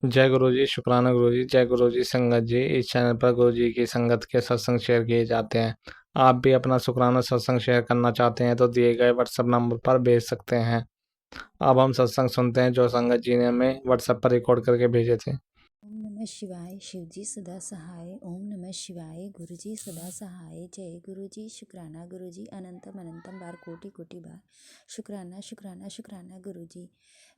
जय गुरु जी, शुक्राना गुरु जी, जय गुरु जी संगत जी। इस चैनल पर गुरु जी की संगत के सत्संग शेयर किए जाते हैं। आप भी अपना शुक्राना सत्संग शेयर करना चाहते हैं तो दिए गए व्हाट्सएप नंबर पर भेज सकते हैं। अब हम सत्संग सुनते हैं जो संगत जी ने हमें व्हाट्सएप पर रिकॉर्ड करके भेजे थे। ओम नमः शिवाय। शिवजी सदा सहाय। ओम नमः शिवाय। गुरुजी सदा सहाय। जय गुरुजी। शुक्राना गुरुजी। अनंतम अनंतम बार कोटि कोटि बार शुक्राना शुक्राना शुक्राना गुरुजी।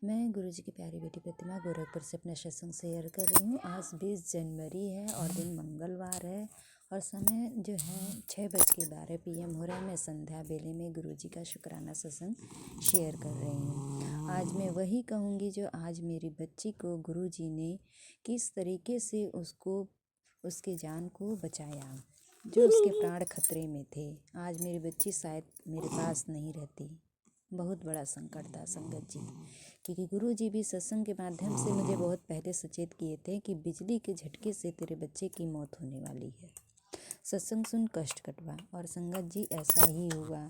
मैं गुरुजी की प्यारी बेटी प्रतिमा गोरखपुर से अपना सत्संग शेयर कर रही हूँ। आज 20 जनवरी है और दिन मंगलवार है और समय जो है 6:12 PM हो रहा है। मैं संध्या बेले में गुरुजी का शुक्राना सत्संग शेयर कर रही हूँ। आज मैं वही कहूँगी जो आज मेरी बच्ची को गुरुजी ने किस तरीके से उसके जान को बचाया, जो उसके प्राण खतरे में थे। आज मेरी बच्ची शायद मेरे पास नहीं रहती। बहुत बड़ा संकट था संगत जी, क्योंकि गुरुजी भी सत्संग के माध्यम से मुझे बहुत पहले सचेत किए थे कि बिजली के झटके से तेरे बच्चे की मौत होने वाली है। सत्संग सुन कष्ट कटवा, और संगत जी ऐसा ही हुआ।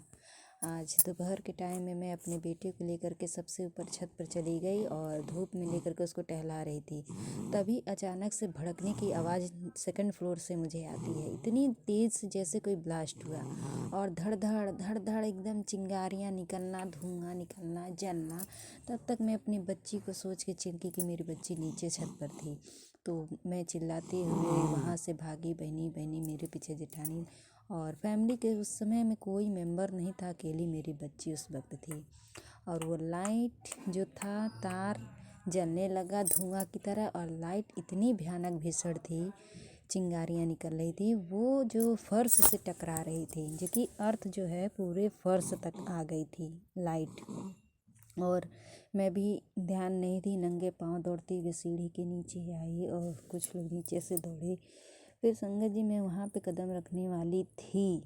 आज दोपहर के टाइम में मैं अपने बेटे को लेकर के सबसे ऊपर छत पर चली गई और धूप में लेकर के उसको टहला रही थी। तभी अचानक से भड़कने की आवाज़ सेकंड फ्लोर से मुझे आती है, इतनी तेज़ जैसे कोई ब्लास्ट हुआ, और धड़ धड़ एकदम चिंगारियाँ निकलना, धुआं निकलना, जलना। तब तक मैं अपनी बच्ची को सोच के चिंकी कि मेरी बच्ची नीचे छत पर थी। तो मैं चिल्लाते हुए वहाँ से भागी। बहनी बहनी मेरे पीछे जेठानी, और फैमिली के उस समय में कोई मेंबर नहीं था, अकेली मेरी बच्ची उस वक्त थी। और वो लाइट जो था, तार जलने लगा धुआं की तरह, और लाइट इतनी भयानक भीषण थी, चिंगारियाँ निकल रही थी, वो जो फर्श से टकरा रही थी, जो कि अर्थ जो है पूरे फर्श तक आ गई थी लाइट। और मैं भी ध्यान नहीं थी, नंगे पाँव दौड़ती हुई सीढ़ी के नीचे आई और कुछ लोग नीचे से दौड़े। फिर संगत जी मैं वहाँ पे कदम रखने वाली थी,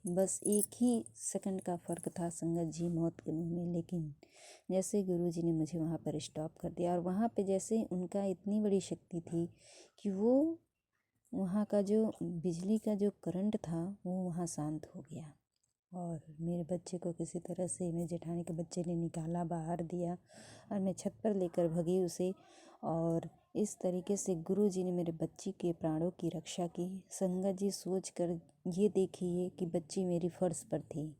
बस एक ही सेकंड का फ़र्क था संगत जी मौत के मुँह में। लेकिन जैसे गुरुजी ने मुझे वहाँ पर स्टॉप कर दिया, और वहाँ पे जैसे उनका इतनी बड़ी शक्ति थी कि वो वहाँ का जो बिजली का जो करंट था वो वहाँ शांत हो गया। और मेरे बच्चे को किसी तरह से मेरे जेठानी के बच्चे ने निकाला, बाहर दिया, और मैं छत पर लेकर भगी उसे। और इस तरीके से गुरुजी ने मेरे बच्ची के प्राणों की रक्षा की। संगत जी सोच कर ये देखिए कि बच्ची मेरी फर्श पर थी,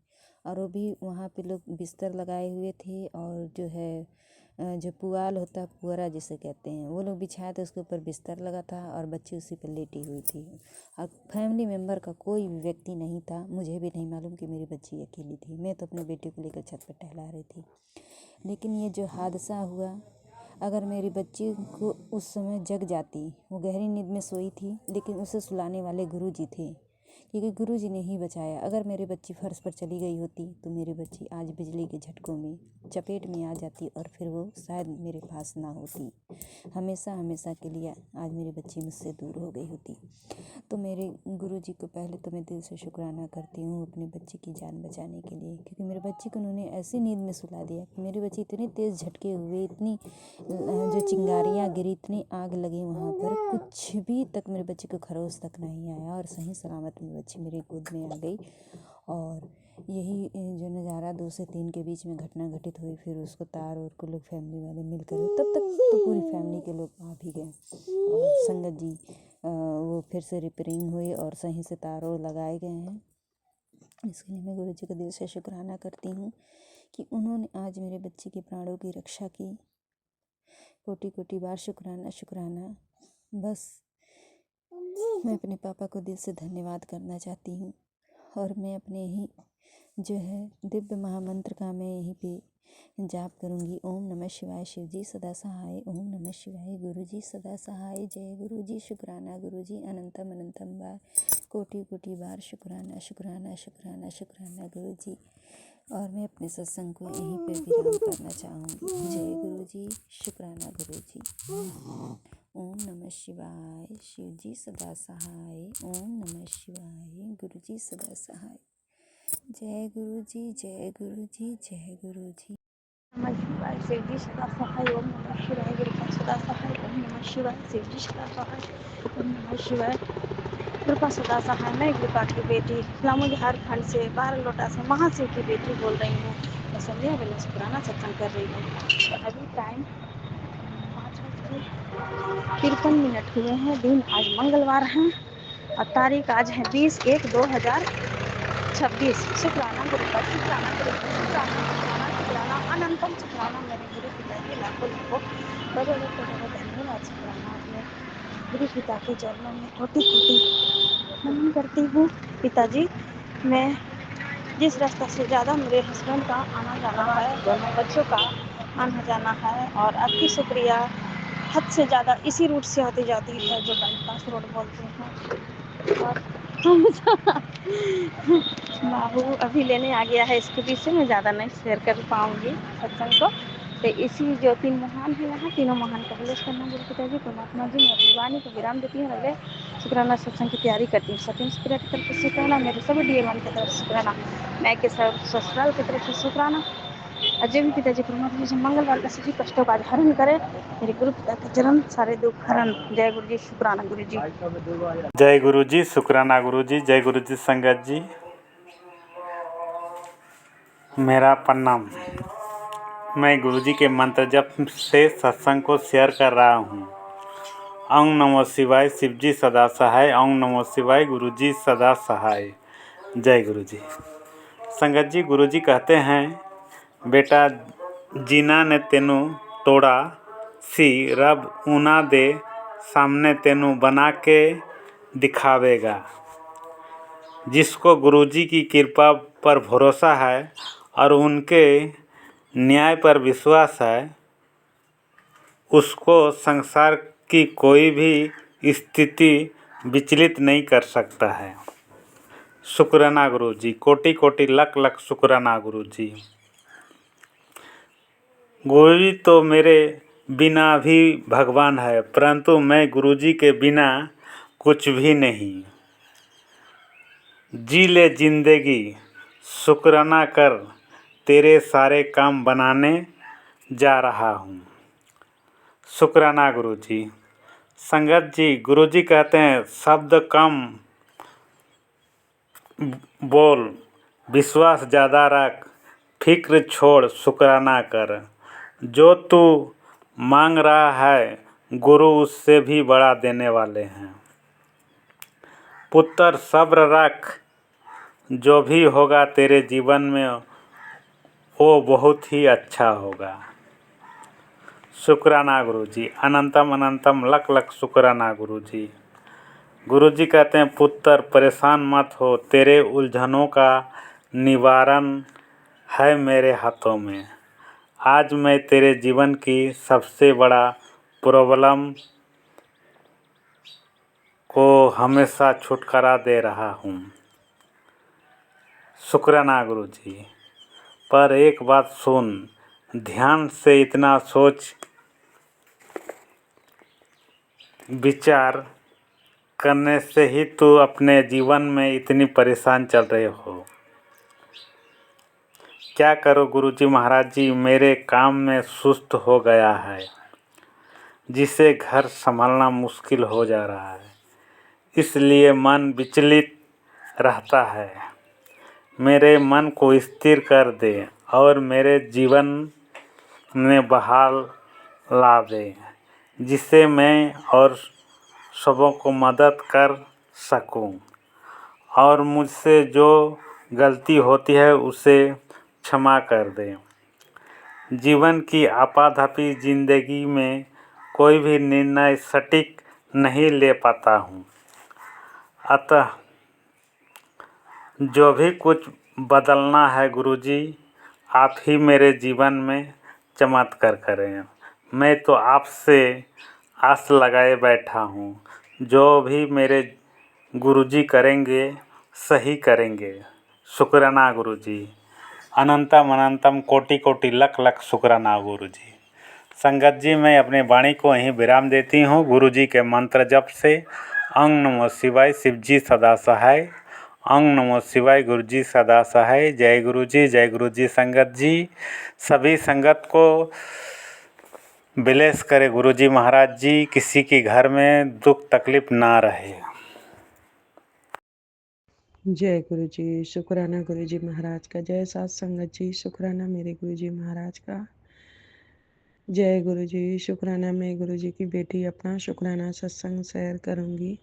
और वो भी वहाँ पे लोग बिस्तर लगाए हुए थे, और जो है जो पुआल होता है, पुअरा जिसे कहते हैं, वो लोग बिछाए थे, उसके ऊपर बिस्तर लगा था और बच्ची उसी पर लेटी हुई थी। और फैमिली मेम्बर का कोई भी व्यक्ति नहीं था। मुझे भी नहीं मालूम कि मेरी बच्ची अकेली थी। मैं तो अपने बेटे को लेकर छत पर टहला रही थी। लेकिन ये जो हादसा हुआ, अगर मेरी बच्ची को उस समय जग जाती, वो गहरी नींद में सोई थी, लेकिन उसे सुलाने वाले गुरुजी थे, क्योंकि गुरुजी ने ही बचाया। अगर मेरी बच्ची फर्श पर चली गई होती तो मेरी बच्ची आज बिजली के झटकों में चपेट में आ जाती, और फिर वो शायद मेरे पास ना होती। हमेशा हमेशा के लिए आज मेरी बच्ची मुझसे दूर हो गई होती। तो मेरे गुरुजी को पहले तो मैं दिल से शुक्राना करती हूँ अपनी बच्ची की जान बचाने के लिए, क्योंकि मेरे बच्ची को उन्होंने ऐसी नींद में सुला दिया कि मेरी बच्ची इतनी तेज़ झटके हुए, इतनी जो चिंगारियाँ गिरी, इतनी आग लगी वहाँ पर, कुछ भी तक मेरे बच्चे को खरोच तक नहीं आया, और सही सलामत मेरी बच्ची मेरी गोद में आ गई। और यही जो नज़ारा 2 से 3 के बीच में घटना घटित हुई, फिर उसको तार और को लोग फैमिली वाले मिलकर, तब तक तो पूरी फैमिली के लोग आ भी गए। और संगत जी वो फिर से रिपेयरिंग हुई और सही से तार और लगाए गए हैं। इसके लिए मैं गुरु जी का दिल से शुक्राना करती हूँ कि उन्होंने आज मेरे बच्चे के प्राणों की रक्षा की। कोटि कोटि बार शुक्राना शुक्राना। बस मैं अपने पापा को दिल से धन्यवाद करना चाहती हूँ, और मैं अपने ही जो है दिव्य महामंत्र का मैं यहीं पे जाप करूँगी। ओम नमः शिवाय। शिवजी सदा सहाय। ओम नमः शिवाय। गुरुजी सदा सहाय। जय गुरुजी। शुक्राना गुरुजी। अनंतम अनंतम बार कोटि कोटि बार शुक्राना शुक्राना शुक्राना शुक्राना गुरुजी। और मैं अपने सत्संग को यहीं पे विराम करना चाहूँगी। जय गुरुजी। शुक्राना गुरुजी। ओम नमः शिवाय। शिवजी सदा सहाय। ओम नमः शिवाय। गुरुजी सदा सहाय। जय गुरुजी। जय गुरुजी। जय गुरुजी। नमः शिवाय। शिवजी सदा सहाय। ओम नमः शिवाय। गुरुपा सदा सहाय। ओम नमः शिवाय। शिवजी सदा सहाय। ओम नमः शिवाय। कृपा सदा सहाय। मैं कृपा की बेटी लामुझ झारखंड से 12 लोटा से महाशिव की बेटी बोल रही हूँ। मैं संध्या वेले से पुराना सत्संग कर रही हूँ। अभी टाइम 5 बज के 53 मिनट हुए हैं। दिन आज मंगलवार है और तारीख आज है 20/1/2026। शुक्राना गुरु का, शुक्राना गुरु का, शुक्राना शुक्राना शुक्राना अनंतम शुक्राना मेरे गुरु पिताजी, लाखों लाखों करोड़ों करोड़ों धन्यवाद। शुक्राना अपने गुरु पिता के चरणों में कोटि कोटि नमन करती हूँ। पिताजी, मैं जिस रास्ते से ज़्यादा मेरे हस्बैंड का आना जाना है, दोनों बच्चों का आना जाना है, और आपकी शुक्रिया हद से ज़्यादा इसी रूट से आती जाती है जो बाईपास रोड बोलते हैं। और बाबू अभी लेने आ गया है स्कूटी से, मैं ज़्यादा नहीं शेयर कर पाऊँगी सत्संग को। तो इसी जो 3 महान है यहाँ, तीनों महान का विलेश करना गुरु पिताजी, परमात्मा जी, मैं अपनी वाणी को विराम देती हूँ। अगले शुक्राना सत्संग की तैयारी करती हूँ। सत्यम स्पिरिट की शुक्राना, मेरे सभी डियर वन की तरफ से शुक्राना, मैं के ससुराल की तरफ से शुक्राना। अजय भी पिताजी परमात्मा जी मंगलवार का सभी कष्टों का हरण करे, मेरे गुरु पिता के चरण सारे दुख हरण। जय गुरु जी, शुक्राना गुरु जी। जय गुरु जी, शुक्राना गुरु जी, जय गुरु जी संगत जी, मेरा प्रणाम। मैं गुरु जी के मंत्र जप से सत्संग को शेयर कर रहा हूँ। ओम नमो शिवाय, शिव जी सदा सहाय। ओम नमो शिवाय, गुरु जी सदा सहाय। जय गुरु जी। संगत जी, गुरु जी कहते हैं, बेटा जीना ने तेनू तोड़ा सी, रब ऊना दे सामने तेनू बना के दिखावेगा। जिसको गुरुजी की कृपा पर भरोसा है और उनके न्याय पर विश्वास है, उसको संसार की कोई भी स्थिति विचलित नहीं कर सकता है। शुक्राना गुरु जी, कोटि कोटि लख लख शुक्राना गुरु जी। गुरु जी तो मेरे बिना भी भगवान है, परंतु मैं गुरु जी के बिना कुछ भी नहीं। जी ले जिंदगी शुक्राना कर, तेरे सारे काम बनाने जा रहा हूँ। शुक्राना गुरु जी। संगत जी, गुरु जी कहते हैं, शब्द कम बोल, विश्वास ज़्यादा रख, फिक्र छोड़, शुक्राना कर। जो तू मांग रहा है, गुरु उससे भी बड़ा देने वाले हैं। पुत्र सब्र रख, जो भी होगा तेरे जीवन में वो बहुत ही अच्छा होगा। शुक्राना गुरु जी, अनंतम अनंतम लख लख शुक्राना गुरु जी। गुरु जी कहते हैं, पुत्र परेशान मत हो, तेरे उलझनों का निवारण है मेरे हाथों में। आज मैं तेरे जीवन की सबसे बड़ा प्रॉब्लम को हमेशा छुटकारा दे रहा हूँ। शुक्राना गुरु जी। पर एक बात सुन, ध्यान से इतना सोच विचार करने से ही तू अपने जीवन में इतनी परेशान चल रहे हो। क्या करो गुरुजी महाराज जी, मेरे काम में सुस्त हो गया है, जिसे घर संभालना मुश्किल हो जा रहा है, इसलिए मन विचलित रहता है। मेरे मन को स्थिर कर दे और मेरे जीवन में बहाल ला दे, जिससे मैं और सबों को मदद कर सकूं, और मुझसे जो गलती होती है उसे क्षमा कर दे। जीवन की आपाधापी जिंदगी में कोई भी निर्णय सटीक नहीं ले पाता हूँ, अतः जो भी कुछ बदलना है गुरुजी, आप ही मेरे जीवन में चमत्कार करें। मैं तो आपसे आस लगाए बैठा हूँ, जो भी मेरे गुरुजी करेंगे सही करेंगे। शुक्राना गुरुजी, अनंतम अनंतम कोटि कोटि लख लख शुक्राना गुरुजी। संगत जी, मैं अपने वाणी को यहीं विराम देती हूँ गुरुजी के मंत्र जप से। ओम नमो शिवाय, शिव जी सदा सहाय। ओम नमो शिवाय, गुरु जी सदा सहाय। जय गुरु जी, जय गुरु जी। संगत जी, सभी संगत को ब्लेस करे गुरु जी महाराज जी, किसी के घर में दुख तकलीफ ना रहे। जय गुरु जी, शुक्राना गुरु जी महाराज का। जय सात संगत जी, शुक्राना मेरे गुरु जी महाराज का। जय गुरु जी। शुक्राना मैं गुरु जी की बेटी अपना शुक्राना सत्संग शेयर करूँगी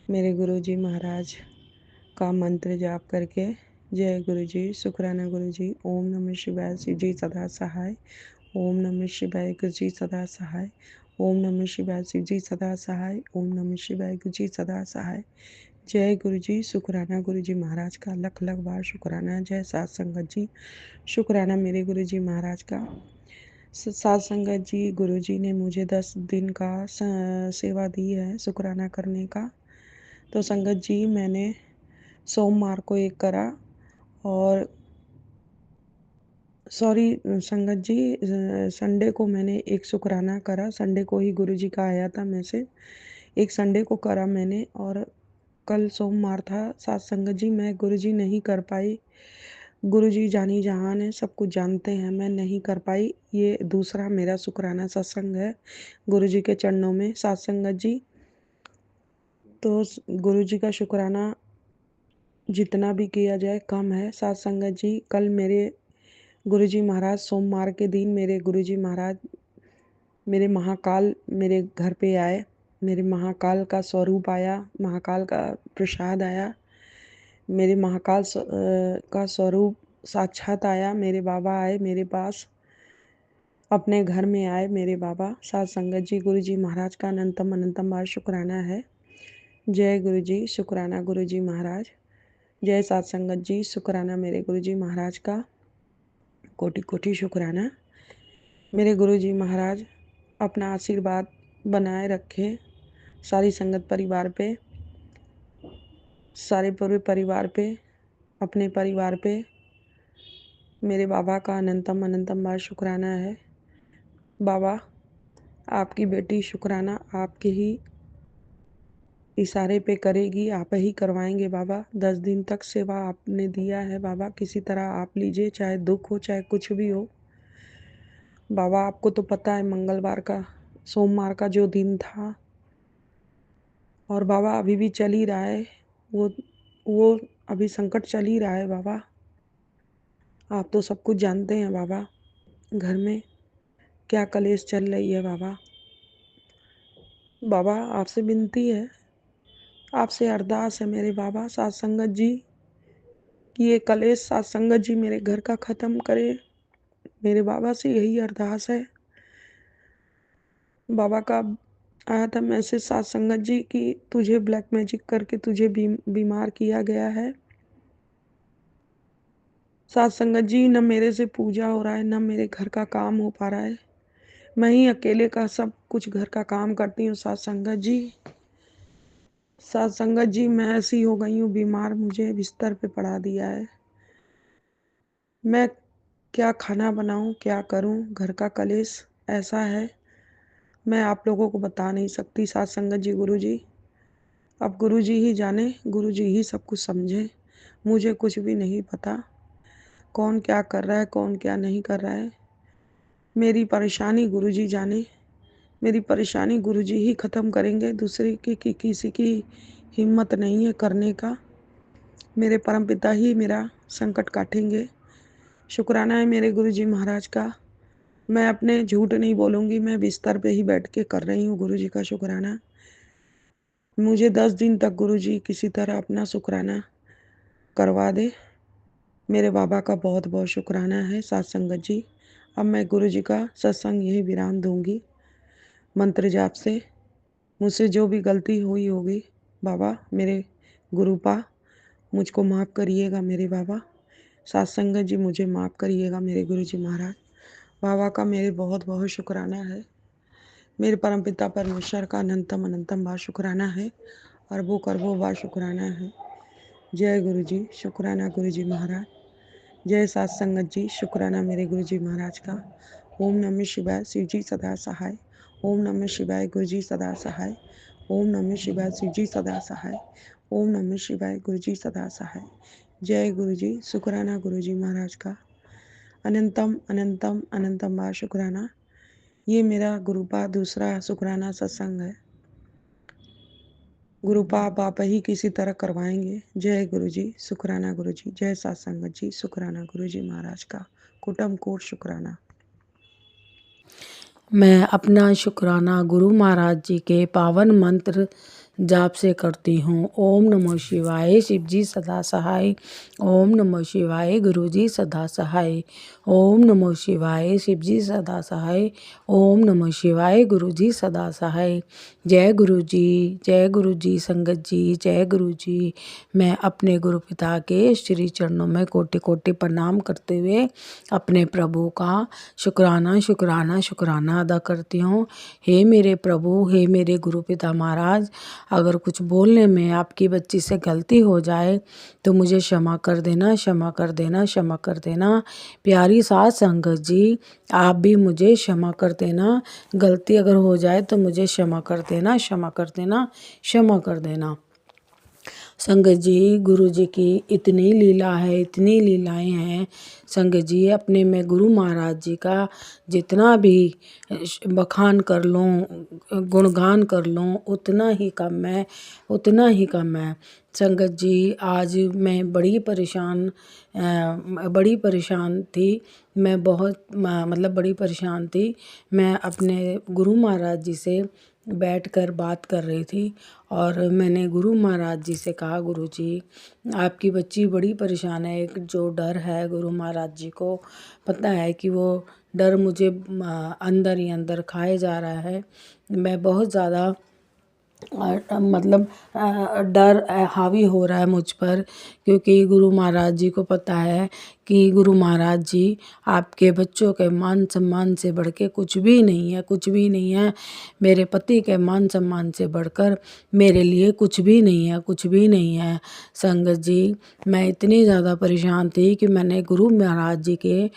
मेरे गुरु जी महाराज का मंत्र जाप करके। जय गुरु जी। शुक्राना गुरु जी। ओम नमः शिवाय। शिव जी सदा सहाय। ओम नमः शिवाय। गुरु जी सदा सहाय। ओम नमः शिवाय। शिव जी सदा सहाय। ओम नमः शिवाय। गुरु जी सदा सहाय। जय गुरु जी। शुक्राना गुरु जी महाराज का लख लख बार शुक्राना। जय सात संगत जी। शुक्राना मेरे गुरु जी महाराज का। सात संगत जी गुरु जी ने मुझे 10 दिन का सेवा दी है शुक्राना करने का। तो संगत जी मैंने सोमवार को एक करा और सॉरी संगत जी संडे को मैंने एक शुक्राना करा। संडे को ही गुरु जी का आया था मैसेज। एक संडे को करा मैंने और कल सोमवार था। सात संगत जी मैं गुरु जी नहीं कर पाई। गुरु जी जानी जहान है, सब कुछ जानते हैं, मैं नहीं कर पाई। ये दूसरा मेरा शुक्राना सत्संग है गुरु जी के चरणों में। सात संगत जी तो गुरु जी का शुक्राना जितना भी किया जाए कम है। सात संगत जी कल मेरे गुरु जी महाराज सोमवार के दिन मेरे गुरु जी महाराज मेरे महाकाल मेरे घर पे आए। मेरे महाकाल का स्वरूप आया, महाकाल का प्रसाद आया, मेरे महाकाल का स्वरूप साक्षात आया। मेरे बाबा आए मेरे पास, अपने घर में आए मेरे बाबा। सात संगत जी गुरु जी महाराज का अनंतम अनंतम बार शुक्राना है। जय गुरु जी। शुक्राना गुरु जी महाराज। जय सात संगत जी। शुक्राना मेरे गुरु जी महाराज का कोटि कोटि शुक्राना। मेरे गुरु जी महाराज अपना आशीर्वाद बनाए रखें सारी संगत परिवार पे, सारे पूरे परिवार पे, अपने परिवार पे। मेरे बाबा का अनंतम अनंतम बार शुक्राना है। बाबा आपकी बेटी शुक्राना आपके ही इशारे पे करेगी, आप ही करवाएंगे बाबा। 10 दिन तक सेवा आपने दिया है बाबा, किसी तरह आप लीजिए, चाहे दुख हो चाहे कुछ भी हो। बाबा आपको तो पता है मंगलवार का सोमवार का जो दिन था, और बाबा अभी भी चल ही रहा है वो अभी संकट चल ही रहा है बाबा। आप तो सब कुछ जानते हैं बाबा, घर में क्या कलेश चल रही है बाबा। बाबा आपसे विनती है, आपसे अरदास है मेरे बाबा सात संगत जी कि ये कलेश सात संगत जी मेरे घर का ख़त्म करे। मेरे बाबा से यही अरदास है। बाबा का आया था मैसेज सात संगत जी कि तुझे ब्लैक मैजिक करके तुझे बीमार किया गया है। सात संगत जी न मेरे से पूजा हो रहा है, न मेरे घर का काम हो पा रहा है। मैं ही अकेले का सब कुछ घर का काम करती हूँ सात संगत जी। सात संगत जी मैं ऐसी हो गई हूँ बीमार, मुझे बिस्तर पे पड़ा दिया है। मैं क्या खाना बनाऊँ, क्या करूँ, घर का कलेश ऐसा है मैं आप लोगों को बता नहीं सकती। सात संगत जी गुरु जी अब गुरु जी ही जाने, गुरु जी ही सब कुछ समझे। मुझे कुछ भी नहीं पता कौन क्या कर रहा है कौन क्या नहीं कर रहा है। मेरी परेशानी गुरु जी जाने, मेरी परेशानी गुरु जी ही ख़त्म करेंगे। दूसरे की किसी की हिम्मत नहीं है करने का। मेरे परमपिता ही मेरा संकट काटेंगे। शुक्राना है मेरे गुरु जी महाराज का। मैं अपने झूठ नहीं बोलूँगी, मैं बिस्तर पे ही बैठ के कर रही हूँ गुरु जी का शुक्राना। मुझे 10 दिन तक गुरु जी किसी तरह अपना शुक्राना करवा दे। मेरे बाबा का बहुत बहुत शुक्राना है सात संगत जी। अब मैं गुरु जी का सत्संग यही विराम दूंगी मंत्र जाप से। मुझसे जो भी गलती हुई होगी बाबा मेरे गुरुपा मुझको माफ़ करिएगा मेरे बाबा। सात संगत जी मुझे माफ़ करिएगा मेरे गुरु जी महाराज। बाबा का मेरे बहुत बहुत शुक्राना है। मेरे परमपिता परमेश्वर का अनंतम अनंतम बार शुक्राना है, अरबों बार शुक्राना है। जय गुरु जी। शुक्राना गुरु जी महाराज। जय सात संगत जी। शुक्राना मेरे गुरु जी महाराज का। ओम नमः शिवाय। शिव जी सदा सहाय। ओम नमः शिवाय। गुरु जी सदा सहाय। ओम नमः शिवाय। शिव जी सदा सहाय। ओम नमः शिवाय। गुरु जी सदा सहाय। जय गुरु जी। शुक्राना गुरु जी महाराज का अनंतम अनंतम अनंतम बार शुक्राना। ये मेरा गुरुपा दूसरा शुक्राना सत्संग है। गुरुपा आप ही किसी तरह करवाएंगे। जय गुरु जी। शुक्राना गुरु जी। जय सत्संगत जी। शुक्राना गुरु जी महाराज का कुटुंब कोट शुक्राना। मैं अपना शुक्राना गुरु महाराज जी के पावन मंत्र जाप से करती हूँ। ओम नमो शिवाय, शिव जी सदा सहाय। ओम नमो शिवाय, गुरु जी सदा सहाय। ओम नमो शिवाय, शिव जी सदा सहाय। ओम नमो शिवाय, गुरु जी सदा सहाय। जय गुरु जी संगत जी, जय गुरु जी। मैं अपने गुरु पिता के श्री चरणों में कोटि कोटि प्रणाम करते हुए अपने प्रभु का शुक्राना शुक्राना शुक्राना अदा करती हूँ। हे मेरे प्रभु, हे मेरे गुरु पिता महाराज, अगर कुछ बोलने में आपकी बच्ची से गलती हो जाए तो मुझे क्षमा कर देना, क्षमा कर देना, क्षमा कर देना। प्यारी साथ संगत जी, आप भी मुझे क्षमा कर देना। गलती अगर हो जाए तो मुझे क्षमा कर देना, क्षमा कर देना, क्षमा कर देना। संगत जी, गुरु जी की इतनी लीला है, इतनी लीलाएं हैं संगत जी। अपने में गुरु महाराज जी का जितना भी बखान कर लूँ, गुणगान कर लूँ, उतना ही कम है, उतना ही कम है। संगत जी, आज मैं बड़ी परेशान थी। मैं बहुत मतलब बड़ी परेशान थी। मैं अपने गुरु महाराज जी से बैठकर बात कर रही थी और मैंने गुरु महाराज जी से कहा, गुरु जी, आपकी बच्ची बड़ी परेशान है। एक जो डर है, गुरु महाराज जी को पता है कि वो डर मुझे अंदर ही अंदर खाए जा रहा है। मैं बहुत ज़्यादा मतलब डर हावी हो रहा है मुझ पर, क्योंकि गुरु महाराज जी को पता है कि गुरु महाराज जी आपके बच्चों के मान सम्मान से बढ़ के कुछ भी नहीं है, कुछ भी नहीं है। मेरे पति के मान सम्मान से बढ़कर मेरे लिए कुछ भी नहीं है, कुछ भी नहीं है। संगत जी, मैं इतनी ज़्यादा परेशान थी कि मैंने गुरु महाराज जी के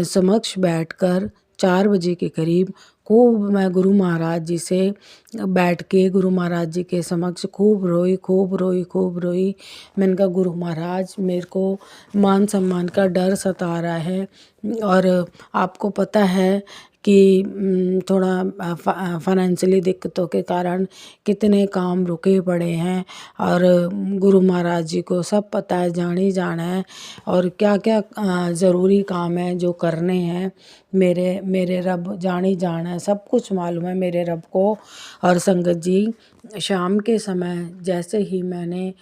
समक्ष बैठकर 4 बजे के करीब खूब मैं गुरु महाराज जी से बैठ के गुरु महाराज जी के समक्ष खूब रोई, खूब रोई, खूब रोई। मैंने कहा, गुरु महाराज, मेरे को मान सम्मान का डर सता रहा है और आपको पता है कि थोड़ा फाइनेंशियली दिक्कतों के कारण कितने काम रुके पड़े हैं और गुरु महाराज जी को सब पता है, जान ही जाना है और क्या क्या ज़रूरी काम है जो करने हैं। मेरे रब जान ही जाना है, सब कुछ मालूम है मेरे रब को। और संगत जी, शाम के समय जैसे ही मैंने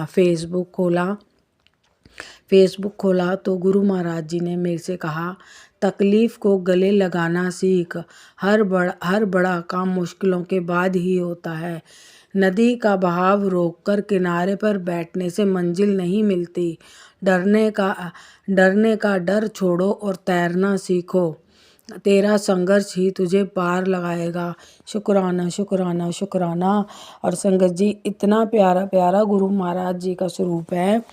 फेसबुक खोला तो गुरु महाराज जी ने मेरे से कहा, तकलीफ़ को गले लगाना सीख। हर बड़ा काम मुश्किलों के बाद ही होता है। नदी का बहाव रोककर किनारे पर बैठने से मंजिल नहीं मिलती। डरने का डर छोड़ो और तैरना सीखो। तेरा संघर्ष ही तुझे पार लगाएगा। शुक्राना शुक्राना शुक्राना। और संगत जी, इतना प्यारा प्यारा गुरु महाराज जी का स्वरूप है।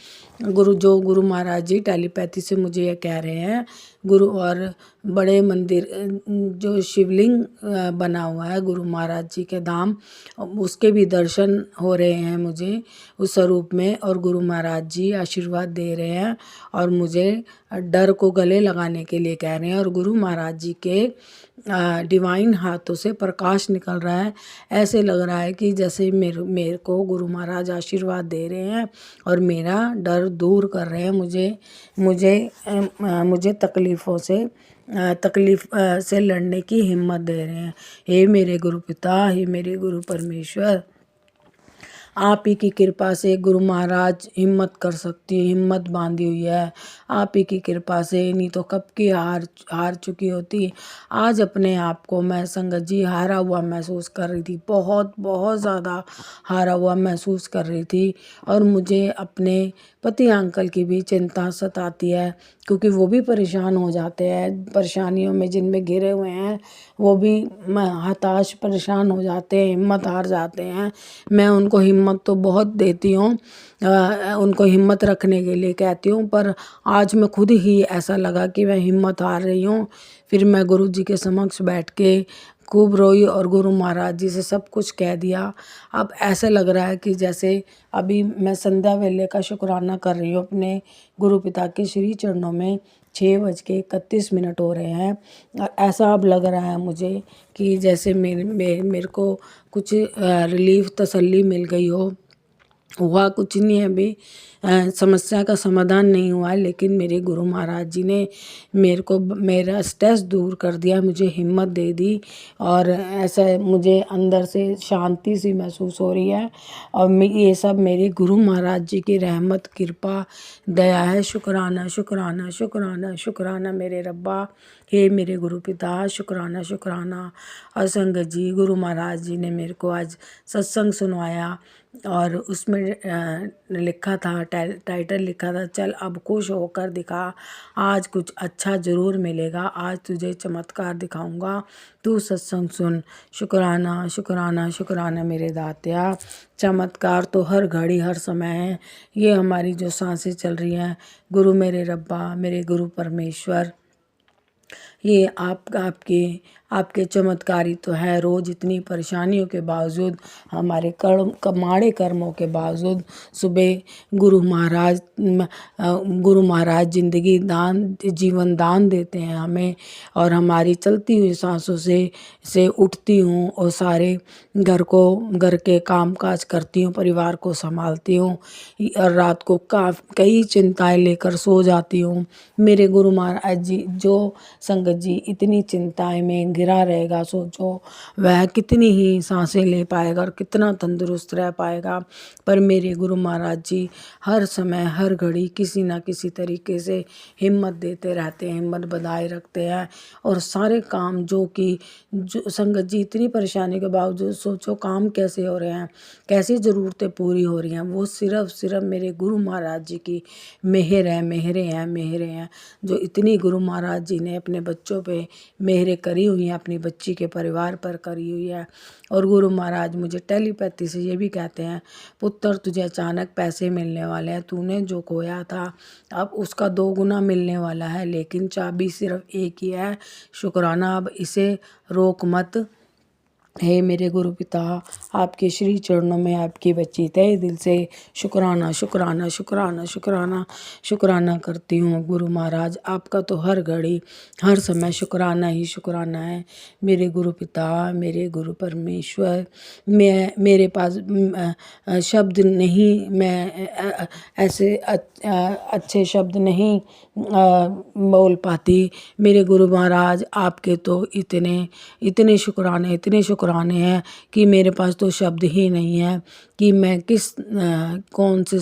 गुरु महाराज जी टेलीपैथी से मुझे ये कह रहे हैं। गुरु और बड़े मंदिर जो शिवलिंग बना हुआ है गुरु महाराज जी के धाम, उसके भी दर्शन हो रहे हैं मुझे उस स्वरूप में। और गुरु महाराज जी आशीर्वाद दे रहे हैं और मुझे डर को गले लगाने के लिए कह रहे हैं। और गुरु महाराज जी के डिवाइन हाथों से प्रकाश निकल रहा है। ऐसे लग रहा है कि जैसे मेरे को गुरु महाराज आशीर्वाद दे रहे हैं और मेरा डर दूर कर रहे हैं। मुझे तकलीफ़ से लड़ने की हिम्मत दे रहे हैं। हे मेरे गुरु पिता, हे मेरे गुरु परमेश्वर, आप ही की कृपा से गुरु महाराज हिम्मत कर सकती है, हिम्मत बांधी हुई है आप ही की कृपा से, नहीं तो कब की हार चुकी होती। आज अपने आप को मैं संगत जी हारा हुआ महसूस कर रही थी, बहुत बहुत ज़्यादा हारा हुआ महसूस कर रही थी। और मुझे अपने पति अंकल की भी चिंता सताती है, क्योंकि वो भी परेशान हो जाते हैं परेशानियों में जिनमें घिरे हुए हैं। वो भी हताश परेशान हो जाते हैं, हिम्मत हार जाते हैं। मैं उनको हिम्मत तो बहुत देती हूँ, उनको हिम्मत रखने के लिए कहती हूँ, पर आज मैं खुद ही ऐसा लगा कि मैं हिम्मत हार रही हूँ। फिर मैं गुरु जी के समक्ष बैठ के खूब रोई और गुरु महाराज जी से सब कुछ कह दिया। अब ऐसा लग रहा है कि जैसे अभी मैं संध्या वेले का शुक्राना कर रही हूँ अपने गुरु पिता के श्री चरणों में। 6:31 हो रहे हैं और ऐसा अब लग रहा है मुझे कि जैसे मेरे को कुछ रिलीफ, तसल्ली मिल गई हो। हुआ कुछ नहीं है अभी, समस्या का समाधान नहीं हुआ, लेकिन मेरे गुरु महाराज जी ने मेरे को मेरा स्ट्रेस दूर कर दिया, मुझे हिम्मत दे दी और ऐसा मुझे अंदर से शांति सी महसूस हो रही है। और ये सब मेरे गुरु महाराज जी की रहमत कृपा दया है। शुक्राना शुक्राना शुक्राना शुक्राना मेरे रब्बा, हे मेरे गुरु पिता, शुक्राना शुक्राना। और संगत जी, गुरु महाराज जी ने मेरे को आज सत्संग सुनवाया और उसमें लिखा था, टाइटल लिखा था, चल अब खुश होकर दिखा, आज कुछ अच्छा ज़रूर मिलेगा, आज तुझे चमत्कार दिखाऊंगा, तू सत्संग सुन। शुक्राना शुक्राना शुक्राना मेरे दातिया। चमत्कार तो हर घड़ी हर समय है। ये हमारी जो सांसें चल रही हैं, गुरु मेरे रब्बा, मेरे गुरु परमेश्वर, ये आपके चमत्कारी तो है। रोज़ इतनी परेशानियों के बावजूद, हमारे माड़े कर्मों के बावजूद, सुबह गुरु महाराज ज़िंदगी जीवन दान देते हैं हमें, और हमारी चलती हुई सांसों से उठती हूँ और सारे घर के काम काज करती हूँ, परिवार को संभालती हूँ और रात को कई चिंताएं लेकर सो जाती हूँ। मेरे गुरु महाराज जी, जो संगत जी इतनी चिंताएं में घिरा रहेगा, सोचो वह कितनी ही सांसें ले पाएगा और कितना तंदुरुस्त रह पाएगा। पर मेरे गुरु महाराज जी हर समय हर घड़ी किसी ना किसी तरीके से हिम्मत देते रहते हैं, हिम्मत बनाए रखते हैं। और सारे काम जो संगत जी इतनी परेशानी के बावजूद, सोचो काम कैसे हो रहे हैं, कैसी ज़रूरतें पूरी हो रही हैं, वो सिर्फ मेरे गुरु महाराज जी की मेहर है, मेहरें हैं जो इतनी गुरु महाराज जी ने अपने बच्चों पे मेहरें करी हुई हैं, अपनी बच्ची के परिवार पर करी हुई है। और गुरु महाराज मुझे टेलीपैथी से ये भी कहते हैं, पुत्र तुझे अचानक पैसे मिलने वाले हैं, तूने जो खोया था अब उसका 2 गुना मिलने वाला है, लेकिन चाबी सिर्फ एक ही है, शुक्राना, अब इसे रोक मत। हे मेरे गुरु पिता, आपके श्री चरणों में आपकी बच्ची तहे दिल से शुक्राना शुक्राना शुक्राना शुक्राना शुक्राना करती हूँ। गुरु महाराज, आपका तो हर घड़ी हर समय शुक्राना ही शुक्राना है। मेरे गुरु पिता, मेरे गुरु परमेश्वर, मेरे पास शब्द नहीं, मैं ऐसे अच्छे शब्द नहीं बोल पाती। मेरे गुरु महाराज, आपके तो इतने शुक्राने हैं कि मेरे पास तो शब्द ही नहीं है कि मैं कौन से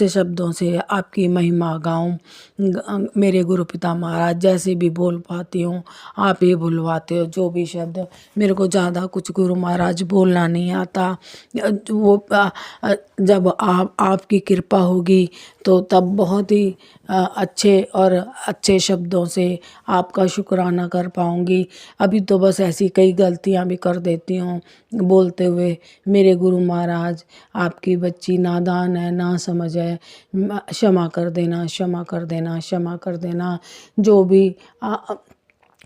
शब्दों से आपकी महिमा गाऊं। मेरे गुरु पिता महाराज, जैसे भी बोल पाती हूँ आप ही बुलवाते हो, जो भी शब्द, मेरे को ज़्यादा कुछ गुरु महाराज बोलना नहीं आता। वो जब आपकी कृपा होगी तो तब बहुत ही अच्छे शब्दों से आपका शुक्राना कर पाऊँगी। अभी तो बस ऐसी कई गलतियाँ भी कर देती हूँ बोलते हुए। मेरे गुरु महाराज, आपकी बच्ची नादान है, ना समझ है, क्षमा कर देना, क्षमा कर देना, क्षमा कर देना। जो भी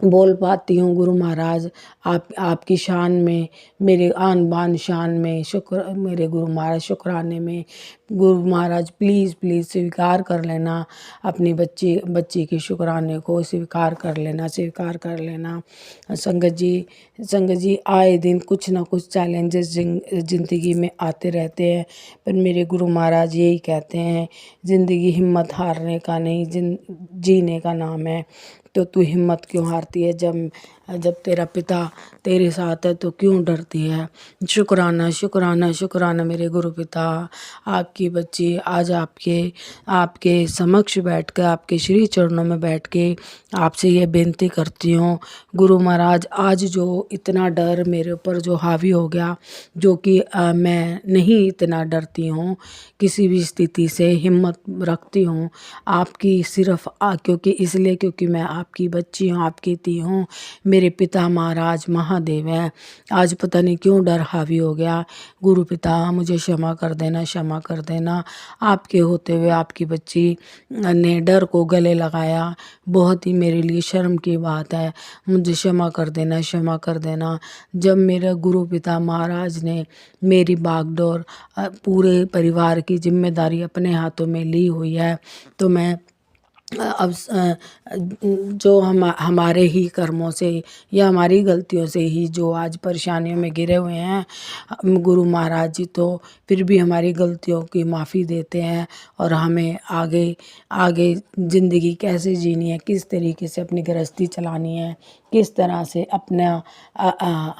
बोल पाती हूँ गुरु महाराज, आपकी शान में, मेरे आन बान शान में मेरे गुरु महाराज शुक्राने में। गुरु महाराज प्लीज़ स्वीकार कर लेना, अपनी बच्ची के शुक्राने को स्वीकार कर लेना। संगत जी आए दिन कुछ ना कुछ चैलेंजेस ज़िंदगी में आते रहते हैं, पर मेरे गुरु महाराज यही कहते हैं, ज़िंदगी हिम्मत हारने का नहीं, जीने का नाम है। तो तू हिम्मत क्यों हारती है? जब तेरा पिता तेरे साथ है तो क्यों डरती है? शुक्राना मेरे गुरु पिता। आपकी बच्ची आज आपके समक्ष बैठ कर, आपके श्री चरणों में बैठ के आपसे ये बेनती करती हूँ, गुरु महाराज, आज जो इतना डर मेरे ऊपर जो हावी हो गया, जो कि मैं नहीं इतना डरती हूँ किसी भी स्थिति से, हिम्मत रखती हूँ आपकी सिर्फ क्योंकि मैं आपकी बच्ची हूँ, आपकी धी हूँ। मेरे पिता महाराज महादेव हैं, आज पता नहीं क्यों डर हावी हो गया। गुरु पिता, मुझे क्षमा कर देना। आपके होते हुए आपकी बच्ची ने डर को गले लगाया, बहुत ही मेरे लिए शर्म की बात है। मुझे क्षमा कर देना। जब मेरा गुरु पिता महाराज ने मेरी बागडोर, पूरे परिवार की जिम्मेदारी अपने हाथों में ली हुई है, तो मैं अब जो हमारे ही कर्मों से या हमारी गलतियों से ही जो आज परेशानियों में घिरे हुए हैं, गुरु महाराज जी तो फिर भी हमारी गलतियों की माफ़ी देते हैं और हमें आगे आगे ज़िंदगी कैसे जीनी है, किस तरीके से अपनी गृहस्थी चलानी है, किस तरह से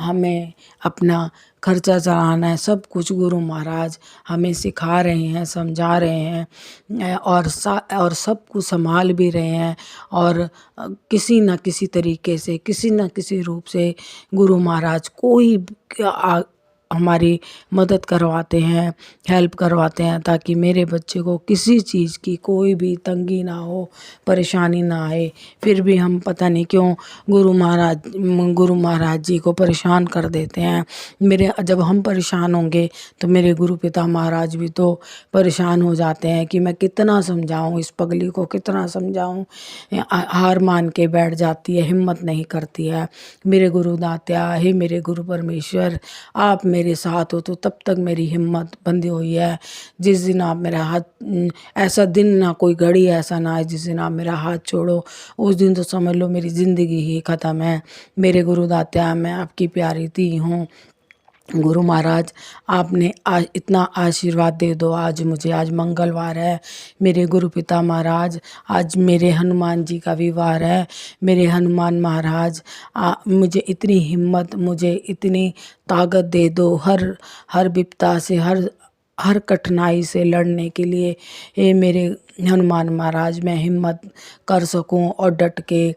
हमें अपना खर्चा चलाना है, सब कुछ गुरु महाराज हमें सिखा रहे हैं, समझा रहे हैं और सब कुछ संभाल भी रहे हैं। और किसी न किसी तरीके से, किसी न किसी रूप से गुरु महाराज हमारी मदद करवाते हैं, हेल्प करवाते हैं, ताकि मेरे बच्चे को किसी चीज़ की कोई भी तंगी ना हो, परेशानी ना आए। फिर भी हम पता नहीं क्यों गुरु महाराज जी को परेशान कर देते हैं। जब हम परेशान होंगे तो मेरे गुरु पिता महाराज भी तो परेशान हो जाते हैं कि मैं कितना समझाऊं, इस पगली को कितना समझाऊं। हार मान के बैठ जाती है, हिम्मत नहीं करती है। मेरे गुरु दात्या, हे मेरे गुरु परमेश्वर, आप मेरे साथ हो तो तब तक मेरी हिम्मत बंधी हुई है। जिस दिन आप मेरा हाथ, ऐसा दिन ना कोई घड़ी ऐसा ना है जिस दिन आप मेरा हाथ छोड़ो, उस दिन तो समझ लो मेरी ज़िंदगी ही ख़त्म है। मेरे गुरु दात्या, मैं आपकी प्यारी धी हूँ। गुरु महाराज, आपने आज इतना आशीर्वाद दे दो। आज मंगलवार है। मेरे गुरु पिता महाराज, आज मेरे हनुमान जी का विवाह है। मेरे हनुमान महाराज, मुझे इतनी हिम्मत, मुझे इतनी ताकत दे दो हर विपदा से, हर कठिनाई से लड़ने के लिए। ये मेरे हनुमान महाराज, मैं हिम्मत कर सकूं और डट के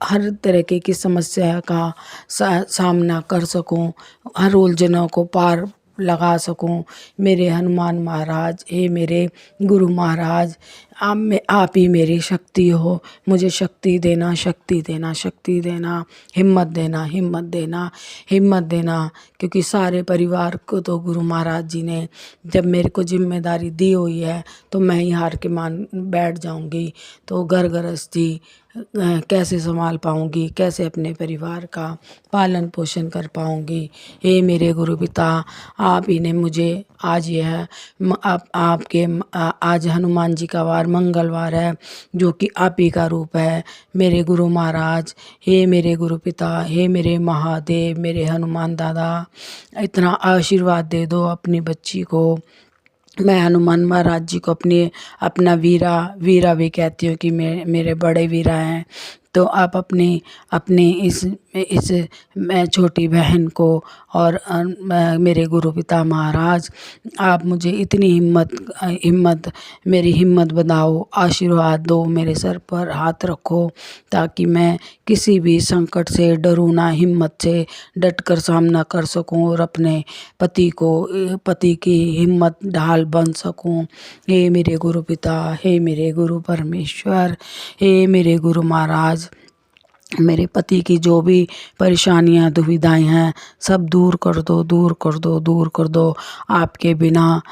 हर तरीके की समस्या का सामना कर सकूं, हर उलझनों को पार लगा सकूं। मेरे हनुमान महाराज, हे मेरे गुरु महाराज, आप ही मेरी शक्ति हो। मुझे शक्ति देना, शक्ति देना, शक्ति देना, हिम्मत देना, हिम्मत देना, हिम्मत देना। क्योंकि सारे परिवार को तो गुरु महाराज जी ने जब मेरे को जिम्मेदारी दी हुई है तो मैं ही हार के मान बैठ जाऊंगी तो घर गृहस्थी कैसे संभाल पाऊंगी, कैसे अपने परिवार का पालन पोषण कर पाऊंगी। हे मेरे गुरु पिता, आप ही ने मुझे आज आज हनुमान जी का वार मंगलवार है, जो कि आप ही का रूप है। मेरे गुरु महाराज, हे मेरे गुरु पिता, हे मेरे महादेव, मेरे हनुमान दादा, इतना आशीर्वाद दे दो अपनी बच्ची को। मैं हनुमान महाराज जी को अपना वीरा भी कहती हूँ कि मेरे बड़े वीरा हैं। तो आप अपने इस मैं छोटी बहन को और मेरे गुरु पिता महाराज, आप मुझे इतनी हिम्मत मेरी हिम्मत बढ़ाओ, आशीर्वाद दो, मेरे सर पर हाथ रखो, ताकि मैं किसी भी संकट से डरूं ना, हिम्मत से डट कर सामना कर सकूं और अपने पति की हिम्मत ढाल बन सकूं। हे मेरे गुरु पिता, हे मेरे गुरु परमेश्वर, हे मेरे गुरु महाराज, मेरे पति की जो भी परेशानियां दुविधाएं हैं सब दूर कर दो, दूर कर दो, दूर कर दो। आपके बिना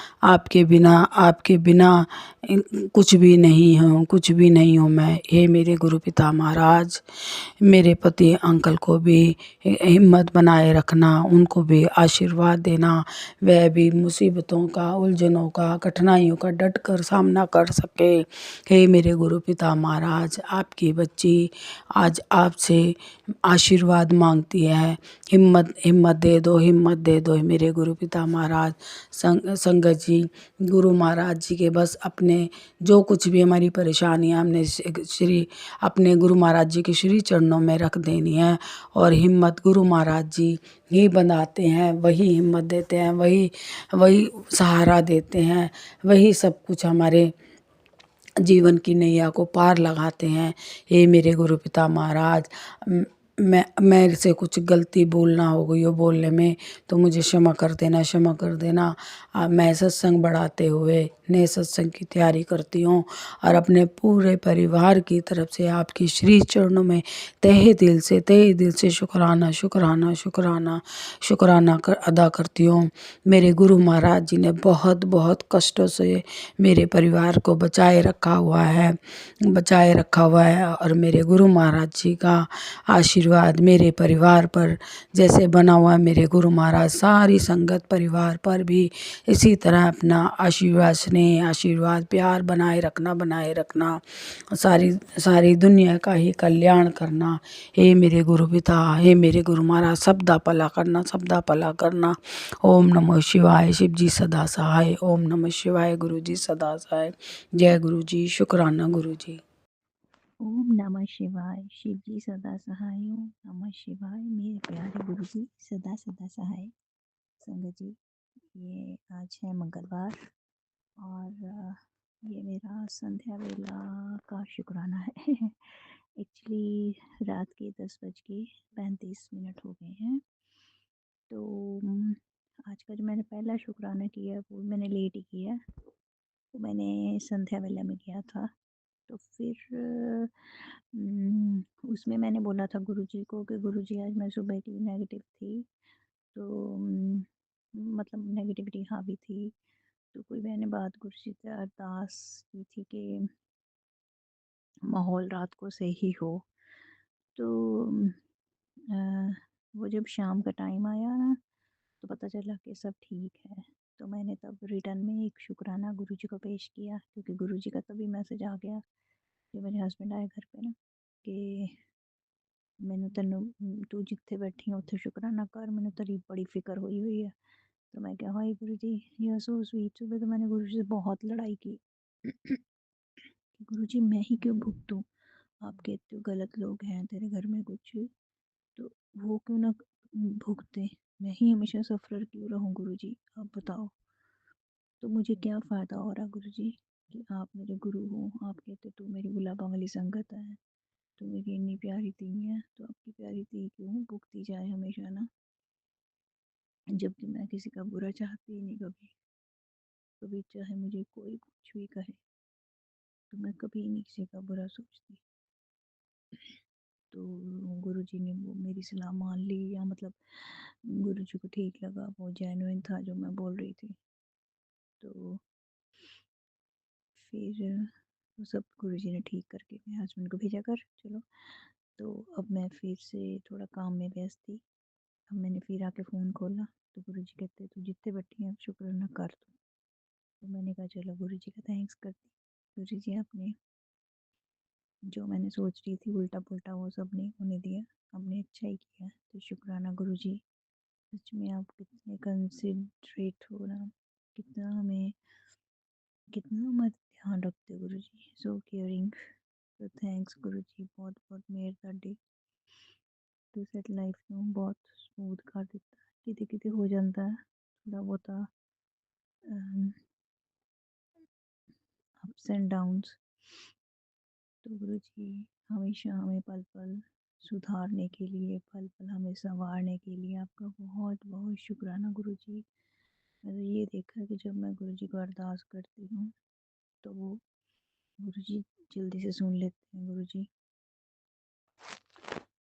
कुछ भी नहीं हूँ, कुछ भी नहीं हूँ मैं। हे मेरे गुरु पिता महाराज, मेरे पति अंकल को भी हिम्मत बनाए रखना, उनको भी आशीर्वाद देना, वह भी मुसीबतों का, उलझनों का, कठिनाइयों का डट कर सामना कर सके। हे मेरे गुरु पिता महाराज, आपकी बच्ची आज आपसे आशीर्वाद मांगती है। हिम्मत दे दो, हिम्मत दे दो मेरे गुरु पिता महाराज। संगत जी, गुरु महाराज जी के बस अपने जो कुछ भी हमारी परेशानियाँ हमने अपने गुरु महाराज जी के श्री चरणों में रख देनी है। और हिम्मत गुरु महाराज जी ही बनाते हैं, वही हिम्मत देते हैं, वही सहारा देते हैं, वही सब कुछ हमारे जीवन की नैया को पार लगाते हैं। हे मेरे गुरु पिता महाराज, मेरे से कुछ गलती बोलना हो गई हो बोलने में तो मुझे क्षमा कर देना, क्षमा कर देना। मैं सत्संग बढ़ाते हुए नए सत्संग की तैयारी करती हूँ और अपने पूरे परिवार की तरफ से आपकी श्री चरणों में तहे दिल से शुक्राना शुक्राना शुक्राना शुक्राना अदा करती हूँ। मेरे गुरु महाराज जी ने बहुत बहुत कष्टों से मेरे परिवार को बचाए रखा हुआ है और मेरे गुरु महाराज जी का आशीर्वाद आशीर्वाद मेरे परिवार पर जैसे बना हुआ है, मेरे गुरु महाराज सारी संगत परिवार पर भी इसी तरह अपना आशीर्वाद, स्नेह, आशीर्वाद, प्यार बनाए रखना, सारी सारी दुनिया का ही कल्याण करना। हे मेरे गुरु पिता, हे मेरे गुरु महाराज, सबदा भला करना, सबदा भला करना। ओम नमः शिवाय, शिव जी सदा सहाय। ओम नमः शिवाय, गुरु जी सदा सहाय। जय गुरु जी, शुक्राना गुरु जी। ओम नमः शिवाय, शिव जी सदा सहाय। ओम नमः शिवाय, मेरे प्यारे गुरु जी सदा सदा सहाय। संगत जी, ये आज है मंगलवार और ये मेरा संध्या वेला का शुक्राना है। एक्चुअली रात के 10:35 हो गए हैं। तो आज का जो मैंने पहला शुक्राना किया वो मैंने लेट ही किया। तो मैंने संध्या वेला में किया था। तो फिर उसमें मैंने बोला था गुरुजी को कि गुरुजी आज मैं सुबह की नेगेटिव थी, तो मतलब नेगेटिविटी हावी थी। तो कोई मैंने बात गुरुजी से अरदास की थी कि माहौल रात को सही हो। तो वो जब शाम का टाइम आया ना, तो पता चला कि सब ठीक है। तो मैंने तब रिटर्न में एक शुक्राना गुरुजी को पेश किया, क्योंकि गुरुजी का तभी मैसेज आ गया जब मेरे हस्बैंड आए घर पे ना कि मैनू तेनू तू जिथे बैठी है उत्थे शुक्राना कर, मैनू तेरी बड़ी फिक्र हुई है। तो मैं क्या, हाय गुरु जी, यू सो स्वीट। सुबह तो मैंने गुरु जी से बहुत लड़ाई की कि गुरु जी मैं ही क्यों भुगतूँ, आप कहते हो गलत लोग हैं तेरे घर में कुछ, तो वो क्यों ना भुगते, मैं ही हमेशा सफ़र क्यों रहूँ गुरु जी, आप बताओ। तो मुझे क्या फ़ायदा हो रहा गुरु जी कि आप मेरे गुरु हो, आप कहते तू मेरी गुलाबा वाली संगत है, तू मेरी इतनी प्यारी धी है, तो आपकी प्यारी धी क्यों भुगती जाए हमेशा ना, जबकि मैं किसी का बुरा चाहती ही नहीं कभी। कभी चाहे मुझे कोई कुछ भी कहे तो मैं कभी नहीं किसी का बुरा सोचती। तो गुरुजी ने वो मेरी सलाह मान ली, या मतलब गुरुजी को ठीक लगा, वो जेन्युइन था जो मैं बोल रही थी। तो फिर वो सब गुरुजी ने ठीक करके मेरे हस्बैंड को भेजा कर चलो। तो अब मैं फिर से थोड़ा काम में व्यस्त थी। अब मैंने फिर आके फ़ोन खोला तो गुरुजी कहते तू जितने बैठी है शुक्राना कर तू। तो मैंने कहा चलो गुरुजी का थैंक्स करती। गुरुजी आपने जो मैंने सोच रही थी उल्टा पुल्टा वो सब नहीं होने दिया, आपने अच्छा ही किया। तो शुक्राना गुरुजी, सच में आप कितने कंसिडरेट हो ना, कितना हमें कितना मत ध्यान रखते हो गुरुजी, सो केयरिंग। तो थैंक्स गुरुजी, बहुत बहुत मेहर ਤੁਹਾਡੀ। तो सेट लाइफ में बहुत स्मूथ कर देता है, किते किते हो जाता है थोड़ा बहुता अप्स एंड डाउन्स। तो गुरुजी हमेशा हमें पल पल सुधारने के लिए, पल पल हमें संवारने के लिए आपका बहुत बहुत शुक्राना गुरुजी। मैंने ये देखा है कि जब मैं गुरुजी को अरदास करती हूँ तो वो गुरुजी जल्दी से सुन लेते हैं गुरुजी।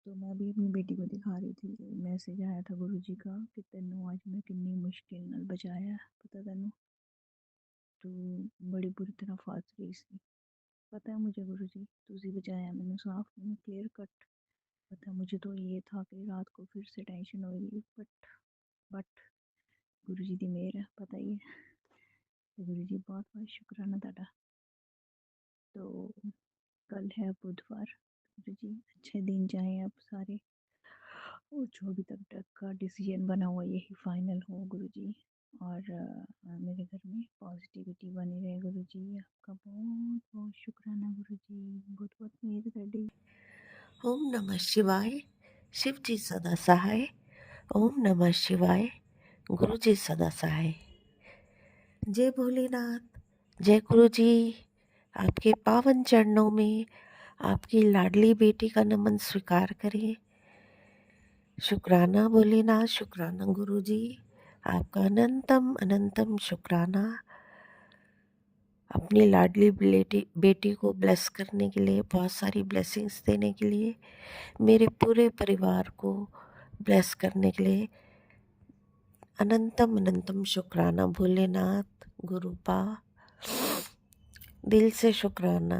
तो मैं भी अपनी बेटी को दिखा रही थी, मैसेज आया था गुरुजी का कि तेनू आज मैं कितनी मुश्किल नाल बचाया, पता तेनू तू बड़ी बुरी तरह फस गई सी। पता है मुझे गुरुजी, तुसी बचाया मैनू साफ क्लियर कट। पता मुझे तो ये था कि रात को फिर से टेंशन होगी, बट गुरुजी दी मेहर है, पता ही है। तो गुरुजी बहुत बहुत शुक्राना ਤੁਹਾਡਾ। तो कल है बुधवार, गुरुजी अच्छे दिन जाएं आप सारे, और जो भी तब तक का डिसीजन बना हुआ यही फाइनल हो गुरुजी। और मेरे घर में पॉजिटिविटी बनी रहे गुरुजी। आपका बहुत बहुत शुक्राना गुरुजी, बहुत बहुत मेहर ਤੁਹਾਡੀ। ओम नमः शिवाय, शिव जी सदा सहाय। ओम नमः शिवाय, गुरु जी सदा सहाय। जय भोलेनाथ, जय गुरु जी। आपके पावन चरणों में आपकी लाडली बेटी का नमन स्वीकार करें। शुक्राना भोलेनाथ, शुक्राना गुरु जी, आपका अनंतम अनंतम शुक्राना। अपनी लाडली बेटी को ब्लेस करने के लिए, बहुत सारी ब्लेसिंग्स देने के लिए, मेरे पूरे परिवार को ब्लेस करने के लिए अनंतम अनंतम शुक्राना भोलेनाथ। गुरुपा दिल से शुक्राना।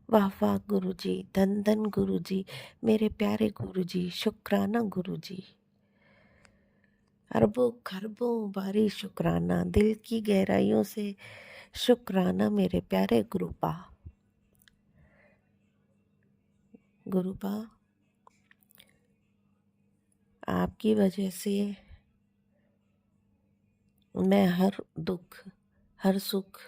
वाह वाह गुरुजी, धन धन गुरुजी, मेरे प्यारे गुरुजी, शुक्राना गुरुजी। अरबों खरबों बारी शुक्राना, दिल की गहराइयों से शुक्राना मेरे प्यारे गुरुपा। गुरुपा, आपकी वजह से मैं हर दुख, हर सुख,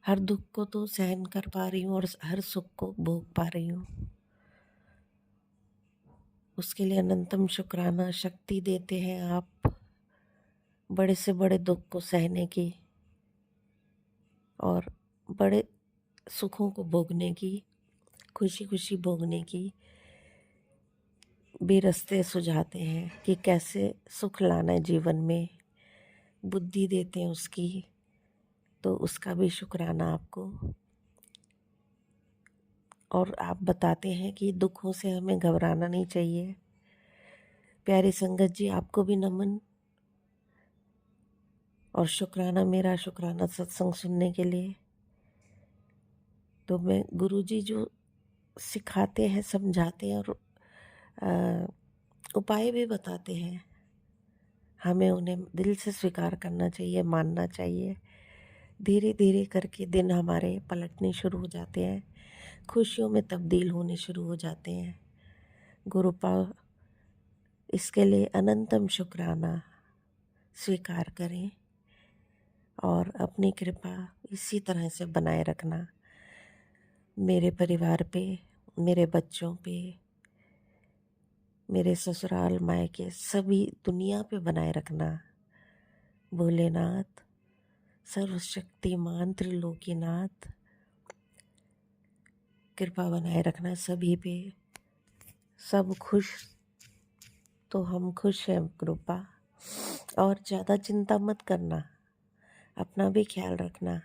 हर दुख को तो सहन कर पा रही हूँ और हर सुख को भोग पा रही हूँ। उसके लिए अनंतम शुक्राना। शक्ति देते हैं आप बड़े से बड़े दुख को सहने की और बड़े सुखों को भोगने की, खुशी खुशी भोगने की भी रास्ते सुझाते हैं कि कैसे सुख लाना है जीवन में, बुद्धि देते हैं उसकी, तो उसका भी शुक्राना आपको। और आप बताते हैं कि दुखों से हमें घबराना नहीं चाहिए। प्यारी संगत जी, आपको भी नमन और शुक्राना, मेरा शुक्राना सत्संग सुनने के लिए। तो मैं गुरुजी जो सिखाते हैं, समझाते हैं और उपाय भी बताते हैं, हमें उन्हें दिल से स्वीकार करना चाहिए, मानना चाहिए। धीरे धीरे करके दिन हमारे पलटने शुरू हो जाते हैं, खुशियों में तब्दील होने शुरू हो जाते हैं। गुरुपा, इसके लिए अनंतम शुक्राना स्वीकार करें और अपनी कृपा इसी तरह से बनाए रखना मेरे परिवार पे, मेरे बच्चों पे, मेरे ससुराल मायके, सभी दुनिया पे बनाए रखना। भोलेनाथ, सर्वशक्तिमान त्रिलोकीनाथ, कृपा बनाए रखना सभी पे। सब खुश तो हम खुश हैं कृपा। और ज़्यादा चिंता मत करना, अपना भी ख्याल रखना।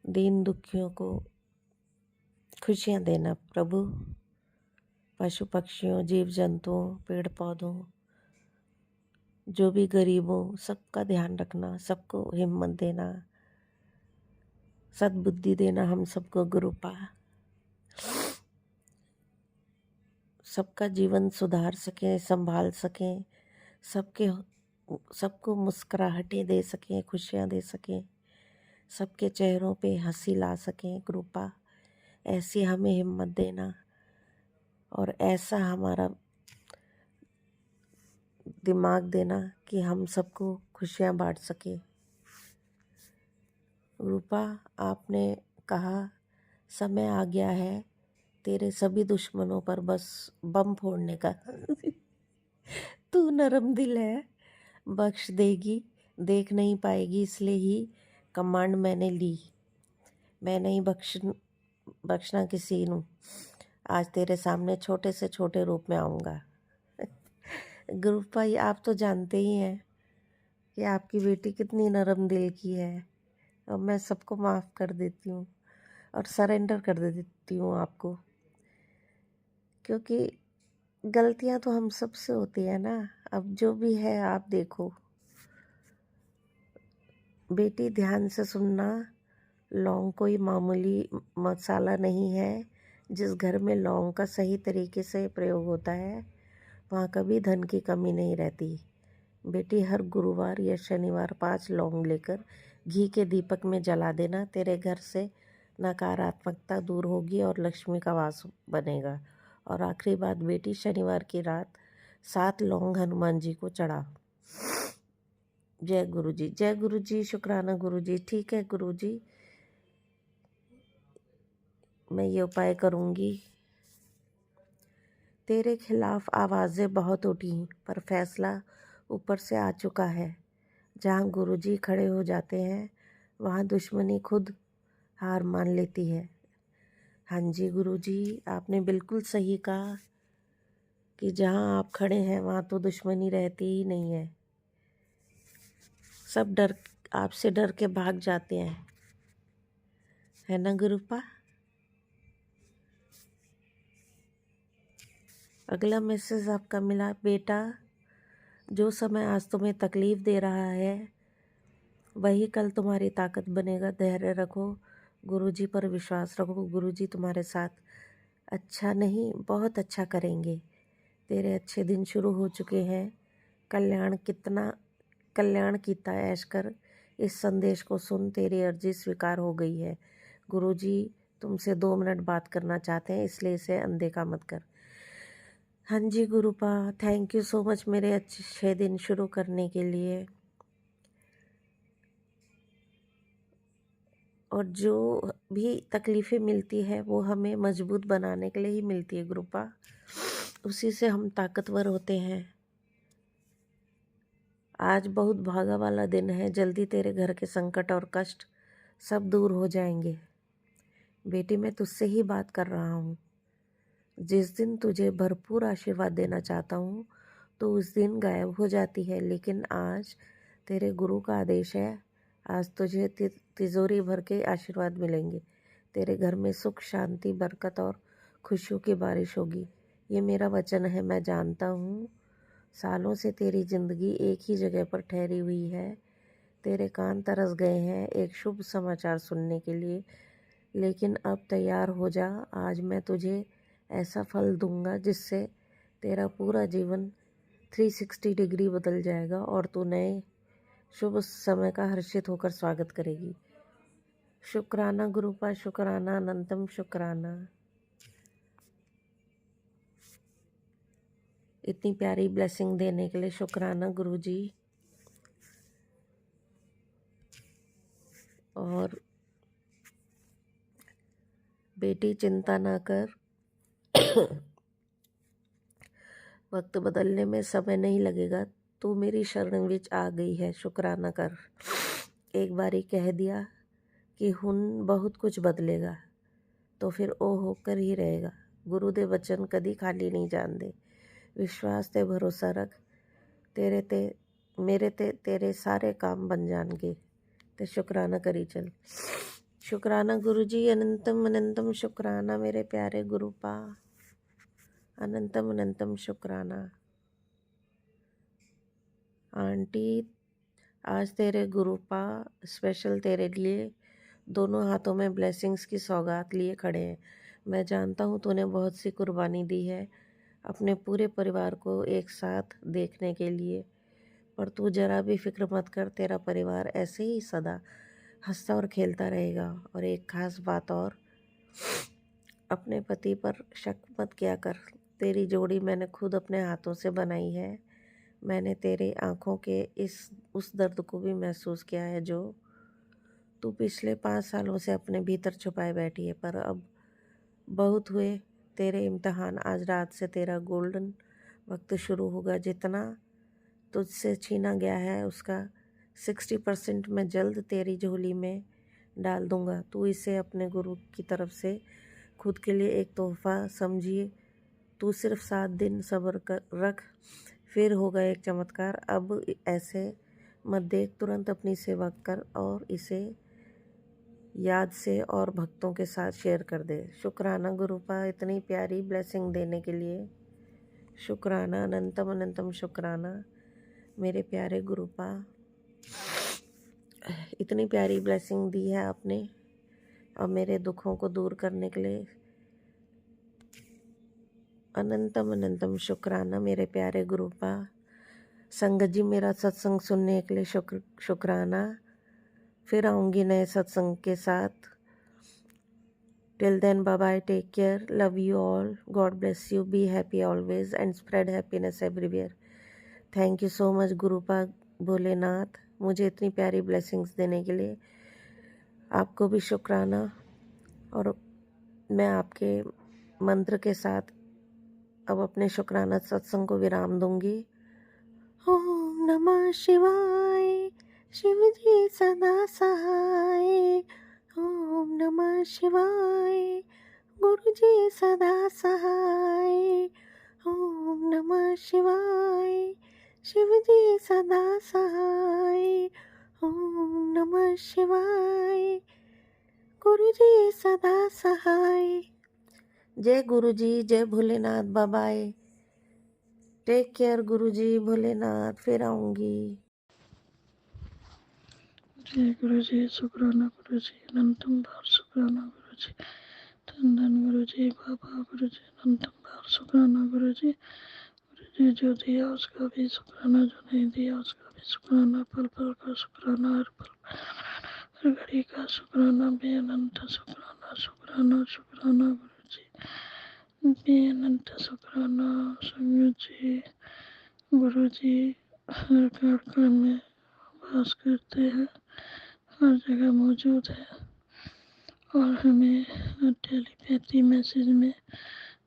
दीन दुखियों को खुशियाँ देना प्रभु। पशु पक्षियों, जीव जंतुओं, पेड़ पौधों, जो भी गरीबों, सबका ध्यान रखना, सबको हिम्मत देना, सद्बुद्धि देना हम सबको गुरुपा। सबका जीवन सुधार सकें, संभाल सकें, सबको मुस्कुराहटें दे सकें, खुशियाँ दे सकें, सबके चेहरों पे हंसी ला सकें कृपा। ऐसी हमें हिम्मत देना और ऐसा हमारा दिमाग देना कि हम सबको खुशियाँ बांट सकें। रूपा, आपने कहा समय आ गया है तेरे सभी दुश्मनों पर बस बम फोड़ने का। तू नरम दिल है, बख्श देगी, देख नहीं पाएगी, इसलिए ही कमांड मैंने ली। मैं नहीं बख्शना किसी नू। आज तेरे सामने छोटे से छोटे रूप में आऊँगा। गुरुपा, आप तो जानते ही हैं कि आपकी बेटी कितनी नरम दिल की है और मैं सबको माफ़ कर देती हूँ और सरेंडर कर देती हूँ आपको, क्योंकि गलतियाँ तो हम सबसे होती है ना। अब जो भी है आप देखो। बेटी, ध्यान से सुनना, लौंग कोई मामूली मसाला नहीं है। जिस घर में लौंग का सही तरीके से प्रयोग होता है वहाँ कभी धन की कमी नहीं रहती। बेटी, हर गुरुवार या शनिवार 5 लौंग लेकर घी के दीपक में जला देना। तेरे घर से नकारात्मकता दूर होगी और लक्ष्मी का वास बनेगा। और आखिरी बात बेटी, शनिवार की रात 7 लौंग हनुमान जी को चढ़ा। जय गुरु जी, जय गुरु जी, शुक्राना गुरु जी। ठीक है गुरु जी, मैं ये उपाय करूँगी। तेरे खिलाफ आवाज़ें बहुत उठी पर फैसला ऊपर से आ चुका है। जहाँ गुरुजी खड़े हो जाते हैं वहाँ दुश्मनी खुद हार मान लेती है। हाँ जी गुरुजी, आपने बिल्कुल सही कहा कि जहाँ आप खड़े हैं वहाँ तो दुश्मनी रहती ही नहीं है। सब आपसे डर के भाग जाते हैं, है ना गुरुपा। अगला मैसेज आपका मिला, बेटा जो समय आज तुम्हें तकलीफ़ दे रहा है वही कल तुम्हारी ताकत बनेगा। धैर्य रखो, गुरुजी पर विश्वास रखो। गुरुजी तुम्हारे साथ अच्छा नहीं बहुत अच्छा करेंगे। तेरे अच्छे दिन शुरू हो चुके हैं। कल्याण कीता ऐश कर। इस संदेश को सुन, तेरी अर्जी स्वीकार हो गई है। गुरुजी तुमसे 2 मिनट बात करना चाहते हैं, इसलिए इसे अनदेखा मत कर। हाँ जी गुरुपा, थैंक यू सो मच मेरे अच्छे दिन शुरू करने के लिए। और जो भी तकलीफ़ें मिलती है वो हमें मजबूत बनाने के लिए ही मिलती है गुरुपा। उसी से हम ताकतवर होते हैं। आज बहुत भागा वाला दिन है। जल्दी तेरे घर के संकट और कष्ट सब दूर हो जाएंगे। बेटी मैं तुझसे ही बात कर रहा हूँ। जिस दिन तुझे भरपूर आशीर्वाद देना चाहता हूँ तो उस दिन गायब हो जाती है, लेकिन आज तेरे गुरु का आदेश है। आज तुझे तिजोरी भर के आशीर्वाद मिलेंगे। तेरे घर में सुख शांति बरकत और खुशियों की बारिश होगी। ये मेरा वचन है। मैं जानता हूँ सालों से तेरी ज़िंदगी एक ही जगह पर ठहरी हुई है। तेरे कान तरस गए हैं एक शुभ समाचार सुनने के लिए, लेकिन अब तैयार हो जा। आज मैं तुझे ऐसा फल दूंगा जिससे तेरा पूरा जीवन 360 डिग्री बदल जाएगा और तू नए शुभ समय का हर्षित होकर स्वागत करेगी। शुक्राना गुरुपा, शुक्राना, अनंतम शुक्राना। इतनी प्यारी ब्लेसिंग देने के लिए शुक्राना गुरुजी। और बेटी चिंता ना कर, वक्त बदलने में समय नहीं लगेगा। तू मेरी शरण विच आ गई है, शुक्राना कर। एक बारी कह दिया कि हुन बहुत कुछ बदलेगा तो फिर ओ होकर ही रहेगा। गुरु दे वचन कदी खाली नहीं जांदे। विश्वास ते भरोसा रख, मेरे ते तेरे सारे काम बन जाएंगे। ते शुक्राना करी चल। शुक्राना गुरुजी, अनंतम अनंतम शुक्राना मेरे प्यारे गुरुपा, अनंतम अनंतम शुक्राना। आंटी आज तेरे गुरुपा स्पेशल तेरे लिए दोनों हाथों में ब्लेसिंग्स की सौगात लिए खड़े हैं। मैं जानता हूँ तूने बहुत सी कुर्बानी दी है अपने पूरे परिवार को एक साथ देखने के लिए, पर तू जरा भी फिक्र मत कर। तेरा परिवार ऐसे ही सदा हंसता और खेलता रहेगा। और एक खास बात और, अपने पति पर शक मत किया कर। तेरी जोड़ी मैंने खुद अपने हाथों से बनाई है। मैंने तेरे आँखों के उस दर्द को भी महसूस किया है जो तू पिछले 5 सालों से अपने भीतर छुपाए बैठी है। पर अब बहुत हुए तेरे इम्तिहान। आज रात से तेरा गोल्डन वक्त शुरू होगा। जितना तुझसे छीना गया है उसका 60% मैं जल्द तेरी झोली में डाल दूंगा। तू इसे अपने गुरु की तरफ से खुद के लिए एक तोहफा समझिए। तू सिर्फ 7 दिन सब्र रख, फिर होगा एक चमत्कार। अब ऐसे मत देख, तुरंत अपनी सेवा कर और इसे याद से और भक्तों के साथ शेयर कर दे। शुक्राना गुरुपा इतनी प्यारी ब्लेसिंग देने के लिए। शुक्राना, अनंतम अनंतम शुक्राना मेरे प्यारे गुरुपा। इतनी प्यारी ब्लेसिंग दी है आपने और मेरे दुखों को दूर करने के लिए अनंतम अनंतम शुक्राना मेरे प्यारे गुरुपा। संगत जी मेरा सत्संग सुनने के लिए शुक्राना। फिर आऊँगी नए सत्संग के साथ। Till then bye bye, take care, love you all, God bless you, be happy always and spread happiness everywhere. Thank you so much गुरुपा भोलेनाथ, मुझे इतनी प्यारी ब्लेसिंग्स देने के लिए। आपको भी शुक्राना। और मैं आपके मंत्र के साथ अब अपने शुक्राना सत्संग को विराम दूंगी। ओम नमः शिवाय, शिव जी सदा सहाय। ओम नमः शिवाय, गुरु जी सदा सहाय। ओम नमः शिवाय, शिव जी सदा सहाय। ओम नमः शिवाय, गुरु जी सदा सहाय। जय गुरु जी, जय Bholenath, bye bye, take care Guru ji, Bholenath, फिर आऊँगी। जय गुरु जी शुक्राना गुरु जी अनंतम बार शुक्राना गुरु जी धन धन गुरु जी बाबा गुरु जी अनंतम बार शुक्राना गुरु जी जो दिया उसका भी शुक्राना, जो नहीं दिया उसका भी शुक्राना, पल पल का शुक्राना, हर पल हर घड़ी का शुक्राना, बेअनंत शुक्राना शुक्राना शुक्राना गुरु जी, बेअनंत शुक्राना संगत जी। गुरु जी हर घर में वास करते हैं, हर जगह मौजूद है और हमें टेलीपैथी मैसेज में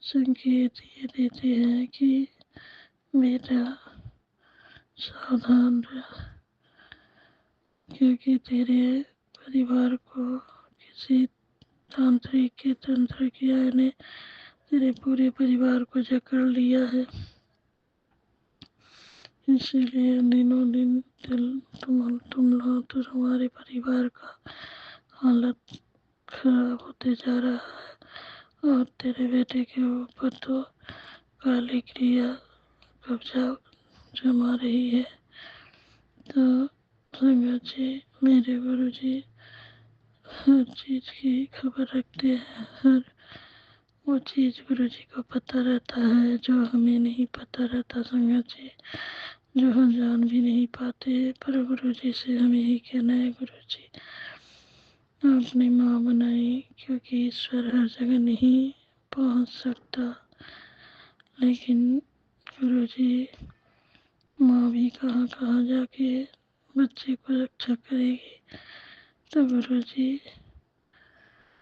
संकेत ये देते हैं कि बेटा सावधान रह, क्योंकि तेरे परिवार को किसी तांत्रिक के तंत्र किया ने तेरे पूरे परिवार को जकड़ लिया है। इसीलिए दिनों दिन तुम लोग तो हमारे परिवार का हालत खराब होते जा रहा है और तेरे बेटे के ऊपर तो काली क्रिया कब्जा जमा रही है। तो संगत जी मेरे गुरु जी हर चीज़ की खबर रखते हैं, हर वो चीज़ गुरु जी को पता रहता है जो हमें नहीं पता रहता संगत जी, जो हम जान भी नहीं पाते। पर गुरु जी से हमें ही कहना है गुरु जी आपने माँ बनाई, क्योंकि ईश्वर हर जगह नहीं पहुँच सकता, लेकिन गुरु जी माँ भी कहाँ कहाँ जाके बच्चे को रक्षा करेगी। तो गुरु जी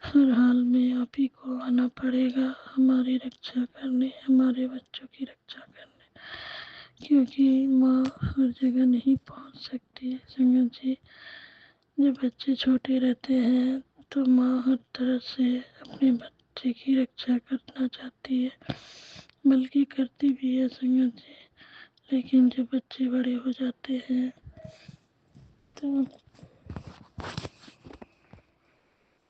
हर हाल में आप ही को आना पड़ेगा हमारी रक्षा करने, हमारे बच्चों की रक्षा करने, क्योंकि माँ हर जगह नहीं पहुंच सकती। संगत जी जब बच्चे छोटे रहते हैं तो माँ हर तरह से अपने बच्चे की रक्षा करना चाहती है, बल्कि करती भी है संगत जी। लेकिन जब बच्चे बड़े हो जाते हैं तो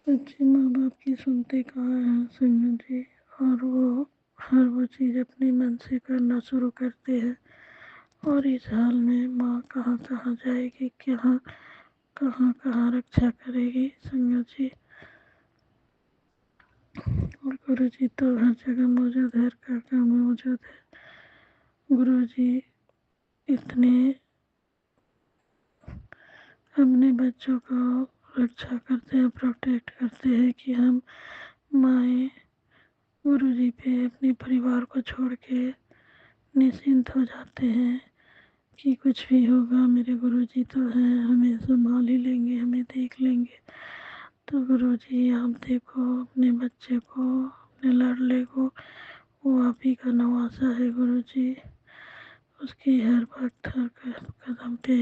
बच्चे माँ बाप की सुनते कहाँ हैं संगत जी, और वो हर वो चीज़ अपने मन से करना शुरू करते हैं। और इस हाल में माँ कहाँ कहाँ जाएगी, कहाँ कहाँ रक्षा करेगी संगत जी। और गुरु जी तो हर जगह मौजूद है, हर घर में मौजूद है। गुरु जी इतने अपने बच्चों को रक्षा करते हैं, प्रोटेक्ट करते हैं कि हम माएँ गुरु जी पे अपने परिवार को छोड़ के निश्चिंत हो जाते हैं कि कुछ भी होगा मेरे गुरु जी तो हैं, हमें संभाल ही लेंगे, हमें देख लेंगे। तो गुरु जी आप देखो अपने बच्चे को, अपने लाडले को, वो आप ही का नवासा है गुरु जी, उसकी हर वक्त हर कदम पे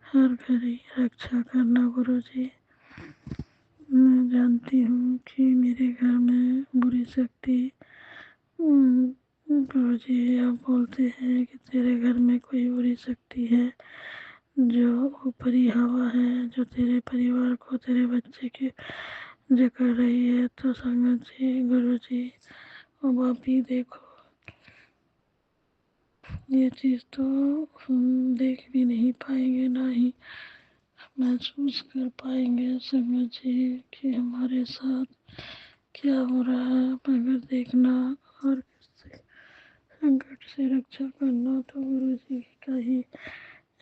हर घड़ी रक्षा करना गुरु जी। मैं जानती हूँ कि मेरे घर में बुरी शक्ति, गुरु जी आप बोलते हैं कि तेरे घर में कोई बुरी शक्ति है जो ऊपरी हवा है, जो तेरे परिवार को, तेरे बच्चे के जकड़ रही है। तो संगत जी गुरु जी अब आप ही देखो, ये चीज़ तो हम देख भी नहीं पाएंगे, ना ही महसूस कर पाएंगे संगत जी कि हमारे साथ क्या हो रहा है। मगर देखना और किसी संकट से रक्षा करना तो गुरु जी का ही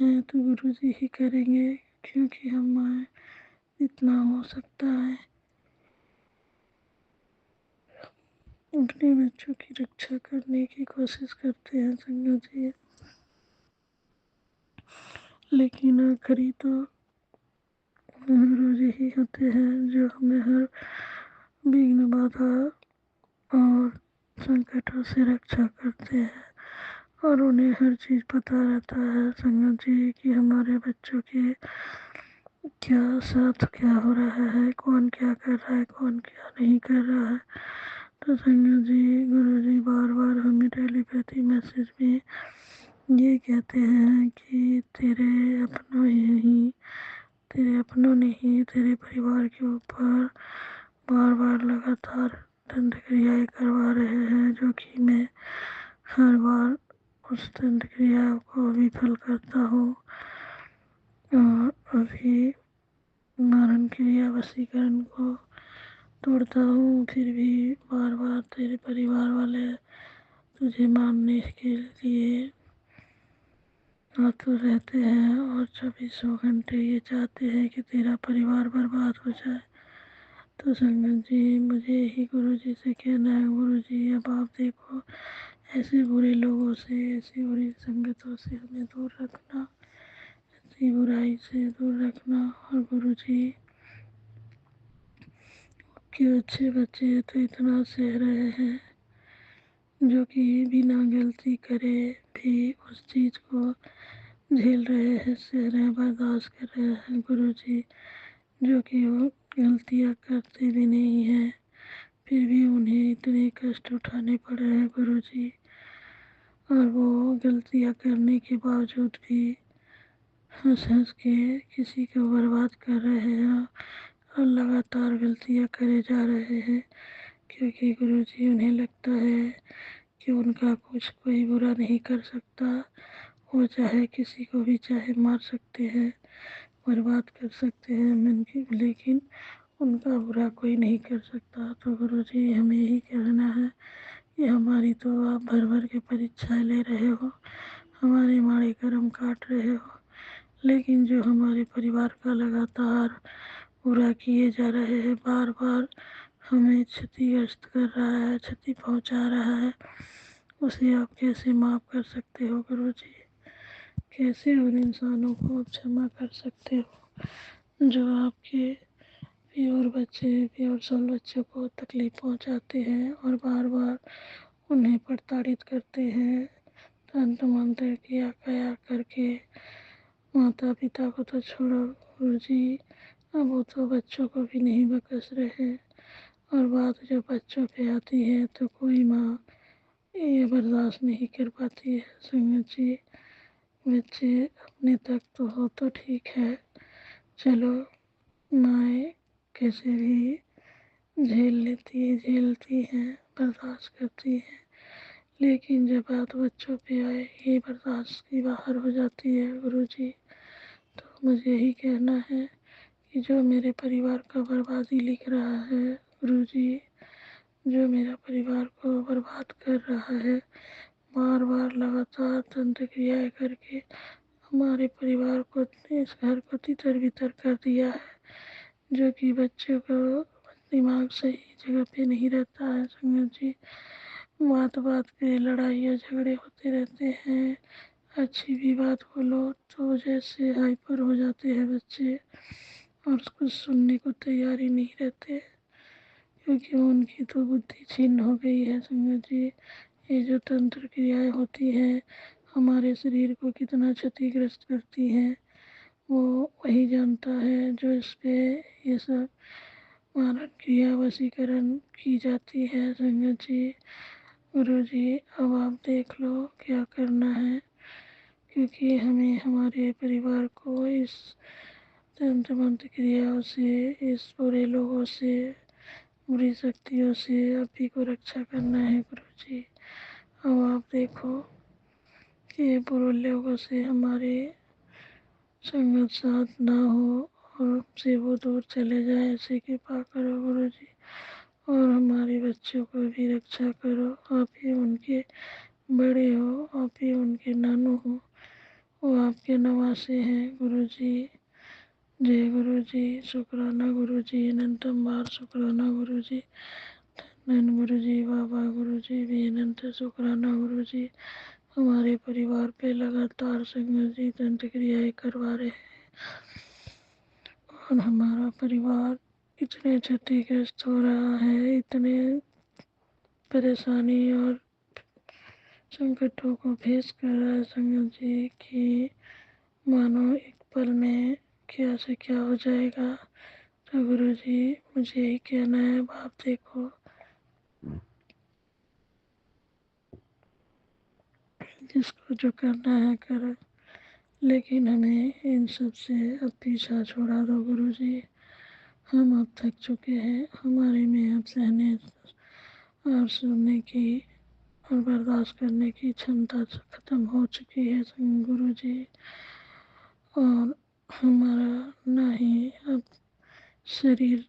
है, तो गुरु जी ही करेंगे, क्योंकि हमारे इतना हो सकता है अपने बच्चों की रक्षा करने की कोशिश करते हैं संगत जी। लेकिन आखिरी तो गुरु जी ही होते हैं जो हमें हर विघ्न बाधा और संकटों से रक्षा करते हैं, और उन्हें हर चीज़ पता रहता है संगत जी कि हमारे बच्चों के क्या साथ क्या हो रहा है, कौन क्या कर रहा है, कौन क्या नहीं कर रहा है। तो संगत जी गुरु जी बार बार हमें टेलीपैथी मैसेज में ये कहते हैं कि तेरे अपनों ने ही तेरे परिवार के ऊपर बार बार लगातार दंड क्रियाएँ करवा रहे हैं, जो कि मैं हर बार उस दंड क्रिया को विफल करता हूँ। और अभी मारण क्रिया वशीकरण को तोड़ता हूँ, फिर भी बार बार तेरे परिवार वाले तुझे मारने के लिए आतुर रहते हैं और 24 घंटे ये चाहते हैं कि तेरा परिवार बर्बाद हो जाए। तो संगत जी, मुझे यही गुरु जी से कहना है, गुरु जी अब आप देखो, ऐसे बुरे लोगों से, ऐसी बुरी संगतों से हमें दूर रखना, ऐसी बुराई से दूर रखना। और गुरु जी के अच्छे बच्चे तो इतना सह रहे हैं, जो कि बिना गलती करे भी उस चीज़ को झेल रहे हैं, सह रहे हैं, बर्दाश्त कर रहे हैं गुरु जी, जो कि वो गलतियाँ करते भी नहीं हैं, फिर भी उन्हें इतने कष्ट उठाने पड़ रहे हैं गुरु जी। और वो गलतियाँ करने के बावजूद भी हंस हंस के किसी को बर्बाद कर रहे हैं और लगातार गलतियाँ करे जा रहे हैं, क्योंकि गुरु जी उन्हें लगता है कि उनका कुछ कोई बुरा नहीं कर सकता, वो चाहे किसी को भी चाहे मार सकते हैं, बर्बाद कर सकते हैं मन की, लेकिन उनका बुरा कोई नहीं कर सकता। तो गुरु जी हमें यही कहना है कि हमारी तो आप भर भर के परीक्षाएं ले रहे हो, हमारे माड़े कर्म काट रहे हो, लेकिन जो हमारे परिवार का लगातार बुरा किए जा रहे हैं, बार बार हमें क्षतिग्रस्त कर रहा है, क्षति पहुंचा रहा है, उसे आप कैसे माफ़ कर सकते हो गुरु जी? कैसे उन इंसानों को आप क्षमा कर सकते हो जो आपके प्योर बच्चे, प्योर सोल बच्चों को तकलीफ पहुंचाते हैं और बार बार उन्हें प्रताड़ित करते हैं, तंत्र मंत्र किया कया करके। माता पिता को तो छोड़ो गुरु जी, अब वो तो बच्चों को भी नहीं बख्श रहे, और बात जब बच्चों पे आती है तो कोई माँ ये बर्दाश्त नहीं कर पाती है। संगत जी, बच्चे अपने तक तो हो तो ठीक है, चलो माएँ कैसे भी झेलती हैं, बर्दाश्त करती हैं, लेकिन जब बात बच्चों पे आए ये बर्दाश्त की बाहर हो जाती है गुरु जी। तो मुझे यही कहना है कि जो मेरे परिवार का बर्बादी लिख रहा है गुरु जी, जो मेरा परिवार को बर्बाद कर रहा है, बार बार लगातार तंत्र क्रियाएँ करके हमारे परिवार को, इस घर को तितर बितर कर दिया है, जो कि बच्चों को दिमाग सही जगह पे नहीं रहता है संगत जी। बात बात पे लड़ाइयाँ झगड़े होते रहते हैं, अच्छी भी बात बोलो तो जैसे हाइपर हो जाते हैं बच्चे और कुछ सुनने को तैयार ही नहीं रहते, क्योंकि उनकी तो बुद्धि छीन हो गई है संगत जी। ये जो तंत्र क्रियाएँ होती हैं हमारे शरीर को कितना क्षतिग्रस्त करती हैं, वो वही जानता है जो इस पे ये सब मारण क्रिया वशीकरण की जाती है संगत जी। गुरु जी अब आप देख लो क्या करना है, क्योंकि हमें हमारे परिवार को इस तंत्र मंत्र क्रियाओं से, इस बुरे लोगों से, बुरी शक्तियों से आप ही को रक्षा करना है गुरु जी। अब आप देखो कि बुरे लोगों से हमारे संगत साथ ना हो और हमसे वो दूर चले जाए, ऐसी कृपा करो गुरु जी। और हमारे बच्चों को भी रक्षा करो, आप ही उनके बड़े हो, आप ही उनके नानू हो, वो आपके नवासे हैं गुरु जी। जय गुरु जी, शुक्राना गुरु जी, अनंतम बार शुक्राना गुरु जी, धन गुरु जी, बाबा गुरु जी भी अनंत शुक्राना गुरु जी। हमारे परिवार पे लगातार संगत जी तंत्र क्रियाएँ करवा रहे हैं और हमारा परिवार इतने क्षतिग्रस्त हो रहा है, इतने परेशानी और संकटों को फेस कर रहा है संगत जी कि मानो एक पल में क्या से क्या हो जाएगा। तो गुरु जी मुझे यही कहना है, आप देखो जिसको जो करना है करो, लेकिन हमें इन सब से अब पीछा छोड़ा दो गुरु जी। हम अब थक चुके हैं, हमारे में अब सहने और सुनने की और बर्दाश्त करने की क्षमता खत्म हो चुकी है गुरु जी। और हमारा ना ही अब शरीर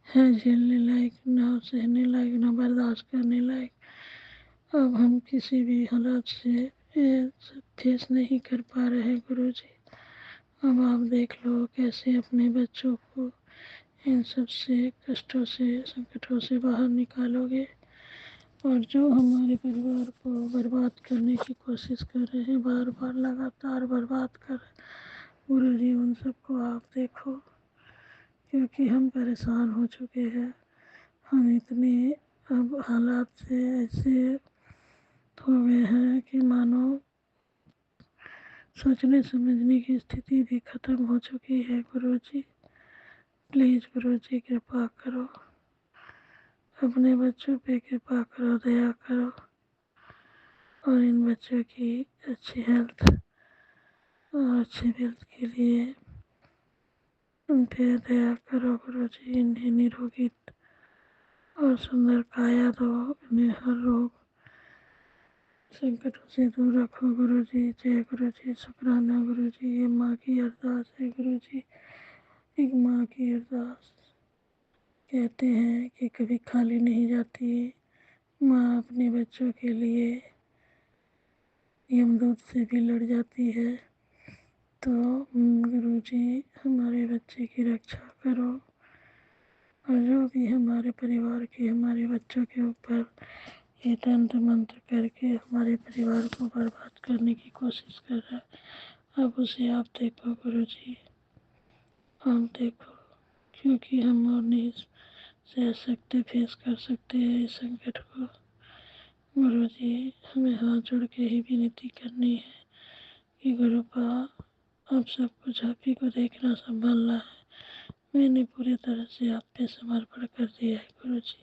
है झेलने लायक, ना सहने लायक, ना बर्दाश्त करने लायक। अब हम किसी भी हालात से ये सब फेस नहीं कर पा रहे हैं गुरुजी। अब आप देख लो कैसे अपने बच्चों को इन सब से कष्टों से संकटों से बाहर निकालोगे। और जो हमारे परिवार को बर्बाद करने की कोशिश कर रहे हैं, बार बार लगातार बर्बाद कर रहे हैं, गुरुजी उन सबको आप देखो, क्योंकि हम परेशान हो चुके हैं। हम इतने अब हालात से ऐसे हो गए हैं कि मानो सोचने समझने की स्थिति भी खत्म हो चुकी है। गुरुजी प्लीज़ गुरुजी कृपा करो, अपने बच्चों पे कृपा करो, दया करो और इन बच्चों की अच्छी हेल्थ और अच्छी वेल्थ के लिए उन पे दया करो गुरुजी। इन्हें निरोगी और सुंदर काया दो, इन्हें हर रोग संकटों से दूर रखो गुरुजी। जय गुरुजी, शुक्राना गुरुजी। ये माँ की अरदास है गुरुजी, एक माँ की अरदास। कहते हैं कि कभी खाली नहीं जाती माँ अपने बच्चों के लिए, यमदूत से भी लड़ जाती है। तो गुरुजी हमारे बच्चे की रक्षा करो, और जो भी हमारे परिवार के हमारे बच्चों के ऊपर ये तंत्र मंत्र करके हमारे परिवार को बर्बाद करने की कोशिश कर रहा है, अब उसे आप देखो गुरुजी, आप देखो, क्योंकि हम और नहीं सह सकते, फेस कर सकते हैं इस संकट को। गुरुजी हमें हाथ जोड़ के ही विनती करनी है कि गुरुपा अब सब कुछ आप ही को देखना संभालना है। मैंने पूरी तरह से आप पे समर्पण कर दिया है गुरुजी।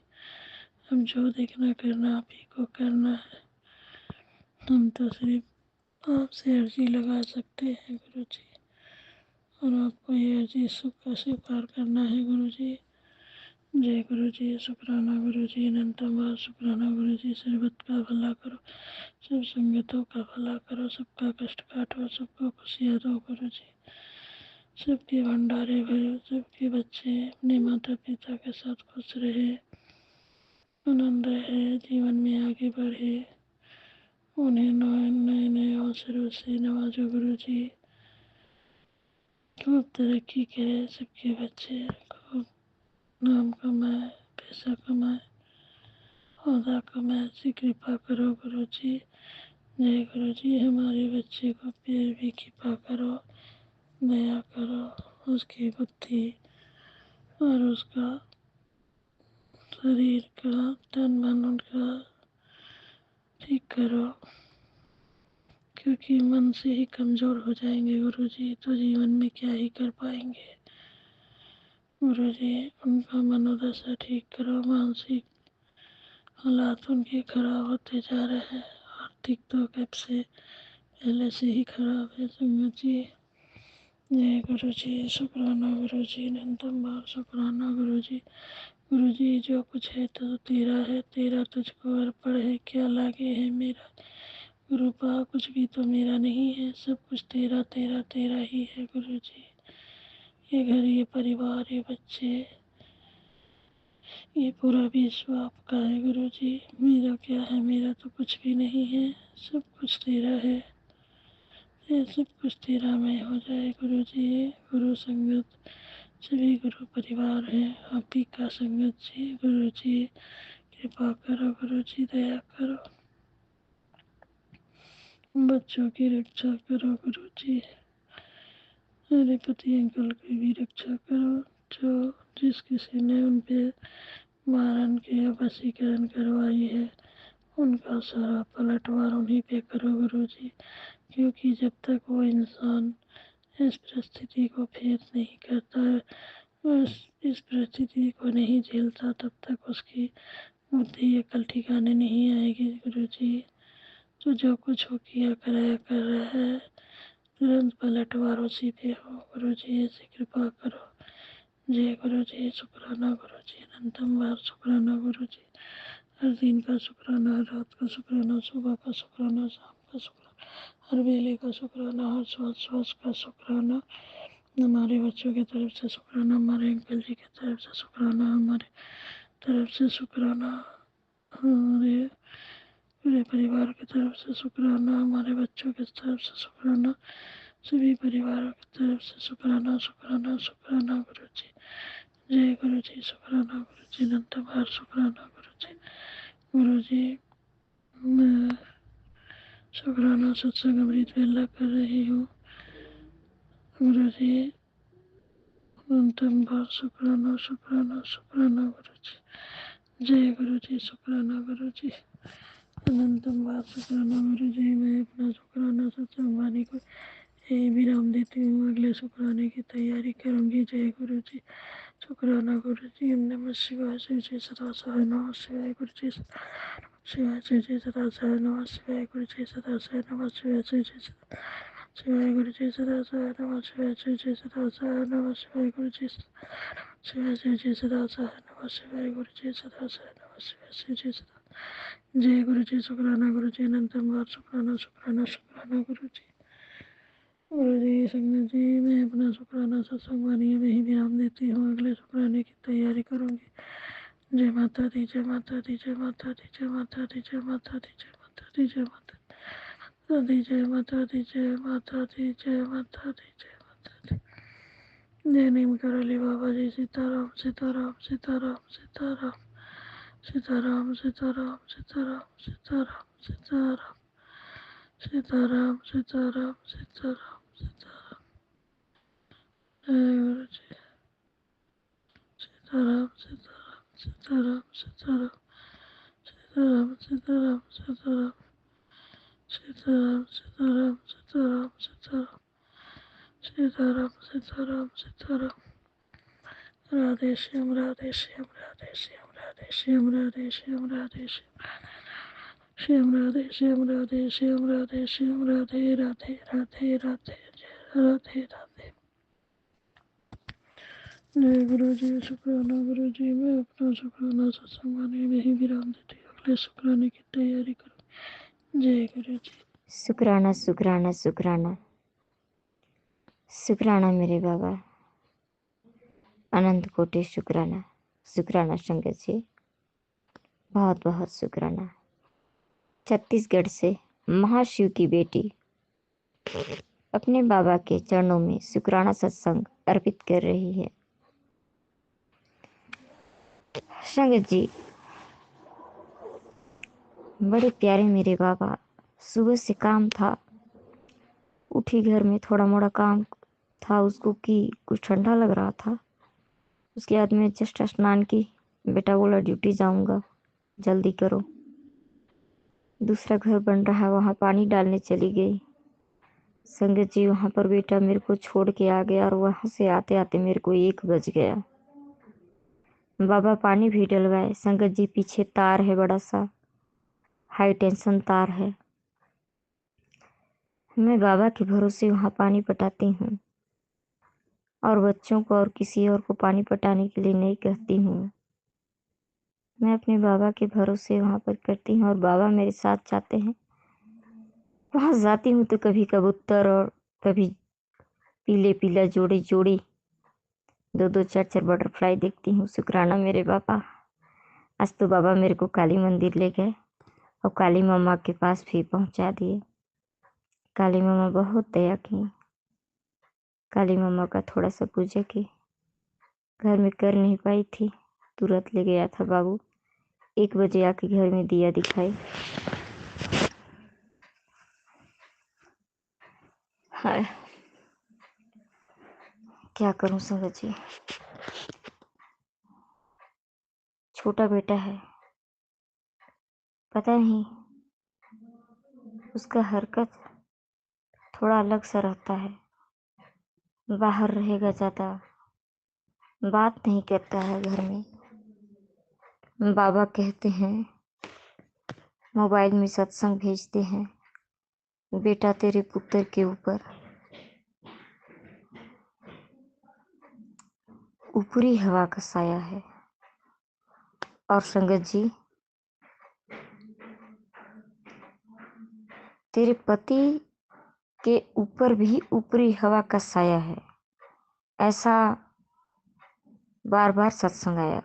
हम जो देखना करना आप ही को करना है। हम तो सिर्फ आपसे अर्जी लगा सकते हैं गुरुजी, और आपको ये अर्जी का स्वीकार करना है गुरुजी। जय गुरुजी, शुक्राना गुरुजी, अनंतम बार शुक्राना गुरुजी। सर्वत का भला करो, सब संगतों का भला करो, सबका कष्ट काटो, सबको खुशियाँ दो गुरुजी। सबके भंडारे भरो, सबके बच्चे अपने माता पिता के साथ खुश रहे, आनंद रहे, जीवन में आगे बढ़े, उन्हें नए नए अवसरों से नवाजो गुरुजी। खूब तरक्की करे सबके बच्चे, खूब नाम कमाए, पैसा कमाए, औदा कमाए, ऐसी कृपा करो गुरुजी। जय गुरुजी, हमारे बच्चे को फिर भी कृपा करो, दया करो, उसकी बुद्धि और उसका शरीर का तन मन उनका ठीक करो, क्योंकि मन से ही कमज़ोर हो जाएंगे गुरुजी तो जीवन में क्या ही कर पाएंगे। गुरुजी उनका मनोदशा ठीक करो, मानसिक हालात उनके खराब होते जा रहे हैं, आर्थिक तो कब से पहले से ही खराब है संगत जी। जय गुरुजी, शुक्राना गुरुजी, अनंतम बार शुक्राना गुरुजी। गुरुजी जो कुछ है तो तेरा है, तेरा तुझको अर्पण है, क्या लागे है मेरा। गुरुपा कुछ भी तो मेरा नहीं है, सब कुछ तेरा तेरा तेरा ही है गुरुजी। ये घर, ये परिवार, ये बच्चे, ये पूरा विश्व आपका है गुरुजी। मेरा क्या है, मेरा तो कुछ भी नहीं है, सब कुछ तेरा है। ये सब कुछ तेरा में हो जाए गुरुजी। गुरु संगत सभी गुरु परिवार है आप ही का संगत जी। गुरुजी कृपा करो गुरुजी, दया करो, बच्चों की रक्षा करो गुरुजी। मेरे पति अंकल की भी रक्षा करो, जो जिस किसी ने उन पे मारन के वशीकरण करवाई है, उनका सारा पलटवार उन्हीं पे करो गुरुजी। क्योंकि जब तक वो इंसान इस परिस्थिति को फेस नहीं करता है, इस परिस्थिति को नहीं झेलता, तब तक उसकी बुद्धि अकल ठिकाने नहीं आएगी गुरुजी। तो जो कुछ हो किया कराया कर रहा है, तुरंत पलटवार उसी पे हो गुरुजी, ऐसी कृपा करो। जय गुरुजी, शुक्राना गुरुजी, अनंतम बार शुक्राना गुरुजी। हर दिन का शुक्राना, हर रात का शुक्राना, सुबह का शुक्राना, शाम का शुक्राना, हर वेले का शुक्राना, हर श्वास श्वास का शुक्राना, हमारे बच्चों की तरफ से शुक्राना, हमारे अंकल जी की तरफ से शुक्राना, हमारे तरफ से शुक्राना, हमारे पूरे परिवार की तरफ से शुक्राना, हमारे बच्चों की तरफ से शुक्राना, सभी परिवारों की तरफ से शुक्राना शुक्राना शुक्राना गुरु जी। जय गुरु जी। शुक्राना गुरु जी। अनंत बार शुक्राना गुरु जी। गुरु जी, मैं शुक्राना सत्संग अमृत वेला कर रही हूँ। गुरु जी, अनंतम बार शुक्राना शुक्राना शुक्राना गुरु जी। जय गुरु जी। शुक्राना गुरु जी। अनंतम बार शुक्राना गुरु जी। मैं अपना शुक्राना सत्संग वाणी को यही विराम देती हूँ। अगले शुक्राने की तैयारी करूंगी। जय गुरु जी। शुक्राना गुरु जी। ओम नमः शिवाय। शिव जी सदा सहाय। नमः शिवाय। गुरु जी शिवाय। शिव जी सदा सहाय। नमः शिवाय। गुरु जी सदा सहाय। नमः शिवाय। शिव जी सदा शिवाय। गुरु जी सदा सहाय। नमः शिवाय। शिव जी सदा सहाय। नमः शिवाय। गुरु जी शिवाय। शिव जी सदा सहाय। नमः शिवाय। गुरु जी सदा सहाय। नमः शिवाय। शिव जी सदा। जय गुरु जी। शुक्राना गुरु जी। अनंतम बार शुक्राना शुक्राना शुक्राना गुरु जी। गुरु जी संगत जी, मैं अपना शुक्राना सत्संग वाणी में ही विराम देती हूँ। अगले शुक्राने की तैयारी करूंगी। जय माता दी। जय माता दी। जय माता दी। जय माता दी। जय माता दी। जय माता दी। जय माता दी। जय माता दी। जय माता दी। जय माता दी। जय माता दी। जय नीम करौली बाबा जी। सीताराम सीताराम सीताराम सीताराम सीताराम सीताराम सीताराम सीताराम सीताराम सीताराम सीताराम सीताराम सीताराम। जय गुरु जी। सीताराम सीताराम सीताराम सीताराम सीताराम सीताराम सीताराम सीताराम सीताराम सीताराम सीताराम सीताराम सीताराम सीताराम। राधे श्याम राधे श्याम राधे श्याम राधे श्याम राधे श्याम राधे श्याम राधे श्याम राधे श्याम राधे श्याम राधे राधे राधे राधे राधे राधे। जय गुरु जी। शुक्राना गुरु जी। मैं अपना शुक्राना सत्संग वाणी में ही विराम देती हूँ। अगले शुक्राने की तैयारी करूँ। जय गुरु जी। शुक्राना शुक्राना शुक्राना शुक्राना मेरे बाबा। अनंत कोटि शुक्राना। शुक्राना संगत जी, बहुत बहुत शुक्राना। छत्तीसगढ़ से महाशिव की बेटी अपने बाबा के चरणों में शुक्राना सत्संग अर्पित कर रही है। संगत जी, बड़े प्यारे मेरे बाबा, सुबह से काम था, उठी, घर में थोड़ा मोड़ा काम था उसको कि कुछ ठंडा लग रहा था। उसके बाद में जस्ट स्नान की, बेटा बोला ड्यूटी जाऊंगा, जल्दी करो। दूसरा घर बन रहा है, वहाँ पानी डालने चली गई। संगत जी, वहाँ पर बेटा मेरे को छोड़ के आ गया और वहाँ से आते आते मेरे को 1 बज गया। बाबा पानी भी डलवाए। संगत जी, पीछे तार है, बड़ा सा हाई टेंशन तार है। मैं बाबा के भरोसे वहाँ पानी पटाती हूँ और बच्चों को और किसी और को पानी पटाने के लिए नहीं कहती हूँ। मैं अपने बाबा के भरोसे वहाँ पर करती हूँ और बाबा मेरे साथ जाते हैं। वहाँ जाती हूँ तो कभी कबूतर और कभी पीले पीला जोड़ी जोड़ी 2-2 4-4 बटरफ्लाई देखती हूँ। शुक्राना मेरे बाबा। आज तो बाबा मेरे को काली मंदिर ले गए और काली मम्मा के पास भी पहुँचा दिए। काली मम्मा बहुत दया की। काली मम्मा का थोड़ा सा पूजा की, घर में कर नहीं पाई थी, तुरंत ले गया था बाबू। 1 बजे आके घर में दिया दिखाई। हाय, क्या करूं संगत जी। छोटा बेटा है, पता नहीं उसका हरकत थोड़ा अलग सा रहता है। बाहर रहेगा ज़्यादा, बात नहीं करता है घर में। बाबा कहते हैं, मोबाइल में सत्संग भेजते हैं, बेटा तेरे पुत्र के ऊपर ऊपरी हवा का साया है। और संगत जी, तेरे पति के ऊपर भी ऊपरी हवा का साया है। ऐसा बार बार सत्संग आया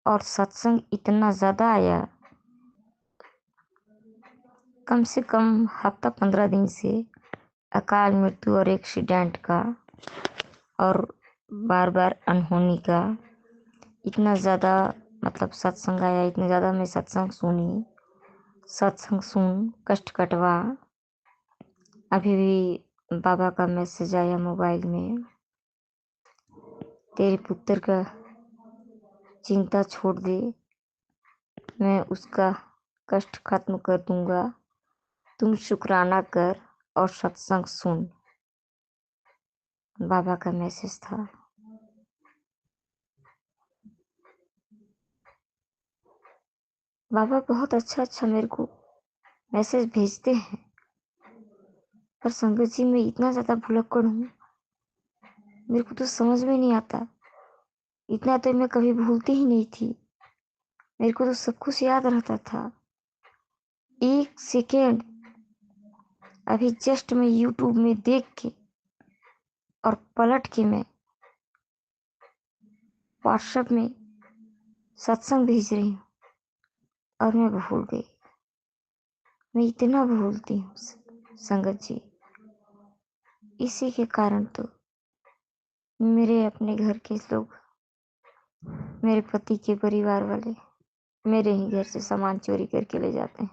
और सत्संग इतना ज़्यादा आया, कम से कम हफ्ता 15 दिन से अकाल मृत्यु और एक्सीडेंट का और बार बार अनहोनी का इतना ज़्यादा मतलब सत्संग आया, इतना ज़्यादा मैं सत्संग सुन कष्ट कटवा। अभी भी बाबा का मैसेज आया मोबाइल में, तेरे पुत्र का चिंता छोड़ दे, मैं उसका कष्ट खत्म कर दूंगा, तुम शुक्राना कर और सत्संग सुन। बाबा का मैसेज था। बाबा बहुत अच्छा मेरे को मैसेज भेजते हैं, पर संगत जी मैं इतना ज़्यादा भुलक्कड़ हूँ, मेरे को तो समझ में नहीं आता। इतना तो मैं कभी भूलती ही नहीं थी, मेरे को तो सब कुछ याद रहता था। एक सेकेंड अभी जस्ट मैं यूट्यूब में देख के और पलट के मैं व्हाट्सएप में सत्संग भेज रही हूँ और मैं भूल गई। मैं इतना भूलती हूँ संगत जी। इसी के कारण तो मेरे अपने घर के लोग, मेरे पति के परिवार वाले मेरे ही घर से सामान चोरी करके ले जाते हैं।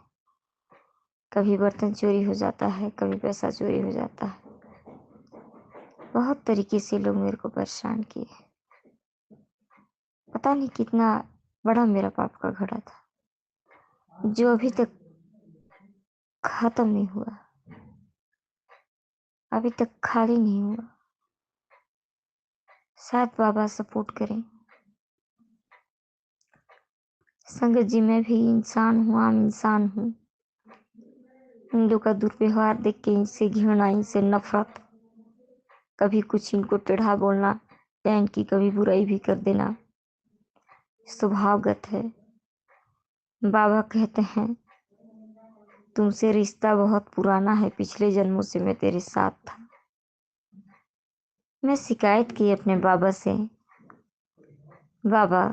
कभी बर्तन चोरी हो जाता है, कभी पैसा चोरी हो जाता है। बहुत तरीके से लोग मेरे को परेशान किए। पता नहीं कितना बड़ा मेरा पाप का घड़ा था जो अभी तक खत्म नहीं हुआ, अभी तक खाली नहीं हुआ। शायद बाबा सपोर्ट करें। संगत जी मैं भी इंसान हूँ, आम इंसान हूँ। इन लोग का दुर्व्यवहार देख के इनसे घृणा, इनसे नफरत, कभी कुछ इनको टेढ़ा बोलना या इनकी कभी बुराई भी कर देना स्वभावगत है। बाबा कहते हैं तुमसे रिश्ता बहुत पुराना है, पिछले जन्मों से मैं तेरे साथ था। मैं शिकायत की अपने बाबा से, बाबा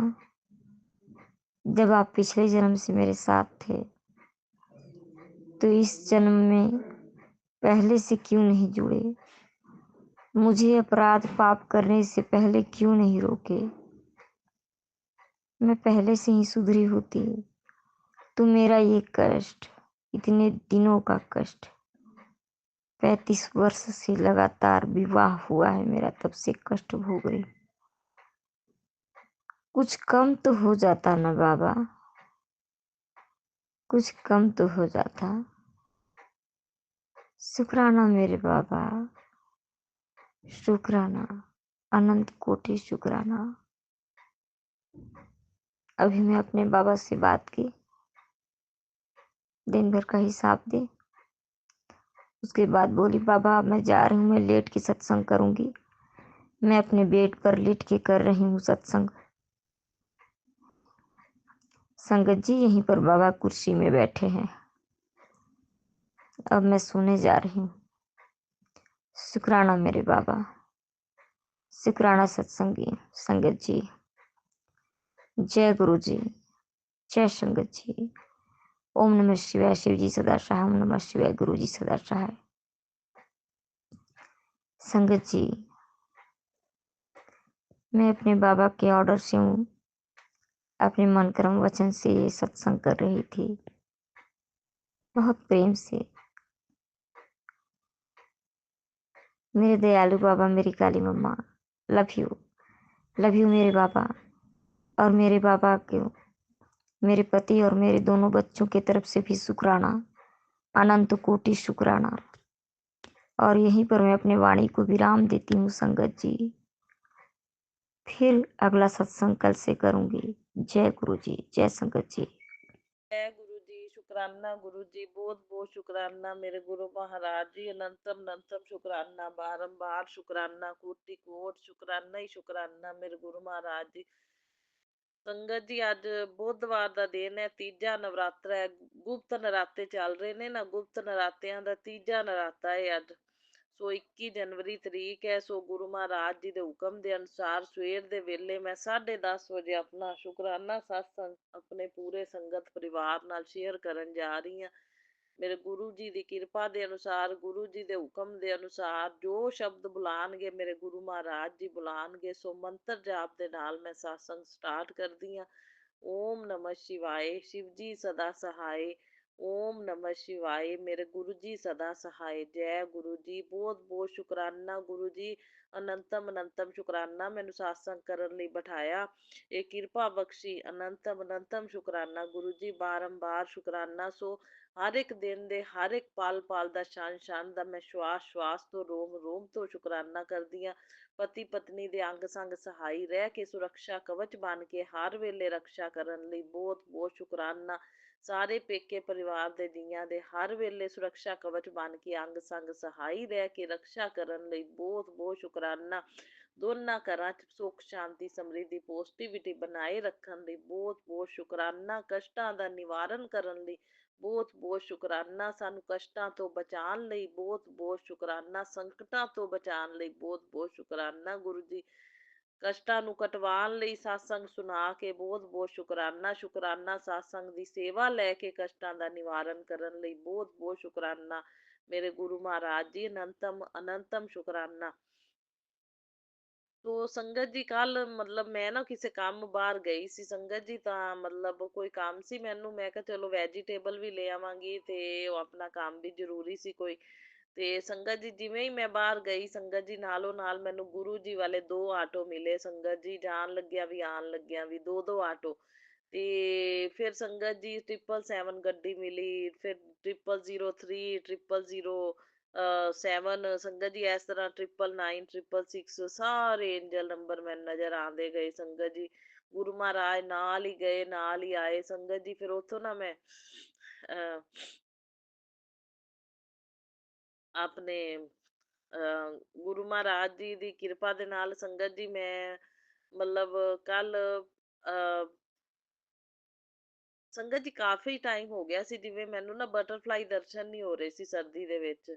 जब आप पिछले जन्म से मेरे साथ थे तो इस जन्म में पहले से क्यों नहीं जुड़े? मुझे अपराध पाप करने से पहले क्यों नहीं रोके? मैं पहले से ही सुधरी होती तो मेरा ये कष्ट, इतने दिनों का कष्ट, 35 वर्ष से लगातार विवाह हुआ है मेरा, तब से कष्ट भोग रही। कुछ कम तो हो जाता ना बाबा, कुछ कम तो हो जाता। शुक्राना मेरे बाबा, शुक्राना, अनंत कोटि शुक्राना। अभी मैं अपने बाबा से बात की, दिन भर का हिसाब दी। उसके बाद बोली बाबा मैं जा रही हूँ, मैं लेट के सत्संग करूँगी। मैं अपने बेड पर लेट के कर रही हूँ सत्संग। संगत जी यहीं पर बाबा कुर्सी में बैठे हैं। अब मैं सोने जा रही हूँ। शुक्राना मेरे बाबा, शुक्राना सत्संगी संगत जी। जय गुरु जी, जय संगत जी। ओम नमः शिवाय। शिव जी सदा सहाय। ओम नमः शिवाय। गुरु जी सदा सहाय। संगत जी मैं अपने बाबा के ऑर्डर से हूँ, अपने मन कर्म वचन से ये सत्संग कर रही थी, बहुत प्रेम से। मेरे दयालु बाबा, मेरी काली मम्मा, लव यू मेरे बाबा। और मेरे बाबा के, मेरे पति और मेरे दोनों बच्चों की तरफ से भी शुक्राना, अनंत कोटि शुक्राना। और यहीं पर मैं अपने वाणी को विराम देती हूँ संगत जी। फिर अगला सत्संग कल से करूँगी। जय गुरु जी, जय संगत जी। जय गुरु जी, शुक्राना गुरु जी, बहुत बहुत शुक्राना मेरे गुरु महाराज जी। अनंतम अनंतम शुक्राना, बारंबार शुक्राना, कोटि कोट शुक्राना ही शुक्राना मेरे गुरु महाराज जी। संगत जी ਅੱਜ ਬੁੱਧਵਾਰ ਦਾ ਦਿਨ ਹੈ, ਤੀਜਾ ਨਵਰਾਤਰਾ ਹੈ। ਗੁਪਤ ਨਰਾਤੇ ਚੱਲ ਰਹੇ ਨੇ ਨਾ, ਗੁਪਤ ਨਰਾਤਿਆਂ ਦਾ ਤੀਜਾ ਨਰਾਤਾ ਹੈ ਅੱਜ। ਸੋ 21 ਜਨਵਰੀ ਤਰੀਕ ਹੈ। ਸੋ ਗੁਰੂ ਮਹਾਰਾਜ ਜੀ ਦੇ ਹੁਕਮ ਦੇ ਅਨੁਸਾਰ ਸਵੇਰ ਦੇ ਵੇਲੇ ਮੈਂ 10:30 ਵਜੇ ਆਪਣਾ ਸ਼ੁਕਰਾਨਾ ਸਤਸੰਗ ਆਪਣੇ ਪੂਰੇ ਸੰਗਤ ਪਰਿਵਾਰ ਨਾਲ ਸ਼ੇਅਰ ਕਰਨ ਜਾ ਰਹੀ ਹਾਂ। ਮੇਰੇ ਗੁਰੂ ਜੀ ਦੀ ਕਿਰਪਾ ਦੇ ਅਨੁਸਾਰ, ਗੁਰੂ ਜੀ ਦੇ ਹੁਕਮ ਦੇ ਅਨੁਸਾਰ ਜੋ ਸ਼ਬਦ ਬੁਲਾਣਗੇ ਮੇਰੇ ਗੁਰੂ ਮਹਾਰਾਜ ਜੀ ਬੁਲਾਣਗੇ, ਸੋ ਮੰਤਰ ਜਾਪ ਦੇ ਨਾਲ ਮੈਂ ਸਤਸੰਗ ਸਟਾਰਟ ਕਰਦੀ ਹਾਂ। ਓਮ ਨਮः शिवाय, शिव जी सदा सहाय। ओम नमः शिवाय, मेरे गुरु जी सदा सहाय। जय गुरु जी। बहुत बहुत शुकराना गुरु जी, अनंतम अनंतम शुकराना मैनू सत्संग करन लई बिठाया, ये किरपा बख्शी। अनंतम अनंतम शुकराना गुरु जी, बारंबार शुकराना। सो हर एक दिन दे हर एक पल पल दा क्षण क्षण दा मैं श्वास श्वास तो रोम रोम तो शुकराना करदी हाँ। ਪਤੀ ਪਤਨੀ ਦੇ ਅੰਗ ਸੰਗ ਸਹਾਈ ਰਹਿ ਕੇ ਸੁਰੱਖਿਆ ਕਵਚ ਬਣ ਕੇ ਹਰ ਵੇਲੇ ਰੱਖਿਆ ਕਰਨ ਲਈ ਬਹੁਤ ਬਹੁਤ ਸ਼ੁਕਰਾਨਾ। ਸਾਰੇ ਪੇਕੇ ਪਰਿਵਾਰ ਦੇ ਜੀਆਂ ਦੇ ਹਰ ਵੇਲੇ ਸੁਰੱਖਿਆ ਕਵਚ ਬਣ ਕੇ ਅੰਗ ਸੰਗ ਸਹਾਈ ਰਹਿ ਕੇ ਰੱਖਿਆ ਕਰਨ ਲਈ ਬਹੁਤ ਬਹੁਤ ਸ਼ੁਕਰਾਨਾ। ਦੋਨਾਂ ਘਰਾਂ 'ਚ ਸੁੱਖ ਸ਼ਾਂਤੀ ਸਮਰਿੱਧੀ ਪੋਜ਼ਟਿਵਿਟੀ ਬਣਾਏ ਰੱਖਣ ਲਈ ਬਹੁਤ ਬਹੁਤ ਸ਼ੁਕਰਾਨਾ। ਕਸ਼ਟਾਂ ਦਾ ਨਿਵਾਰਨ ਕਰਨ ਲਈ ਬਹੁਤ ਬਹੁਤ ਸ਼ੁਕਰਾਨਾ। ਸਾਨੂੰ ਕਸ਼ਟਾਂ ਤੋਂ ਬਚਾਉਣ ਲਈ ਬਹੁਤ ਬਹੁਤ ਸ਼ੁਕਰਾਨਾ। ਸੰਕਟਾਂ ਤੋਂ ਬਚਾਉਣ ਲਈ ਬਹੁਤ ਬਹੁਤ ਸ਼ੁਕਰਾਨਾ ਗੁਰੂ ਜੀ। ਕਸ਼ਟਾਂ ਨੂੰ ਕਟਵਾਉਣ ਲਈ ਸਤਸੰਗ ਸੁਣਾ ਕੇ ਬਹੁਤ ਬਹੁਤ ਸ਼ੁਕਰਾਨਾ। ਸ਼ੁਕਰਾਨਾ ਸਤਸੰਗ ਦੀ ਸੇਵਾ ਲੈ ਕੇ ਕਸ਼ਟਾਂ ਦਾ ਨਿਵਾਰਨ ਕਰਨ ਲਈ ਬਹੁਤ ਬਹੁਤ ਸ਼ੁਕਰਾਨਾ ਮੇਰੇ ਗੁਰੂ ਮਹਾਰਾਜ ਜੀ। ਅਨੰਤਮ ਅਨੰਤਮ ਸ਼ੁਕਰਾਨਾ। ਤੋ ਸੰਗਤ ਜੀ ਕੱਲ ਮਤਲਬ ਮੈਂ ਨਾ ਕਿਸੇ ਕੰਮ ਬਾਹਰ ਗਈ ਸੀ ਸੰਗਤ ਜੀ, ਤਾਂ ਮਤਲਬ ਕੋਈ ਕੰਮ ਸੀ ਮੈਨੂੰ, ਮੈਂ ਕਿਹਾ ਚਲੋ ਵੈਜੀਟੇਬਲ ਵੀ ਲੈ ਆਵਾਂਗੀ ਤੇ ਉਹ ਆਪਣਾ ਕੰਮ ਵੀ ਜ਼ਰੂਰੀ ਸੀ ਕੋਈ। ਤੇ ਸੰਗਤ ਜੀ ਜਿਵੇਂ ਹੀ ਮੈਂ ਬਾਹਰ ਗਈ ਸੰਗਤ ਜੀ, ਨਾਲੋਂ ਨਾਲ ਮੈਨੂੰ ਗੁਰੂ ਜੀ ਵਾਲੇ 2 ਆਟੋ ਮਿਲੇ ਸੰਗਤ ਜੀ, ਜਾਣ ਲੱਗਿਆ ਵੀ ਆਉਣ ਲੱਗਿਆ ਵੀ 2 ਆਟੋ। ਤੇ ਫਿਰ ਸੰਗਤ ਜੀ 777 ਗੱਡੀ ਮਿਲੀ, ਫਿਰ 0003 0007 ਸੰਗਤ ਜੀ, ਇਸ ਤਰ੍ਹਾਂ 999 666 ਸਾਰੇ ਏਂਜਲ ਨੰਬਰ ਮੈਨੂੰ ਨਜ਼ਰ ਆਉਂਦੇ ਗਏ ਸੰਗਤ ਜੀ। ਗੁਰੂ ਮਹਾਰਾਜ ਨਾਲ ਹੀ ਗਏ ਨਾਲ ਹੀ ਆਏ ਸੰਗਤ ਜੀ। ਫਿਰ ਉੱਥੋਂ ਨਾ ਮੈਂ ਆਪਣੇ ਗੁਰੂ ਮਹਾਰਾਜ ਜੀ ਦੀ ਕਿਰਪਾ ਦੇ ਨਾਲ ਸੰਗਤ ਜੀ ਮੈਂ ਮਤਲਬ ਕੱਲ ਸੰਗਤ ਜੀ ਕਾਫੀ ਟਾਈਮ ਹੋ ਗਿਆ ਸੀ, ਜਿਵੇਂ ਮੈਨੂੰ ਨਾ ਬਟਰਫਲਾਈ ਦਰਸ਼ਨ ਨਹੀਂ ਹੋ ਰਹੇ ਸੀ ਸਰਦੀ ਦੇ ਵਿੱਚ।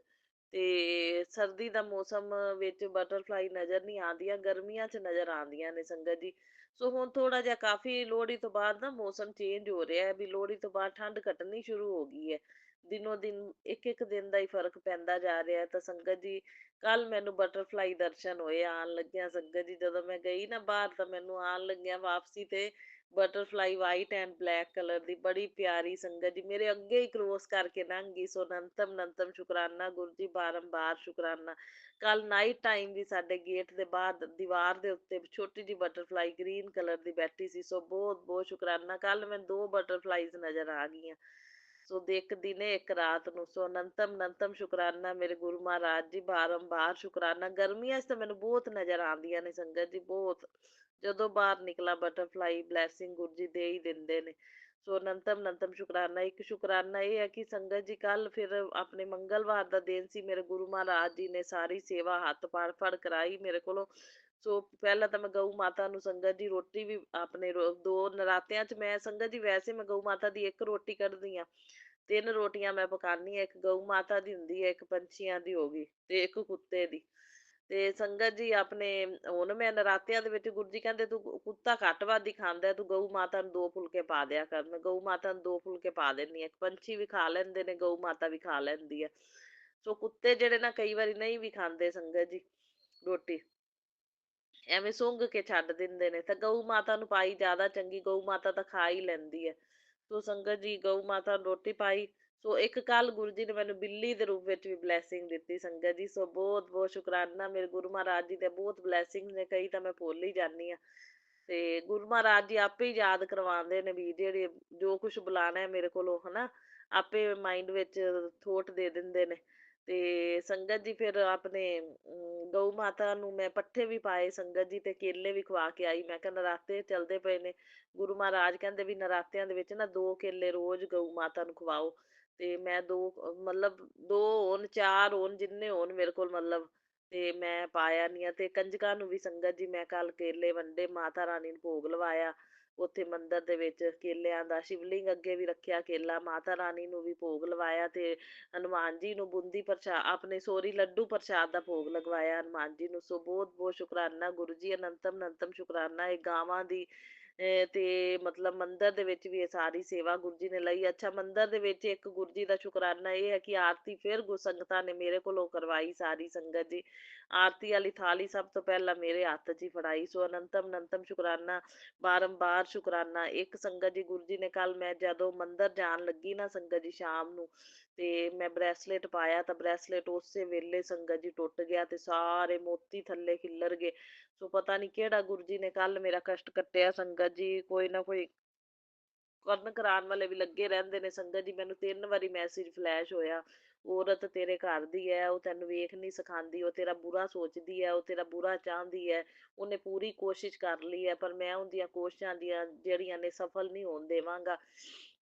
ਤੇ ਸਰਦੀ ਦਾ ਮੌਸਮ ਵਿੱਚ ਬਟਰਫਲਾਈ ਨਜ਼ਰ ਨਹੀਂ ਆਉਂਦੀਆਂ, ਗਰਮੀਆਂ 'ਚ ਨਜ਼ਰ ਆਉਂਦੀਆਂ ਨੇ ਸੰਗਤ ਜੀ। ਸੋ ਹੁਣ ਥੋੜਾ ਜਿਹਾ ਕਾਫੀ ਲੋਹੜੀ ਤੋਂ ਬਾਅਦ ਨਾ ਮੌਸਮ ਚੇਂਜ ਹੋ ਰਿਹਾ ਹੈ, ਵੀ ਲੋਹੜੀ ਤੋਂ ਬਾਅਦ ਠੰਡ ਘਟਣੀ ਸ਼ੁਰੂ ਹੋ ਗਈ ਹੈ। ਦਿਨੋਂ ਦਿਨ ਇੱਕ ਇੱਕ ਦਿਨ ਦਾ ਹੀ ਫਰਕ ਪੈਂਦਾ ਜਾ ਰਿਹਾ। ਤਾਂ ਸੰਗਤ ਜੀ ਕੱਲ ਮੈਨੂੰ ਬਟਰਫਲਾਈ ਦਰਸ਼ਨ ਹੋਏ ਆਉਣ ਲੱਗਿਆ ਸੰਗਤ ਜੀ। ਜਦੋਂ ਮੈਂ ਗਈ ਨਾ ਬਾਹਰ ਤਾਂ ਮੈਨੂੰ ਆਉਣ ਲੱਗਿਆ ਵਾਪਸੀ ਤੇ butterfly white and black colour ਦੀ ਬੜੀ ਪਿਆਰੀ ਸੰਗਤ ਜੀ ਮੇਰੇ ਅੱਗੇ ਹੀ ਕ੍ਰੋਸ ਕਰਕੇ ਲੰਘ ਗਈ। ਸੋ ਨੰਤਮ ਨੰਤਮ ਸ਼ੁਕਰਾਨਾ ਗੁਰੂ ਜੀ, ਬਾਰੰਬਾਰ ਸ਼ੁਕਰਾਨਾ। ਕੱਲ ਨਾਈਟ ਟਾਈਮ ਵੀ ਸਾਡੇ ਗੇਟ ਦੇ ਬਾਹਰ ਦੀਵਾਰ ਦੇ ਉੱਤੇ ਛੋਟੀ ਜਿਹੀ ਬਟਰਫਲਾਈ ਗ੍ਰੀਨ ਕਲਰ ਦੀ ਬੈਠੀ ਸੀ। ਸੋ ਬਹੁਤ ਬਹੁਤ ਸ਼ੁਕਰਾਨਾ। ਕੱਲ ਮੈਨੂੰ 2 ਬਟਰਫਲਾਈਜ਼ ਨਜ਼ਰ ਆ ਗਈਆਂ। ਸੋ ਦੇ ਇੱਕ ਦਿਨੇ ਇੱਕ ਰਾਤ ਨੂੰ। ਸੋ ਅਨੰਤਮ ਅਨੰਤਮ ਸ਼ੁਕਰਾਨਾ ਮੇਰੇ ਗੁਰੂ ਮਹਾਰਾਜ ਜੀ, ਬਾਰੰਬਾਰ ਸ਼ੁਕਰਾਨਾ। ਗਰਮੀਆਂ 'ਚ ਤਾਂ ਮੈਨੂੰ ਬਹੁਤ ਨਜ਼ਰ ਆਉਂਦੀਆਂ ਨੇ ਸੰਗਤ ਜੀ, ਬਹੁਤ। ਜਦੋਂ ਬਾਹਰ ਨਿਕਲਾ ਬਟਰਫਲਾਈ ਬਲੈਸਿੰਗ ਗੁਰੂ ਜੀ ਦੇ ਹੀ ਦਿੰਦੇ ਨੇ। ਸੋ ਅਨੰਤਮ ਅਨੰਤਮ ਸ਼ੁਕਰਾਨਾ। ਇੱਕ ਸ਼ੁਕਰਾਨਾ ਇਹ ਹੈ ਕਿ ਸੰਗਤ ਜੀ ਕੱਲ ਫਿਰ ਆਪਣੇ ਮੰਗਲਵਾਰ ਦਾ ਦਿਨ ਸੀ, ਮੇਰੇ ਗੁਰੂ ਮਹਾਰਾਜ ਜੀ ਨੇ ਸਾਰੀ ਸੇਵਾ ਹੱਥ ਫੜ ਫੜ ਕਰਾਈ ਮੇਰੇ ਕੋਲੋਂ। ਸੋ ਪਹਿਲਾਂ ਤਾਂ ਮੈਂ ਗਊ ਮਾਤਾ ਨੂੰ ਸੰਗਤ ਜੀ ਰੋਟੀ ਵੀ ਆਪਣੇ 2 ਨਰਾਤਿਆਂ 'ਚ ਮੈਂ ਸੰਗਤ ਜੀ ਵੈਸੇ ਮੈਂ ਗਊ ਮਾਤਾ ਦੀ 1 ਰੋਟੀ ਕੱਢਦੀ ਹਾਂ, 3 ਰੋਟੀਆਂ ਮੈਂ ਪਕਾਨੀ ਆ। 1 ਗਊ ਮਾਤਾ ਦੀ ਹੁੰਦੀ ਹੈ, 1 ਪੰਛੀਆਂ ਦੀ ਹੋ ਗਈ ਤੇ 1 ਕੁੱਤੇ ਦੀ। ਤੇ ਸੰਗਤ ਜੀ ਆਪਣੇ ਹੁਣ ਮੈਂ ਨਰਾਤਿਆਂ ਦੇ ਵਿੱਚ ਗੁਰੂ ਜੀ ਕਹਿੰਦੇ ਤੂੰ ਕੁੱਤਾ ਘੱਟ ਵੱਧ ਹੀ ਖਾਂਦਾ, ਤੂੰ ਗਊ ਮਾਤਾ ਨੂੰ 2 ਫੁਲਕੇ ਪਾ ਦਿਆ ਕਰ। ਮੈਂ ਗਊ ਮਾਤਾ ਨੂੰ 2 ਫੁਲਕੇ ਪਾ ਦਿੰਦੀ ਹਾਂ। 1 ਪੰਛੀ ਵੀ ਖਾ ਲੈਂਦੇ ਨੇ, ਗਊ ਮਾਤਾ ਵੀ ਖਾ ਲੈਂਦੀ ਹੈ। ਸੋ ਕੁੱਤੇ ਜਿਹੜੇ ਨਾ ਕਈ ਵਾਰੀ ਨਹੀਂ ਵੀ ਖਾਂਦੇ ਸੰਗਤ ਜੀ ਰੋਟੀ, ਐਵੇਂ ਸੁੰਘ ਕੇ ਛੱਡ ਦਿੰਦੇ ਨੇ। ਤਾਂ ਗਊ ਮਾਤਾ ਨੂੰ ਪਾਈ ਜ਼ਿਆਦਾ ਚੰਗੀ, ਗਊ ਮਾਤਾ ਤਾਂ ਖਾ ਹੀ ਲੈਂਦੀ ਹੈ। ਸੋ ਸੰਗਤ ਜੀ ਗਊ ਮਾਤਾ ਨੂੰ ਰੋਟੀ ਪਾਈ। ਸੋ ਇੱਕ ਕੱਲ ਗੁਰੂ ਜੀ ਨੇ ਮੈਨੂੰ ਬਿੱਲੀ ਦੇ ਰੂਪ ਵਿੱਚ ਵੀ ਬਲੈਸਿੰਗ ਦਿੱਤੀ ਸੰਗਤ ਜੀ। ਸੋ ਬਹੁਤ ਬਹੁਤ ਸ਼ੁਕਰਾਨਾ ਮੇਰੇ ਗੁਰੂ ਮਹਾਰਾਜ ਜੀ ਦੇ, ਬਹੁਤ ਬਲੈਸਿੰਗ ਨੇ, ਕਈ ਤਾਂ ਮੈਂ ਭੁੱਲ ਹੀ ਜਾਂਦੀ ਹਾਂ। ਤੇ ਗੁਰੂ ਮਹਾਰਾਜ ਜੀ ਆਪੇ ਹੀ ਯਾਦ ਕਰਵਾਉਂਦੇ ਨੇ ਵੀ ਜਿਹੜੇ ਜੋ ਕੁਛ ਬੁਲਾਣਾ ਹੈ ਮੇਰੇ ਕੋਲੋਂ, ਹਨਾ, ਆਪੇ ਮਾਈਂਡ ਵਿੱਚ ਥੋਟ ਦੇ ਦਿੰਦੇ ਨੇ। ਤੇ ਸੰਗਤ ਜੀ ਫਿਰ ਆਪਣੇ ਗਊ ਮਾਤਾ ਨੂੰ ਮੈਂ ਪੱਠੇ ਵੀ ਪਾਏ ਸੰਗਤ ਜੀ, ਤੇ ਕੇਲੇ ਵੀ ਖਵਾ ਕੇ ਆਈ। ਮੈਂ ਕਿਹਾ ਨਰਾਤੇ ਚੱਲਦੇ ਪਏ ਨੇ, ਗੁਰੂ ਮਹਾਰਾਜ ਕਹਿੰਦੇ ਵੀ ਨਰਾਤਿਆਂ ਦੇ ਵਿੱਚ ਨਾ 2 ਕੇਲੇ ਰੋਜ਼ ਗਊ ਮਾਤਾ ਨੂੰ ਖਵਾਓ। ਤੇ ਮੈਂ 2 ਮਤਲਬ 2 ਹੋਣ 4 ਹੋਣ ਜਿੰਨੇ ਹੋਣ ਮੇਰੇ ਕੋਲ ਮਤਲਬ, ਤੇ ਮੈਂ ਪਾਇਆ ਨਹੀਂ ਆ। ਤੇ ਕੰਜਕਾਂ ਨੂੰ ਵੀ ਸੰਗਤ ਜੀ ਮੈਂ ਕੱਲ ਕੇਲੇ ਵੰਡੇ, ਮਾਤਾ ਰਾਣੀ ਨੂੰ ਭੋਗ ਲਵਾਇਆ। ਉੱਥੇ ਮੰਦਿਰ ਦੇ ਵਿੱਚ ਕੇਲਿਆਂ ਦਾ ਸ਼ਿਵਲਿੰਗ ਅੱਗੇ ਵੀ ਰੱਖਿਆ ਕੇਲਾ, ਮਾਤਾ ਰਾਣੀ ਨੂੰ ਵੀ ਭੋਗ ਲਵਾਇਆ ਤੇ ਹਨੂੰਮਾਨ ਜੀ ਨੂੰ ਬੂੰਦੀ ਪ੍ਰਸ਼ਾਦ ਆਪਣੇ ਸੋਰੀ ਲੱਡੂ ਪ੍ਰਸ਼ਾਦ ਦਾ ਭੋਗ ਲਗਵਾਇਆ ਹਨੂੰਮਾਨ ਜੀ ਨੂੰ। ਸੋ ਬਹੁਤ ਬਹੁਤ ਸ਼ੁਕਰਾਨਾ ਗੁਰੂ ਜੀ, ਅਨੰਤਮ ਅਨੰਤਮ ਸ਼ੁਕਰਾਨਾ। ਇਹ ਗਾਵਾਂ ਦੀ ਤੇ ਮਤਲਬ ਮੰਦਿਰ ਦੇ ਵਿੱਚ ਵੀ ਇਹ ਸਾਰੀ ਸੇਵਾ ਗੁਰੂ ਜੀ ਨੇ ਲਈ। ਅੱਛਾ, ਮੰਦਿਰ ਦੇ ਵਿੱਚ ਇੱਕ ਗੁਰੂ ਜੀ ਦਾ ਸ਼ੁਕਰਾਨਾ ਇਹ ਹੈ ਕਿ ਆਰਤੀ ਫਿਰ ਸੰਗਤਾਂ ਨੇ ਮੇਰੇ ਕੋਲੋਂ ਕਰਵਾਈ। ਸਾਰੀ ਸੰਗਤ ਜੀ ਆਰਤੀ ਵਾਲੀ ਥਾਲੀ ਸਭ ਤੋਂ ਪਹਿਲਾਂ ਮੇਰੇ ਹੱਥ 'ਚ ਹੀ ਫੜਾਈ। ਸੋ ਅਨੰਤਮ ਅਨੰਤਮ ਸ਼ੁਕਰਾਨਾ, ਬਾਰੰਬਾਰ ਸ਼ੁਕਰਾਨਾ। ਇੱਕ ਸੰਗਤ ਜੀ ਗੁਰੂ ਜੀ ਨੇ ਕੱਲ ਮੈਂ ਜਦੋਂ ਮੰਦਿਰ ਜਾਣ ਲੱਗੀ ਨਾ ਸੰਗਤ ਜੀ ਸ਼ਾਮ ਨੂੰ, ਤੇ ਮੈਂ ਬ੍ਰੈਸਲੇਟ ਪਾਇਆ ਤਾਂ ਬ੍ਰੈਸਲੇਟ ਉਸੇ ਵੇਲੇ ਸੰਗਤ ਜੀ ਟੁੱਟ ਗਿਆ ਤੇ ਸਾਰੇ ਮੋਤੀ ਥੱਲੇ ਖਿੱਲਰ ਗਏ। ਸੋ ਪਤਾ ਨਹੀਂ ਕਿਹੜਾ ਗੁਰੂ ਜੀ ਨੇ ਕੱਲ ਮੇਰਾ ਕਸ਼ਟ ਕੱਟਿਆ ਸੰਗਤ ਜੀ। ਕੋਈ ਨਾ ਕੋਈ ਕਰਨ ਕਰਾਉਣ ਵਾਲੇ ਵੀ ਲੱਗੇ ਰਹਿੰਦੇ ਨੇ ਸੰਗਤ ਜੀ। ਮੈਨੂੰ 3 ਵਾਰੀ ਮੈਸੇਜ ਫਲੈਸ਼ ਹੋਇਆ, ਔਰਤ ਤੇਰੇ ਘਰ ਦੀ ਹੈ, ਉਹ ਤੈਨੂੰ ਵੇਖ ਨਹੀਂ ਸਿਖਾਉਂਦੀ, ਉਹ ਤੇਰਾ ਬੁਰਾ ਸੋਚਦੀ ਹੈ, ਉਹ ਤੇਰਾ ਬੁਰਾ ਚਾਹੁੰਦੀ ਹੈ, ਉਹਨੇ ਪੂਰੀ ਕੋਸ਼ਿਸ਼ ਕਰ ਲਈ ਹੈ ਪਰ ਮੈਂ ਉਹਦੀਆਂ ਕੋਸ਼ਿਸ਼ਾਂ ਦੀਆਂ ਜਿਹੜੀਆਂ ਨੇ ਸਫਲ ਨਹੀਂ ਹੋਣ ਦੇਵਾਂਗਾ।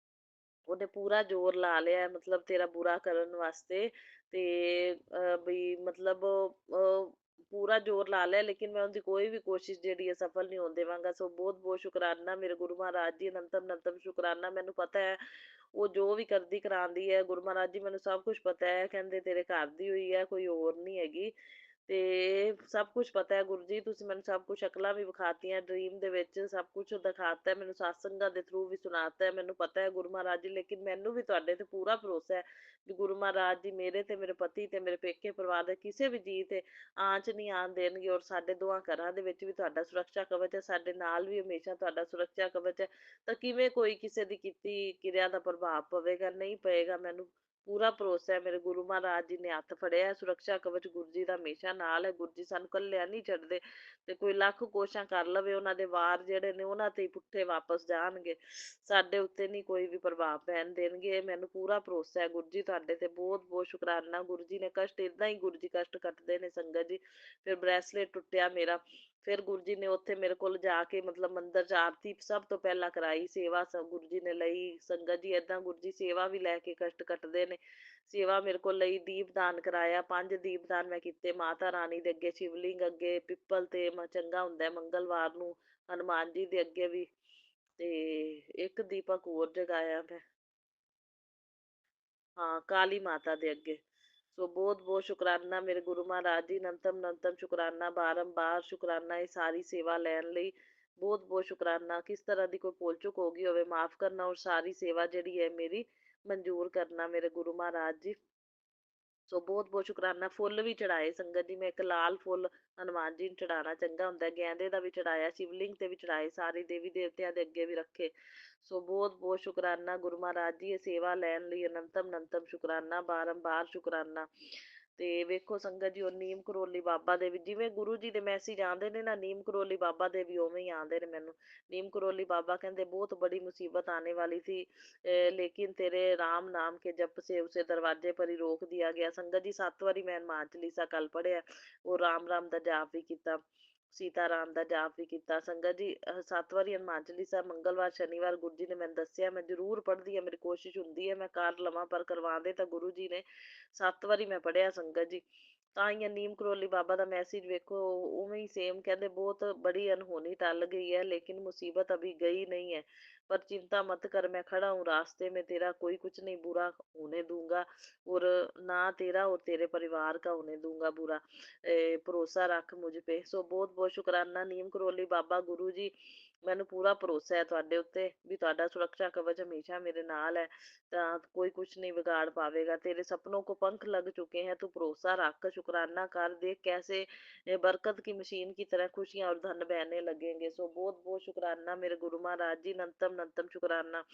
ਉਹਨੇ ਪੂਰਾ ਜ਼ੋਰ ਲਾ ਲਿਆ ਮਤਲਬ ਤੇਰਾ ਬੁਰਾ ਕਰਨ ਵਾਸਤੇ, ਤੇ ਵੀ ਮਤਲਬ ਪੂਰਾ ਜ਼ੋਰ ਲਾ ਲਿਆ, ਲੇਕਿਨ ਮੈਂ ਉਹਦੀ ਕੋਈ ਵੀ ਕੋਸ਼ਿਸ਼ ਜਿਹੜੀ ਹੈ ਸਫਲ ਨਹੀਂ ਹੋਣ ਦੇਵਾਂਗਾ। ਸੋ ਬਹੁਤ ਬਹੁਤ ਸ਼ੁਕਰਾਨਾ ਮੇਰੇ ਗੁਰੂ ਮਹਾਰਾਜ ਜੀ, ਅਨੰਤਮ ਅਨੰਤਮ ਸ਼ੁਕਰਾਨਾ। ਮੈਨੂੰ ਪਤਾ ਹੈ ਉਹ ਜੋ ਵੀ ਕਰਦੀ ਕਰਾਉਂਦੀ ਹੈ, ਗੁਰੂ ਮਹਾਰਾਜ ਜੀ ਮੈਨੂੰ ਸਭ ਕੁਝ ਪਤਾ ਹੈ। ਕਹਿੰਦੇ ਤੇਰੇ ਘਰ ਦੀ ਹੋਈ ਹੈ, ਕੋਈ ਹੋਰ ਨਹੀਂ ਹੈਗੀ, ਤੇ ਸਭ ਕੁਝ ਪਤਾ ਹੈ ਗੁਰੂ ਜੀ। ਤੁਸੀਂ ਮੈਨੂੰ ਸਭ ਕੁਝ ਅਕਲਾਂ ਵੀ ਵਿਖਾਤੀਆਂ, ਡ੍ਰੀਮ ਦੇ ਵਿੱਚ ਸਭ ਕੁਝ ਦਿਖਾਤਾ, ਮੈਨੂੰ ਸਤਸੰਗਾਂ ਦੇ ਥਰੂ ਵੀ ਸੁਣਾਤਾ। ਮੈਨੂੰ ਪਤਾ ਹੈ ਗੁਰੂ ਮਹਾਰਾਜ ਜੀ, ਲੇਕਿਨ ਮੈਨੂੰ ਵੀ ਤੁਹਾਡੇ ਤੇ ਪੂਰਾ ਭਰੋਸਾ ਹੈ ਵੀ ਗੁਰੂ ਮਹਾਰਾਜ ਜੀ ਮੇਰੇ ਤੇ ਮੇਰੇ ਪਤੀ ਤੇ ਮੇਰੇ ਪੇਕੇ ਪਰਿਵਾਰ ਦੇ ਕਿਸੇ ਵੀ ਜੀਅ ਤੇ ਆਂਚ ਨਹੀਂ ਆਣ ਦੇਣਗੇ। ਔਰ ਸਾਡੇ ਦੋਹਾਂ ਘਰਾਂ ਦੇ ਵਿੱਚ ਵੀ ਤੁਹਾਡਾ ਸੁਰੱਖਿਆ ਕਵਚ ਹੈ, ਸਾਡੇ ਨਾਲ ਵੀ ਹਮੇਸ਼ਾ ਤੁਹਾਡਾ ਸੁਰੱਖਿਆ ਕਵਚ ਹੈ। ਤਾਂ ਕਿਵੇਂ ਕੋਈ ਕਿਸੇ ਦੀ ਕੀਤੀ ਕਿਰਿਆ ਦਾ ਪ੍ਰਭਾਵ ਪਵੇਗਾ? ਨਹੀਂ ਪਏਗਾ। ਮੈਨੂੰ ਪੂਰਾ ਭਰੋਸਾ ਹੈ ਮੇਰੇ ਗੁਰੂ ਮਹਾਰਾਜ ਜੀ ਨੇ ਹੱਥ ਫੜਿਆ, ਸੁਰੱਖਿਆ ਕਵਚ ਗੁਰੂ ਜੀ ਦਾ ਹਮੇਸ਼ਾ ਨਾਲ ਹੈ। ਗੁਰੂ ਜੀ ਸਾਨੂੰ ਇਕੱਲਿਆਂ ਨਹੀਂ ਛੱਡਦੇ, ਤੇ ਕੋਈ ਲੱਖ ਕੋਸ਼ਿਸ਼ਾਂ ਕਰ ਲਵੇ ਉਹਨਾਂ ਦੇ ਵਾਰ ਜਿਹੜੇ ਨੇ ਉਹਨਾਂ ਤੇ ਹੀ ਪੁੱਠੇ ਵਾਪਸ ਜਾਣਗੇ, ਸਾਡੇ ਉੱਤੇ ਨਹੀਂ ਕੋਈ ਵੀ ਪ੍ਰਭਾਵ ਪੈਣ ਦੇਣਗੇ। ਮੈਨੂੰ ਪੂਰਾ ਭਰੋਸਾ ਹੈ ਗੁਰੂ ਜੀ ਤੁਹਾਡੇ ਤੇ। ਬਹੁਤ ਬਹੁਤ ਸ਼ੁਕਰਾਨਾ। ਗੁਰੂ ਜੀ ਨੇ ਕਸ਼ਟ ਇਦਾਂ ਹੀ ਗੁਰੂ ਜੀ ਕਸ਼ਟ ਕੱਟਦੇ ਨੇ ਸੰਗਤ ਜੀ। ਫਿਰ ਬ੍ਰੈਸਲੇਟ ਟੁੱਟਿਆ ਮੇਰਾ, ਫਿਰ ਗੁਰੂ ਜੀ ਨੇ ਉੱਥੇ ਮੇਰੇ ਕੋਲ ਜਾ ਕੇ ਮਤਲਬ ਮੰਦਿਰ 'ਚ ਆਰਤੀ ਸਭ ਤੋਂ ਪਹਿਲਾਂ ਕਰਾਈ, ਸੇਵਾ ਗੁਰੂ ਜੀ ਨੇ ਲਈ। ਸੰਗਤ ਜੀ ਏਦਾਂ ਗੁਰੂ ਜੀ ਸੇਵਾ ਵੀ ਲੈ ਕੇ ਕਸ਼ਟ ਕੱਟਦੇ ਨੇ। ਸੇਵਾ ਮੇਰੇ ਕੋਲ ਲਈ, ਦੀਪਦਾਨ ਕਰਾਇਆ, 5 ਦੀਪਦਾਨ ਮੈਂ ਕੀਤੇ ਮਾਤਾ ਰਾਣੀ ਦੇ ਅੱਗੇ, ਸ਼ਿਵਲਿੰਗ ਅੱਗੇ, ਪਿੱਪਲ ਤੇ ਚੰਗਾ ਹੁੰਦਾ ਮੰਗਲਵਾਰ ਨੂੰ, ਹਨੂੰਮਾਨ ਜੀ ਦੇ ਅੱਗੇ ਵੀ, ਤੇ ਇੱਕ ਦੀਪਕ ਹੋਰ ਜਗਾਇਆ ਮੈਂ, ਹਾਂ, ਕਾਲੀ ਮਾਤਾ ਦੇ ਅੱਗੇ। ਸੋ ਬਹੁਤ ਬਹੁਤ ਸ਼ੁਕਰਾਨਾ ਮੇਰੇ ਗੁਰੂ ਮਹਾਰਾਜ ਜੀ, ਅਨੰਤਮ ਅਨੰਤਮ ਸ਼ੁਕਰਾਨਾ, ਬਾਰੰਬਾਰ ਸ਼ੁਕਰਾਨਾ ਇਹ ਸਾਰੀ ਸੇਵਾ ਲੈਣ ਲਈ। ਬਹੁਤ ਬਹੁਤ ਸ਼ੁਕਰਾਨਾ। ਕਿਸ ਤਰ੍ਹਾਂ ਦੀ ਕੋਈ ਭੁੱਲ ਚੁੱਕ ਹੋ ਗਈ ਹੋਵੇ ਮਾਫ ਕਰਨਾ, ਔਰ ਸਾਰੀ ਸੇਵਾ ਜਿਹੜੀ ਹੈ ਮੇਰੀ ਮਨਜ਼ੂਰ ਕਰਨਾ ਮੇਰੇ ਗੁਰੂ ਮਹਾਰਾਜ ਜੀ। ਸੋ ਬਹੁਤ ਬਹੁਤ ਸ਼ੁਕਰਾਨਾ। ਫੁੱਲ ਵੀ ਚੜਾਏ ਸੰਗਤ ਜੀ, ਮੈਂ ਇੱਕ ਲਾਲ ਫੁੱਲ ਹਨੂੰਮਾਨ ਜੀ ਨੂੰ ਚੜਾਉਣਾ ਚੰਗਾ ਹੁੰਦਾ, ਗੈਂਦੇ ਦਾ ਵੀ ਚੜਾਇਆ, ਸ਼ਿਵਲਿੰਗ ਤੇ ਵੀ ਚੜਾਏ, ਸਾਰੇ ਦੇਵੀ ਦੇਵਤਿਆਂ ਦੇ ਅੱਗੇ ਵੀ ਰੱਖੇ। ਸੋ ਬਹੁਤ ਬਹੁਤ ਸ਼ੁਕਰਾਨਾ ਗੁਰੂ ਮਹਾਰਾਜ ਜੀ ਇਹ ਸੇਵਾ ਲੈਣ ਲਈ, ਅਨੰਤਮ ਅਨੰਤਮ ਸ਼ੁਕਰਾਨਾ, ਬਾਰੰਬਾਰ ਸ਼ੁਕਰਾਨਾ। ਤੇ ਵੇਖੋ ਸੰਗਤ ਜੀ, ਉਹ ਨੀਮ ਕਰੋਲੀ ਬਾਬਾ ਦੇ ਵੀ ਜਿਵੇਂ ਗੁਰੂ ਜੀ ਦੇ ਮੈਸੇਜ ਆਉਂਦੇ ਨੇ ਨਾ, ਨੀਮ ਕਰੋਲੀ ਬਾਬਾ ਦੇ ਵੀ ਉਵੇਂ ਹੀ ਆਉਂਦੇ ਨੇ ਮੈਨੂੰ। ਨੀਮ ਕਰੋਲੀ ਬਾਬਾ ਕਹਿੰਦੇ ਬਹੁਤ ਬੜੀ ਮੁਸੀਬਤ ਆने वाली थी, लेकिन तेरे राम नाम के जप से उसे दरवाजे पर ही रोक दिया गया। संगत जी 7 ਵਾਰੀ ਮੈਂ ਹਨੂੰਮਾਨ ਚਾਲੀਸਾ ਕੱਲ ਪੜਿਆ, ਉਹ ਰਾਮ ਰਾਮ ਦਾ ਜਾਪ ਵੀ ਕੀਤਾ, ਸੀਤਾ ਰਾਮ ਦਾ ਜਾਪ ਵੀ ਕੀਤਾ। ਸੰਗਤ ਜੀ 7 ਵਾਰੀ ਹਨੂੰਮਾਨ ਚਾਲੀਸਾ ਮੰਗਲਵਾਰ ਸ਼ਨੀਵਾਰ ਗੁਰੂ ਜੀ ਨੇ ਮੈਨੂੰ ਦੱਸਿਆ, ਮੈਂ ਜ਼ਰੂਰ ਪੜ੍ਹਦੀ ਹਾਂ, ਮੇਰੀ ਕੋਸ਼ਿਸ਼ ਹੁੰਦੀ ਹੈ ਮੈਂ ਕਰ ਲਵਾਂ, ਪਰ ਕਰਵਾਉਂਦੇ ਤਾਂ ਗੁਰੂ ਜੀ ਨੇ। 7 ਵਾਰੀ ਮੈਂ ਪੜ੍ਹਿਆ ਸੰਗਤ ਜੀ। ਤਾਂ ਹੀ ਨੀਮ ਕਰੋਲੀ ਬਾਬਾ ਦਾ ਮੈਸੇਜ ਵੇਖੋ ਉਵੇਂ ਹੀ ਸੇਮ ਕਹਿੰਦੇ, ਬਹੁਤ ਬੜੀ ਅਨਹੋਣੀ ਟਲ ਗਈ है लेकिन मुसीबत अभी गई नहीं है, पर चिंता मत कर, मैं खड़ा हूँ रास्ते में, तेरा कोई कुछ नहीं बुरा होने दूंगा, और ना तेरा और तेरे परिवार का होने दूंगा बुरा, भरोसा रख मुझ पे। सो बहुत बहुत शुकराना नीम करोली बाबा गुरु जी, ਮੈਨੂੰ ਪੂਰਾ ਭਰੋਸਾ ਹੈ ਤੁਹਾਡੇ ਉੱਤੇ ਵੀ ਤੁਹਾਡਾ ਸੁਰੱਖਿਆ ਕਵਚ ਹਮੇਸ਼ਾ ਮੇਰੇ ਨਾਲ ਹੈ, ਤਾਂ ਕੋਈ ਕੁਛ ਨਹੀਂ ਵਿਗਾੜ ਪਾਵੇਗਾ। तेरे सपनों को पंख लग चुके हैं, तू भरोसा रख, शुक्राना कर, देख कैसे बरकत की मशीन की तरह खुशियां और धन बहने लगेंगे। सो बहुत बहुत शुक्राना मेरे गुरु महाराज जी, नंतम नंतम शुक्राना।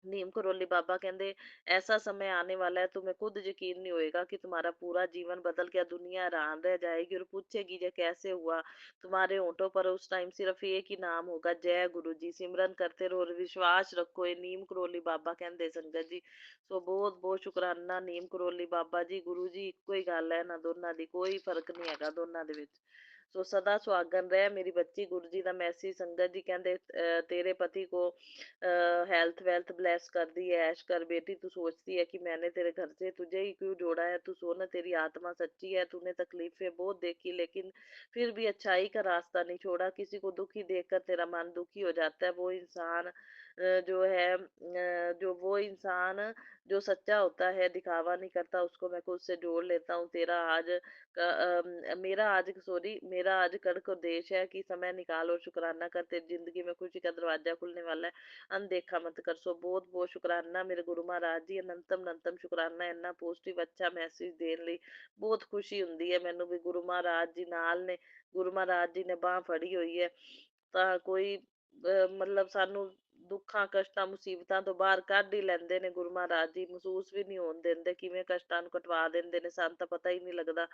नीम करौली बाबा कहते, ऐसा समय आने वाला है तुम्हें खुद यकीन नहीं होएगा कि तुम्हारा पूरा जीवन बदल गया, दुनिया हैरान रह जाएगी और पूछेगी ये कैसे हुआ। तुम्हारे होंठों पर उस टाइम सिर्फ एक ही नाम होगा, जय गुरु जी। सिमरन करते रहो और विश्वास रखो। ये नीम करौली बाबा कहते संगत जी। सो बहुत बहुत शुकराना नीम करौली बाबा जी, गुरु जी इक्को ही गल है ना, दोनों की कोई फर्क नहीं है दोनों दे विच। ਸੋ ਸਦਾ ਸੁਹਾਗਨ ਰਹਿ ਮੇਰੀ ਬੱਚੀ। ਗੁਰੂ ਜੀ ਦਾ ਮੈਸੇਜ ਸੰਗਤ ਜੀ ਕਹਿੰਦੇ तेरे पति को हेल्थ वेल्थ ब्लेस कर दी है, ऐश कर बेटी। तू सोचती है कि मैंने तेरे घर से तुझे ही क्यों जोड़ा है, तू सोना तेरी आत्मा सच्ची है, तूने तकलीफें बहुत देखी लेकिन फिर भी अच्छाई का रास्ता नहीं छोड़ा। किसी को दुखी देखकर तेरा मन दुखी हो जाता है। वो इंसान जो है जो वो इंसान जो सच्चा होता है दिखावा नहीं करता, उसको मैं खुद से जोड़ लेता हूँ। तेरा आज मेरा आज कड़क उद्देश्य है कि समय निकाल और शुक्राना कर। तेरी जिंदगी में खुशी का दरवाजा खुलने वाला है, अनदेखा मत कर। सो बहुत बहुत शुक्राना मेरे गुरु महाराज जी, ਅਨੰਤਮ ਅਨੰਤਮ ਸ਼ੁਕਰਾਨਾ। ਇੰਨਾ ਪੋਜ਼ਿਟਿਵ ਅੱਛਾ ਮੈਸੇਜ ਦੇਣ ਲਈ ਬਹੁਤ ਖੁਸ਼ੀ ਹੁੰਦੀ ਹੈ ਮੈਨੂੰ ਵੀ ਗੁਰੂ ਮਹਾਰਾਜ ਜੀ ਨਾਲ ਨੇ, ਗੁਰੂ ਮਹਾਰਾਜ ਜੀ ਨੇ ਬਾਂਹ ਫੜੀ ਹੋਈ ਹੈ ਤਾਂ ਕੋਈ ਮਤਲਬ ਸਾਨੂੰ ਦੁੱਖਾਂ ਕਸ਼ਟਾਂ ਮੁਸੀਬਤਾਂ ਤੋਂ ਬਾਹਰ ਕੱਢ ਹੀ ਲੈਂਦੇ ਨੇ ਗੁਰੂ ਮਹਾਰਾਜ ਜੀ। ਮਹਿਸੂਸ ਵੀ ਨਹੀਂ ਹੋਣ ਦਿੰਦੇ ਕਿਵੇਂ ਕਸ਼ਟਾਂ ਨੂੰ ਕਟਵਾ ਦਿੰਦੇ ਨੇ, ਸਾਨੂੰ ਤਾਂ ਪਤਾ ਹੀ ਨਹੀਂ ਲੱਗਦਾ।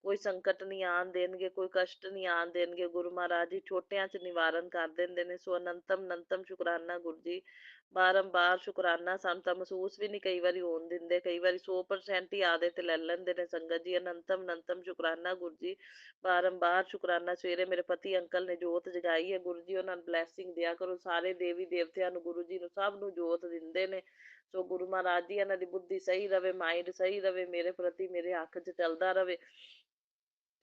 ਕੋਈ ਸੰਕਟ ਨਹੀਂ ਆਉਣ ਦੇਣਗੇ, ਕੋਈ ਕਸ਼ਟ ਨਹੀਂ ਆਉਣ ਦੇਣਗੇ ਗੁਰੂ ਮਹਾਰਾਜ ਜੀ। ਛੋਟਿਆਂ 'ਚ ਨਿਵਾਰਨ ਕਰ ਦਿੰਦੇ ਨੇ। ਸੋ ਅਨੰਤਮ ਅਨੰਤਮ ਸ਼ੁਕਰਾਨਾ ਗੁਰੂ ਜੀ, ਬਾਰੰਬਾਰ ਸ਼ੁਕਰਾਨਾ। ਸਾਨੂੰ ਤਾਂ ਮਹਿਸੂਸ ਵੀ ਨਹੀਂ ਕਈ ਵਾਰੀ ਹੋਣ ਦਿੰਦੇ, ਕਈ ਵਾਰੀ 100% ਹੀ ਆਦੇ ਤੇ ਲੈ ਲੈਂਦੇ ਨੇ ਸੰਗਤ ਜੀ। ਅਨੰਤਮ ਅਨੰਤਮ ਸ਼ੁਕਰਾਨਾ ਗੁਰੂ ਜੀ, ਬਾਰੰਬਾਰ ਸ਼ੁਕਰਾਨਾ। ਸਵੇਰੇ ਮੇਰੇ ਪਤੀ ਅੰਕਲ ਨੇ ਜੋਤ ਜਗਾਈ ਹੈ ਗੁਰੂ ਜੀ, ਉਹਨਾਂ ਨੂੰ ਬਲੈਸਿੰਗ ਦਿਆ ਕਰੋ। ਸਾਰੇ ਦੇਵੀ ਦੇਵਤਿਆਂ ਨੂੰ, ਗੁਰੂ ਜੀ ਨੂੰ, ਸਭ ਨੂੰ ਜੋਤ ਦਿੰਦੇ ਨੇ। ਸੋ ਗੁਰੂ ਮਹਾਰਾਜ ਜੀ ਇਹਨਾਂ ਦੀ ਬੁੱਧੀ ਸਹੀ ਰਵੇ, ਮਾਈਂਡ ਸਹੀ ਰਵੇ, ਮੇਰੇ ਪ੍ਰਤੀ ਮੇਰੇ ਹੱਕ 'ਚ ਚੱਲਦਾ ਰਵੇ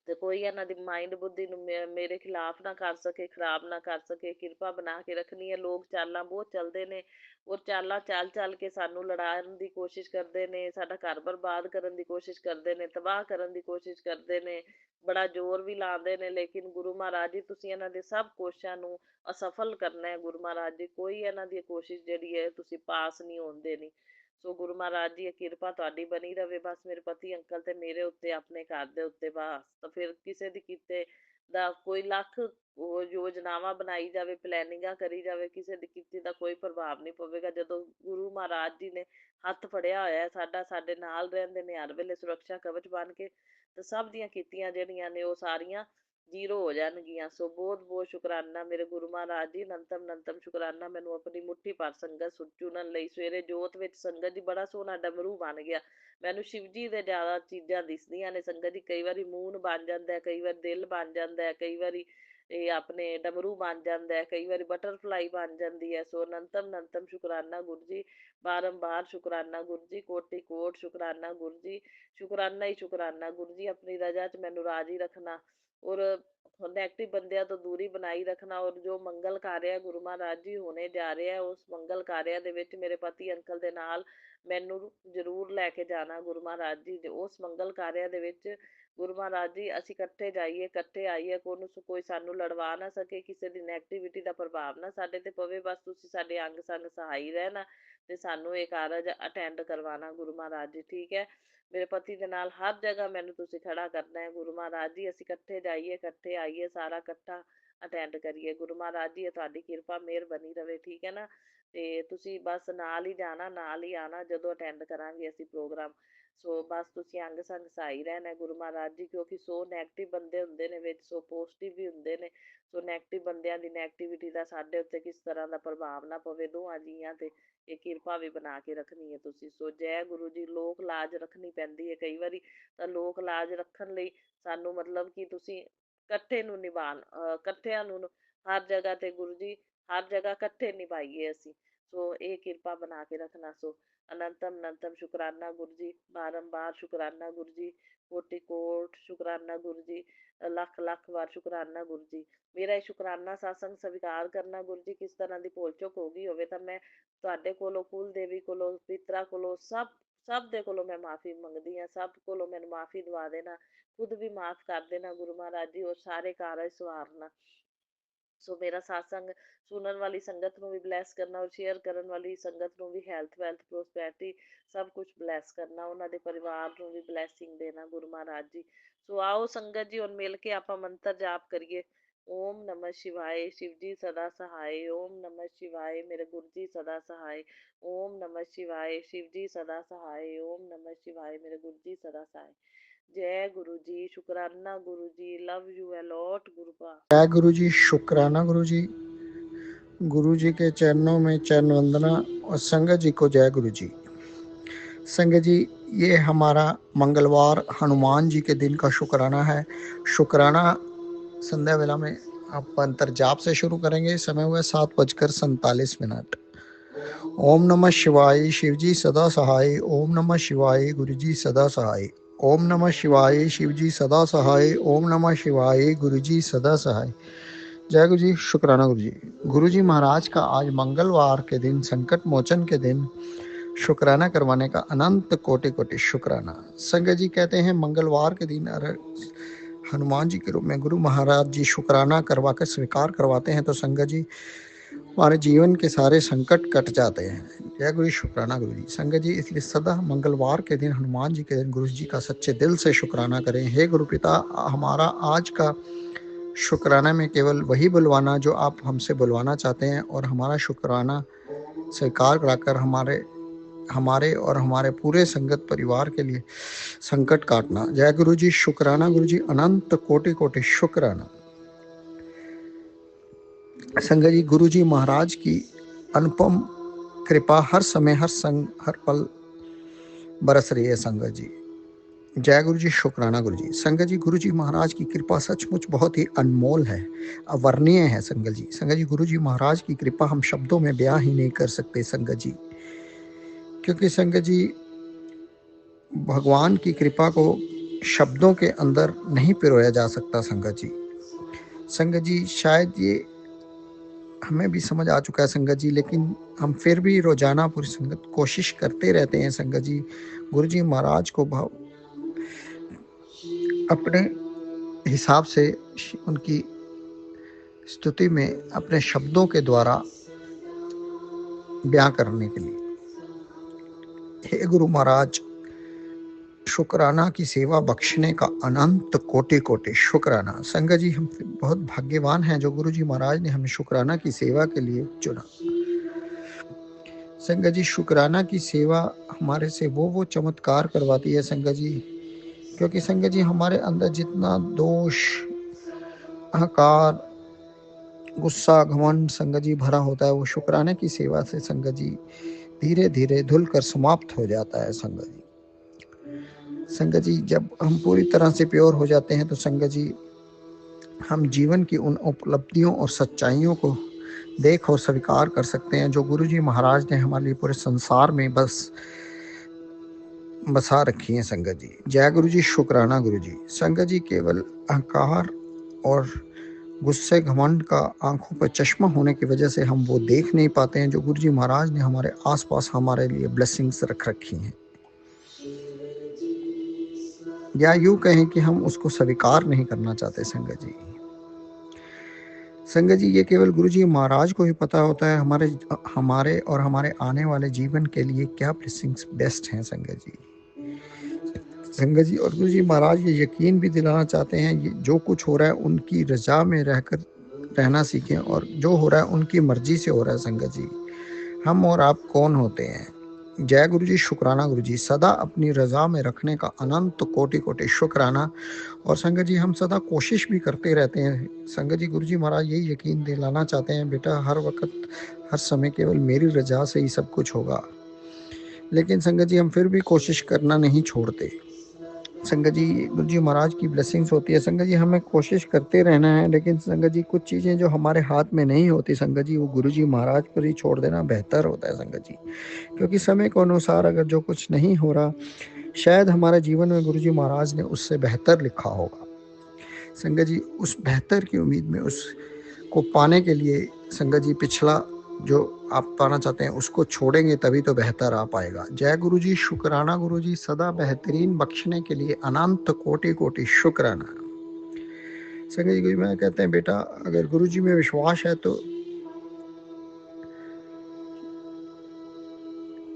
ਤੇ ਕੋਈ ਇਹਨਾਂ ਦੀ ਮਾਈਂਡ ਬੁੱਧੀ ਨੂੰ ਮੇਰੇ ਖਿਲਾਫ ਨਾ ਕਰ ਸਕੇ, ਖਰਾਬ ਨਾ ਕਰ ਸਕੇ। ਕਿਰਪਾ ਬਣਾ ਕੇ ਰੱਖਣੀ ਹੈ। ਲੋਕ ਚਾਲਾਂ ਬਹੁਤ ਚੱਲਦੇ ਨੇ ਔਰ ਚਾਲਾਂ ਚੱਲ ਚੱਲ ਕੇ ਸਾਨੂੰ ਲੜਾਉਣ ਦੀ ਕੋਸ਼ਿਸ਼ ਕਰਦੇ ਨੇ, ਸਾਡਾ ਘਰ ਬਰਬਾਦ ਕਰਨ ਦੀ ਕੋਸ਼ਿਸ਼ ਕਰਦੇ ਨੇ, ਤਬਾਹ ਕਰਨ ਦੀ ਕੋਸ਼ਿਸ਼ ਕਰਦੇ ਨੇ, ਬੜਾ ਜ਼ੋਰ ਵੀ ਲਾਉਂਦੇ ਨੇ। ਲੇਕਿਨ ਗੁਰੂ ਮਹਾਰਾਜ ਜੀ ਤੁਸੀਂ ਇਹਨਾਂ ਦੇ ਸਭ ਕੋਸ਼ਿਸ਼ਾਂ ਨੂੰ ਅਸਫਲ ਕਰਨਾ ਹੈ। ਗੁਰੂ ਮਹਾਰਾਜ ਜੀ ਕੋਈ ਇਹਨਾਂ ਦੀ ਕੋਸ਼ਿਸ਼ ਜਿਹੜੀ ਹੈ ਤੁਸੀਂ ਪਾਸ ਨਹੀਂ ਹੋਣ ਦੇਣੀ। ਸੋ ਗੁਰੂ ਮਹਾਰਾਜ ਜੀ ਕਿਰਪਾ ਤੁਹਾਡੀ ਬਣੀ ਰਵੇ ਬਸ ਮੇਰੇ ਪਤੀ ਅੰਕਲ ਤੇ ਮੇਰੇ ਉੱਤੇ, ਆਪਣੇ ਘਰ ਦੇ ਉੱਤੇ। ਬਸ ਤਾਂ ਫਿਰ ਕਿਸੇ ਦੀ ਕੀਤੇ ਦਾ ਕੋਈ ਲੱਖ ਯੋਜਨਾਵਾਂ ਬਣਾਈ ਜਾਵੇ, ਪਲੈਨਿੰਗਾਂ ਕਰੀ ਜਾਵੇ, ਕਿਸੇ ਦੀ ਕੀਤੀ ਦਾ ਕੋਈ ਪ੍ਰਭਾਵ ਨਹੀਂ ਪਵੇਗਾ। ਜਦੋਂ ਗੁਰੂ ਮਹਾਰਾਜ ਜੀ ਨੇ ਹੱਥ ਫੜਿਆ ਹੋਇਆ ਸਾਡਾ, ਸਾਡੇ ਨਾਲ ਰਹਿੰਦੇ ਨੇ ਹਰ ਵੇਲੇ ਸੁਰੱਖਿਆ ਕਵਚ ਬਣ ਕੇ, ਤੇ ਸਭ ਦੀਆਂ ਕੀਤੀਆਂ ਜਿਹੜੀਆਂ ਨੇ ਉਹ ਸਾਰੀਆਂ ਜ਼ੀਰੋ ਹੋ ਜਾਣਗੀਆਂ। ਸੋ ਬਹੁਤ ਬਹੁਤ ਸ਼ੁਕਰਾਨਾ ਮੇਰੇ ਗੁਰੂ ਮਹਾਰਾਜ ਜੀ, ਅਨੰਤਮ ਅਨੰਤਮ ਸ਼ੁਕਰਾਨਾ ਮੈਨੂੰ ਆਪਣੀ ਮੁੱਠੀ ਭਰ ਸੰਗਤ ਚੁਣਨ ਲਈ। ਸਵੇਰੇ ਜੋਤ ਵਿੱਚ ਸੰਗਤ ਜੀ ਬੜਾ ਸੋਹਣਾ ਡਮਰੂ ਬਣ ਗਿਆ। ਮੈਨੂੰ ਸ਼ਿਵ ਜੀ ਦੇ ਜ਼ਿਆਦਾ ਚੀਜ਼ਾਂ ਦਿਸਦੀਆਂ ਨੇ ਸੰਗਤ ਜੀ। ਕਈ ਵਾਰੀ ਮੂਨ ਬਣ ਜਾਂਦਾ, ਕਈ ਵਾਰ ਦਿਲ ਬਣ ਜਾਂਦਾ, ਕਈ ਵਾਰੀ ਇਹ ਆਪਣੇ ਡਮਰੂ ਬਣ ਜਾਂਦਾ, ਕਈ ਵਾਰੀ ਬਟਰਫਲਾਈ ਬਣ ਜਾਂਦੀ ਹੈ। ਸੋ ਅਨੰਤਮ ਅਨੰਤਮ ਸ਼ੁਕਰਾਨਾ ਗੁਰੂ ਜੀ, ਬਾਰੰਬਾਰ ਸ਼ੁਕਰਾਨਾ ਗੁਰੂ ਜੀ, ਕੋਟि ਕੋਟ ਸ਼ੁਕਰਾਨਾ ਗੁਰੂ ਜੀ, ਸ਼ੁਕਰਾਨਾ ਹੀ ਸ਼ੁਕਰਾਨਾ ਗੁਰੂ ਜੀ। ਆਪਣੀ ਰਜ਼ਾ 'ਚ ਮੈਨੂੰ ਰਾਜ਼ੀ ਰੱਖਣਾ ਔਰ ਨੈਗੇਟਿਵ ਬੰਦਿਆਂ ਤੋਂ ਦੂਰੀ ਬਣਾਈ ਰੱਖਣਾ। ਔਰ ਜੋ ਮੰਗਲ ਕਾਰਿਆ ਗੁਰੂ ਮਹਾਰਾਜ ਜੀ ਹੋਣੇ ਜਾ ਰਿਹਾ, ਉਸ ਮੰਗਲ ਕਾਰਿਆ ਦੇ ਵਿੱਚ ਮੇਰੇ ਪਤੀ ਅੰਕਲ ਦੇ ਨਾਲ ਮੈਨੂੰ ਜ਼ਰੂਰ ਲੈ ਕੇ ਜਾਣਾ ਗੁਰੂ ਮਹਾਰਾਜ ਜੀ ਦੇ। ਉਸ ਮੰਗਲ ਕਾਰਿਆ ਦੇ ਵਿੱਚ ਗੁਰੂ ਮਹਾਰਾਜ ਜੀ ਅਸੀਂ ਇਕੱਠੇ ਜਾਈਏ, ਇਕੱਠੇ ਆਈਏ, ਕੋਈ ਸਾਨੂੰ ਲੜਵਾ ਨਾ ਸਕੇ, ਕਿਸੇ ਦੀ ਨੈਗੇਟਿਵਿਟੀ ਦਾ ਪ੍ਰਭਾਵ ਨਾ ਸਾਡੇ ਤੇ ਪਵੇ। ਬਸ ਤੁਸੀਂ ਸਾਡੇ ਅੰਗ ਸੰਗ ਸਹਾਈ ਰਹਿਣਾ ਤੇ ਸਾਨੂੰ ਇਹ ਕਾਰਜ ਅਟੈਂਡ ਕਰਵਾਉਣਾ ਗੁਰੂ ਮਹਾਰਾਜ ਜੀ, ਠੀਕ ਹੈ। ਮੇਰੇ ਪਤੀ ਦੇ ਨਾਲ ਹਰ ਜਗ੍ਹਾ ਮੈਨੂੰ ਤੁਸੀਂ ਖੜਾ ਕਰਨਾ ਹੈ ਗੁਰੂ ਮਹਾਰਾਜ ਜੀ। ਅਸੀਂ ਇਕੱਠੇ ਜਾਈਏ, ਇਕੱਠੇ ਆਈਏ, ਸਾਰਾ ਇਕੱਠਾ ਅਟੈਂਡ ਕਰੀਏ ਗੁਰੂ ਮਹਾਰਾਜ ਜੀ। ਤੁਹਾਡੀ ਕਿਰਪਾ ਮਿਹਰ ਬਣੀ ਰਵੇ, ਠੀਕ ਹੈ ਨਾ। ਤੇ ਤੁਸੀਂ ਬਸ ਨਾਲ ਹੀ ਜਾਣਾ, ਨਾਲ ਹੀ ਆਉਣਾ ਜਦੋਂ ਅਟੈਂਡ ਕਰਾਂਗੇ ਅਸੀਂ ਪ੍ਰੋਗਰਾਮ। ਸੋ ਬਸ ਤੁਸੀਂ ਅੰਗ ਸੰਗ ਸਹਾਈ ਰਹਿਣਾ ਗੁਰੂ ਮਹਾਰਾਜ ਜੀ, ਕਿਉਂਕਿ 100 ਨੈਗੇਟਿਵ ਬੰਦੇ ਹੁੰਦੇ ਨੇ ਵਿੱਚ, 100 ਪੋਜ਼ਿਟਿਵ ਵੀ ਹੁੰਦੇ ਨੇ। ਸੋ ਨੈਗੇਟਿਵ ਬੰਦਿਆਂ ਦੀ ਨੈਗੇਟਿਵਿਟੀ ਦਾ ਸਾਡੇ ਉੱਤੇ ਕਿਸ ਤਰ੍ਹਾਂ ਦਾ ਪ੍ਰਭਾਵ ਨਾ ਪਵੇ ਦੋਹਾਂ ਜੀਆਂ ਤੇ, ਇਹ ਕਿਰਪਾ ਵੀ ਬਣਾ ਕੇ ਰੱਖਣੀ ਹੈ ਤੁਸੀਂ। ਸੋ ਜੈ ਗੁਰੂ ਜੀ। ਲੋਕ ਲਾਜ ਰੱਖਣੀ ਪੈਂਦੀ ਹੈ ਕਈ ਵਾਰੀ, ਤਾਂ ਲੋਕ ਲਾਜ ਰੱਖਣ ਲਈ ਸਾਨੂੰ ਮਤਲਬ ਕਿ ਤੁਸੀਂ ਇਕੱਠੇ ਨੂੰ ਇਕੱਠਿਆਂ ਨੂੰ ਹਰ ਜਗ੍ਹਾ ਤੇ ਗੁਰੂ ਜੀ, ਹਰ ਜਗ੍ਹਾ ਇਕੱਠੇ ਨਿਭਾਈਏ ਅਸੀਂ। ਸੋ ਇਹ ਕਿਰਪਾ ਬਣਾ ਕੇ ਰੱਖਣਾ। ਸੋ ਅਨੰਤਮ ਅਨੰਤਮ ਸ਼ੁਕਰਾਨਾ ਗੁਰੂ ਜੀ, ਬਾਰੰਬਾਰ ਸ਼ੁਕਰਾਨਾ ਗੁਰੂ ਜੀ, ਕੋਟि ਕੋਟ ਸ਼ੁਕਰਾਨਾ ਗੁਰੂ ਜੀ, ਲੱਖ ਲੱਖ ਵਾਰ ਸ਼ੁਕਰਾਨਾ ਗੁਰੂ ਜੀ। ਮੇਰਾ ਇਹ ਸ਼ੁਕਰਾਨਾ ਸਤਸੰਗ ਸਵੀਕਾਰ ਕਰਨਾ ਗੁਰੂ ਜੀ। ਕਿਸ ਤਰ੍ਹਾਂ ਦੀ ਭੁੱਲ ਚੁੱਕ ਹੋ ਗਈ ਹੋਵੇ ਤਾਂ ਮੈਂ ਤੁਹਾਡੇ ਕੋਲੋਂ, ਕੁਲ ਦੇਵੀ ਕੋਲੋਂ, ਪਿਤਰਾਂ ਕੋਲੋਂ, ਸਭ ਦੇ ਕੋਲੋਂ ਮੈਂ ਮਾਫੀ ਮੰਗਦੀ ਹਾਂ। ਸਭ ਕੋਲੋਂ ਮੈਨੂੰ ਮਾਫੀ ਦਵਾ ਦੇਣਾ, ਖੁਦ ਵੀ ਮਾਫ ਕਰ ਦੇਣਾ ਗੁਰੂ ਮਹਾਰਾਜ ਜੀ, ਔਰ ਸਾਰੇ ਕਾਰਜ ਸਵਾਰਨਾ। ਸੋ ਮੇਰਾ ਸਤਸੰਗ ਸੁਣਨ ਵਾਲੀ ਸੰਗਤ ਨੂੰ ਵੀ ਬਲੈਸ ਕਰਨਾ ਔਰ ਸ਼ੇਅਰ ਕਰਨ ਵਾਲੀ ਸੰਗਤ ਨੂੰ ਵੀ ਹੈਲਥ ਵੈਲਥ ਪ੍ਰੋਸਪੈਰਿਟੀ ਸਭ ਕੁਝ ਬਲੈਸ ਕਰਨਾ, ਉਹਨਾਂ ਦੇ ਪਰਿਵਾਰ ਨੂੰ ਵੀ ਬਲੈਸਿੰਗ ਦੇਣਾ ਗੁਰੂ ਮਹਾਰਾਜ ਜੀ। ਸੋ ਆਓ ਸੰਗਤ ਜੀ ਹੁਣ ਮਿਲ ਕੇ ਆਪਾਂ ਮੰਤਰ ਜਾਪ ਕਰੀਏ। ਓਮ ਨਮः शिवाय शिव जी सदा सहाय। ओम नमः शिवाय मेरे गुरु जी सदा सहाय। ओम नमः शिवाय शिव जी सदा सहाय। ओम नमः शिवाय मेरे गुरु जी सदा सहाय। जय गुरु जी। शुक्राना गुरु जी। लव यू अलॉट गुरु पास। जय गुरु जी। शुक्राना गुरु जी। गुरु जी के चरणों में चरण वंदना और संगत जी को जय गुरु जी। संगत जी, ये हमारा मंगलवार हनुमान जी के दिन का शुक्राना है। शुक्राना संध्या वेला में आप अंतर जाप से शुरू करेंगे। समय हुआ 7:47। ओम नमः शिवाय, शिवजी सदा सहाय। ओम नमः शिवाय, गुरुजी सदा सहाय। ओम नमः शिवाय, शिवजी सदा सहाय। ओम नमः शिवाय, गुरुजी सदा सहाय। जय गुरु जी, शुक्राना गुरु जी। गुरु जी महाराज का आज मंगलवार के दिन, संकट मोचन के दिन, शुक्राना करवाने का अनंत कोटि कोटि शुक्राना। संगत जी कहते हैं मंगलवार के दिन हनुमान जी के रूप में गुरु महाराज जी शुक्राना करवा कर स्वीकार करवाते हैं तो संगत जी हमारे जीवन के सारे संकट कट जाते हैं। जय गुरु, शुक्राना गुरु जी। संगत जी इसलिए सदा मंगलवार के दिन, हनुमान जी के दिन गुरु जी का सच्चे दिल से शुक्राना करें। हे गुरु पिता, हमारा आज का शुक्राना में केवल वही बुलवाना जो आप हमसे बुलवाना चाहते हैं और हमारा शुक्राना स्वीकार कराकर हमारे और हमारे पूरे संगत परिवार के लिए संकट काटना। जय गुरु जी, शुक्राना गुरु जी, अनंत कोटि कोटि शुक्राना। संगत जी गुरु जी महाराज की अनुपम कृपा हर समय हर पल बरस रही है संगत जी। जय गुरु जी, शुक्राना गुरु जी। संगत जी गुरु जी महाराज की कृपा सचमुच बहुत ही अनमोल है, अवर्णीय है संगत जी। संगत जी गुरु जी महाराज की कृपा हम शब्दों में बयां ही नहीं कर सकते संगत जी, क्योंकि संगत जी भगवान की कृपा को शब्दों के अंदर नहीं पिरोया जा सकता संगत जी। संगत जी शायद ये हमें भी समझ आ चुका है संगत जी, लेकिन हम फिर भी रोजाना पूरी संगत कोशिश करते रहते हैं संगत जी गुरु जी महाराज को अपने हिसाब से उनकी स्तुति में अपने शब्दों के द्वारा बयां करने के लिए। हे गुरु महाराज, शुक्राना की सेवा बख्शने का अनंत कोटि कोटि शुक्राना। संगत जी हम बहुत भाग्यवान हैं जो गुरु जी महाराज ने हमें शुक्राना की सेवा के लिए चुना। संगत जी शुक्राना की सेवा हमारे से वो चमत्कार करवाती है संगत जी, क्योंकि संगत जी हमारे अंदर जितना दोष, अहंकार, गुस्सा, घमंड संगत जी भरा होता है वो शुक्राने की सेवा से संगत जी धीरे धीरे धुल कर समाप्त हो जाता है संगत जी। संगत जी जब हम पूरी तरह से प्योर हो जाते हैं तो संगत जी हम जीवन की उन उपलब्धियों और सच्चाइयों को देख और स्वीकार कर सकते हैं जो गुरु जी महाराज ने हमारे लिए पूरे संसार में बसा रखी है संगत जी। जय गुरु जी, शुक्राना गुरु जी। संगत जी केवल अहंकार और गुस्से, घमंड का आंखों पर चश्मा होने की वजह से हम वो देख नहीं पाते हैं जो गुरु जी महाराज ने हमारे आसपास हमारे लिए ब्लेसिंग्स रख रखी हैं, या यूं कहें कि हम उसको स्वीकार नहीं करना चाहते संगत जी। संगत जी ये केवल गुरु जी महाराज को ही पता होता है हमारे और हमारे आने वाले जीवन के लिए क्या ब्लेसिंग्स बेस्ट हैं संगत जी। संगत जी और गुरु जी महाराज ये यकीन भी दिलाना चाहते हैं ये जो कुछ हो रहा है उनकी रजा में रहकर रहना सीखें और जो हो रहा है उनकी मर्जी से हो रहा है संगत जी। हम और आप कौन होते हैं। जय गुरु जी, शुक्राना गुरु जी। सदा अपनी रजा में रखने का अनंत कोटि कोटि शुक्राना। और संगत जी हम सदा कोशिश भी करते रहते हैं संगत जी। गुरु जी महाराज यही यकीन दिलाना चाहते हैं बेटा हर वक्त हर समय केवल मेरी रजा से ही सब कुछ होगा, लेकिन संगत जी हम फिर भी कोशिश करना नहीं छोड़ते संगत जी। गुरु जी महाराज की ब्लेसिंग्स होती है संगत जी, हमें कोशिश करते रहना है, लेकिन संगत जी कुछ चीज़ें जो हमारे हाथ में नहीं होती संगत जी वो गुरु जी महाराज पर ही छोड़ देना बेहतर होता है संगत जी, क्योंकि समय के अनुसार अगर जो कुछ नहीं हो रहा शायद हमारे जीवन में गुरु जी महाराज ने उससे बेहतर लिखा होगा संगत जी। उस बेहतर की उम्मीद में उसको पाने के लिए संगत जी पिछला जो आप पाना चाहते हैं उसको छोड़ेंगे तभी तो बेहतर आ पाएगा। जय गुरु जी, शुक्राना गुरु जी। सदा बेहतरीन बख्शने के लिए अनंत कोटि कोटि शुक्राना। संगत जी मैं कहते हैं बेटा अगर गुरु जी में विश्वास है तो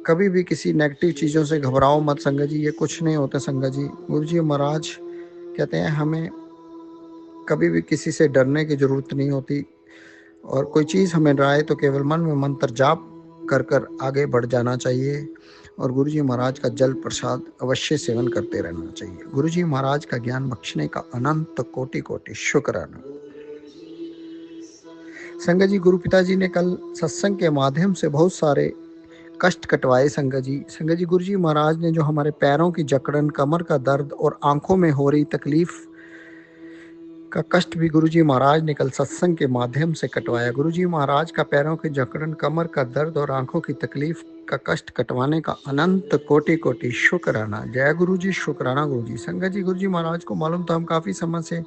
कभी भी किसी नेगेटिव चीज़ों से घबराओ मत संगत जी, ये कुछ नहीं होता संगत जी। गुरु जी महाराज कहते हैं हमें कभी भी किसी से डरने की जरूरत नहीं होती, और कोई चीज़ हमें डराए तो केवल मन में मंत्र जाप कर कर आगे बढ़ जाना चाहिए और गुरु जी महाराज का जल प्रसाद अवश्य सेवन करते रहना चाहिए। गुरु जी महाराज का ज्ञान बख्शने का अनंत कोटि कोटि शुक्राना। संगत जी गुरु पिताजी ने कल सत्संग के माध्यम से बहुत सारे कष्ट कटवाए संगत जी। संगत जी गुरु जी महाराज ने जो हमारे पैरों की जकड़न, कमर का दर्द और आंखों में हो रही तकलीफ का कष्ट भी गुरुजी महाराज ने कल सत्संग के माध्यम से कटवाया। गुरुजी महाराज का पैरों की जकड़न, कमर का दर्द और आंखों की तकलीफ का कष्ट कटवाने का अनंत कोटि कोटि शुक्राना। जय गुरुजी, शुक्राना गुरुजी। संगत जी, गुरुजी महाराज को मालूम था हम काफी समय से,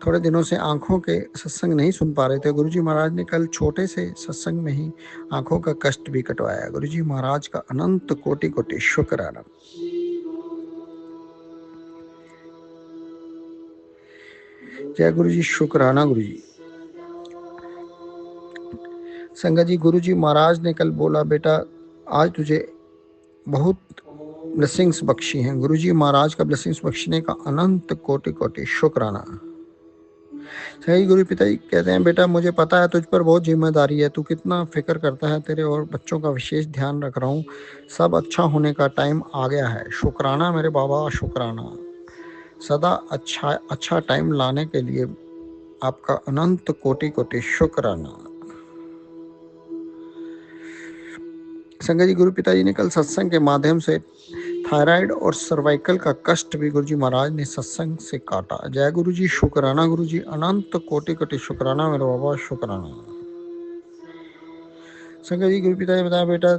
थोड़े दिनों से आंखों के सत्संग नहीं सुन पा रहे थे। गुरुजी महाराज ने कल छोटे से सत्संग में ही आंखों का कष्ट भी कटवाया। गुरुजी महाराज का अनंत कोटि कोटि शुक्राना। जय गुरुजी, शुक्राना गुरुजी। संगत जी, गुरुजी महाराज ने कल बोला, बेटा आज तुझे बहुत ब्लेसिंग्स बख्शी हैं। गुरुजी महाराज का ब्लेसिंग्स बख्शने का अनंत कोटि कोटि शुक्राना। सही गुरु पिताजी कहते हैं, बेटा मुझे पता है तुझ पर बहुत जिम्मेदारी है, तू कितना फिक्र करता है, तेरे और बच्चों का विशेष ध्यान रख रहा हूँ। सब अच्छा होने का टाइम आ गया है। शुक्राना मेरे बाबा, शुक्राना। सदा अच्छा टाइम लाने के लिए आपका अनंत कोटि कोटि शुक्राना। संगत जी, गुरु पिताजी ने कल सत्संग के माध्यम से थायराइड और सर्वाइकल का कष्ट भी गुरुजी महाराज ने सत्संग से काटा। जय गुरुजी, शुक्राना गुरुजी। अनंत कोटि कोटि शुक्राना मेरे बाबा, शुक्राना। संगत जी, गुरु पिताजी बताया, बेटा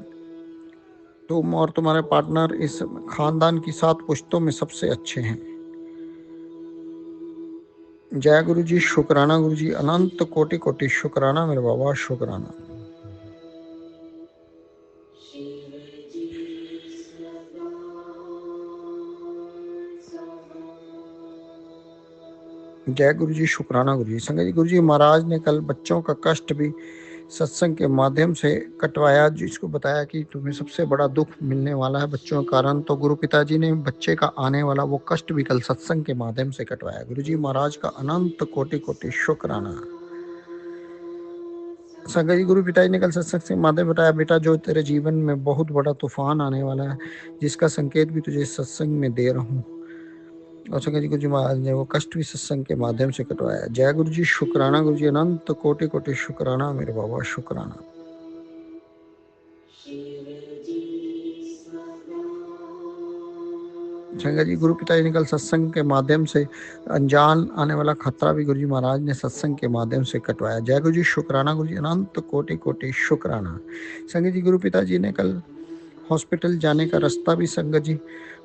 तुम और तुम्हारे पार्टनर इस खानदान की 7 पुश्तों में सबसे अच्छे हैं। जय गुरुजी, शुक्राना गुरुजी। अनंत कोटि कोटि शुक्राना मेरे बाबा, शुक्राना। जय गुरुजी, शुक्राना गुरुजी। संगत जी, गुरुजी महाराज ने कल बच्चों का कष्ट भी सत्संग के माध्यम से कटवाया, जिसको बताया कि तुम्हें सबसे बड़ा दुख मिलने वाला है बच्चों के कारण। तो गुरु पिताजी ने बच्चे का आने वाला वो कष्ट भी कल सत्संग के माध्यम से कटवाया। गुरुजी महाराज का अनंत कोटि कोटि शुक्राना। संगत जी, गुरु पिताजी ने कल सत्संग के माध्यम बताया, बेटा जो तेरे जीवन में बहुत बड़ा तूफान आने वाला है, जिसका संकेत भी तुझे सत्संग में दे रहा हूँ। और संगत जी, गुरुजी महाराज ने वो कष्ट भी सत्संग के माध्यम से कटवाया। जय गुरुजी, शुक्राना गुरुजी। अनंत कोटि कोटि शुक्राना मेरे बाबा, शुक्राना। संगत जी, गुरु पिताजी ने कल सत्संग के माध्यम से अनजान आने वाला खतरा भी गुरुजी महाराज ने सत्संग के माध्यम से कटवाया। जय गुरुजी, शुक्राना गुरुजी। अनंत कोटि कोटि शुक्राना। संगत जी, गुरु पिताजी ने कल हॉस्पिटल जाने का रास्ता भी संगत जी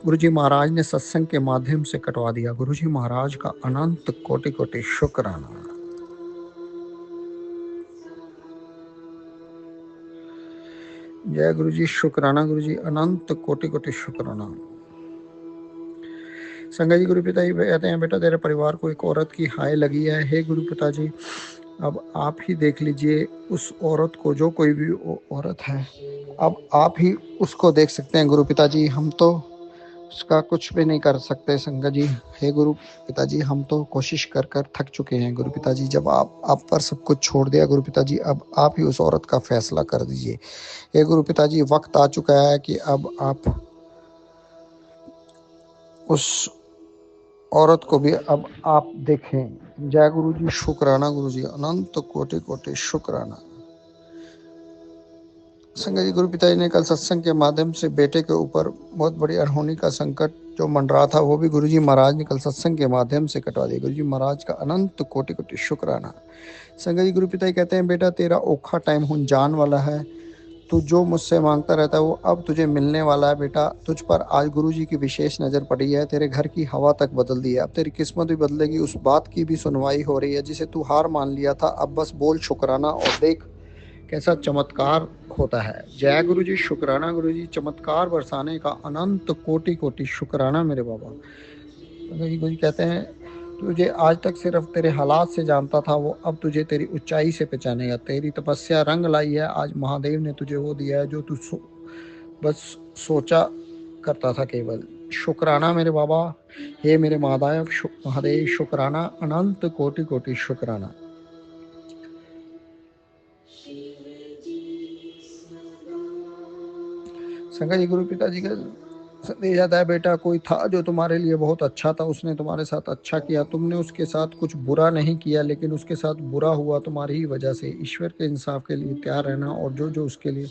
गुरुजी महाराज ने सत्संग के माध्यम से कटवा दिया। गुरुजी महाराज का अनंत कोटि कोटि शुक्राना। जय गुरुजी, शुक्राना गुरुजी। अनंत कोटि कोटि शुक्राना। संगत जी, गुरु पिताजी कहते हैं, बेटा तेरे परिवार को एक औरत की हाय लगी है। हे गुरु पिताजी, अब आप ही देख लीजिए उस औरत को, जो कोई भी औरत है, अब आप ही उसको देख सकते हैं गुरु पिताजी। हम तो उसका कुछ भी नहीं कर सकते संगत जी। हे गुरु पिताजी, हम तो कोशिश कर कर थक चुके हैं गुरु पिताजी। जब आप पर सब कुछ छोड़ दिया गुरु पिताजी, अब आप ही उस औरत का फैसला कर दीजिए। हे गुरु पिताजी, वक्त आ चुका है कि अब आप उस औरत को भी अब आप देखें। जय गुरु जी, शुक्राना गुरु जी। अनंत कोटि कोटि शुक्राना। संगत जी, गुरु पिताजी ने कल सत्संग के माध्यम से बेटे के ऊपर बहुत बड़ी अनहोनी का संकट जो मंडरा था, वो भी गुरुजी महाराज ने कल सत्संग के माध्यम से कटवा दिया। गुरुजी महाराज का अनंत कोटि कोटि शुक्राना। संगत जी, गुरु पिताजी कहते हैं, बेटा तेरा औखा टाइम हुन जान वाला है। तू जो मुझसे मांगता रहता है वो अब तुझे मिलने वाला है। बेटा तुझ पर आज गुरुजी की विशेष नज़र पड़ी है। तेरे घर की हवा तक बदल दी है। अब तेरी किस्मत भी बदलेगी। उस बात की भी सुनवाई हो रही है जिसे तू हार मान लिया था। अब बस बोल शुक्राना और देख कैसा चमत्कार होता है। जय गुरु जी, शुक्राना गुरु जी। चमत्कार बरसाने का अनंत कोटि कोटि शुक्राना मेरे बाबा। गुरु जी कहते हैं, तुझे आज तक सिर्फ तेरे हालात से जानता था, वो अब तुझे तेरी ऊंचाई से पहचानेगा। तेरी तपस्या रंग लाई है। आज महादेव ने तुझे वो दिया है जो तू बस सोचा करता था केवल। शुक्राना मेरे बाबा। हे मेरे महादेव शुक्राना। अनंत कोटि कोटि शुक्राना। संगत जी, गुरु पिताजी का संदेश आता है, बेटा कोई था जो तुम्हारे लिए बहुत अच्छा था। उसने तुम्हारे साथ अच्छा किया। तुमने उसके साथ कुछ बुरा नहीं किया, लेकिन उसके साथ बुरा हुआ तुम्हारी ही वजह से। ईश्वर के इंसाफ के लिए तैयार रहना और जो जो उसके लिए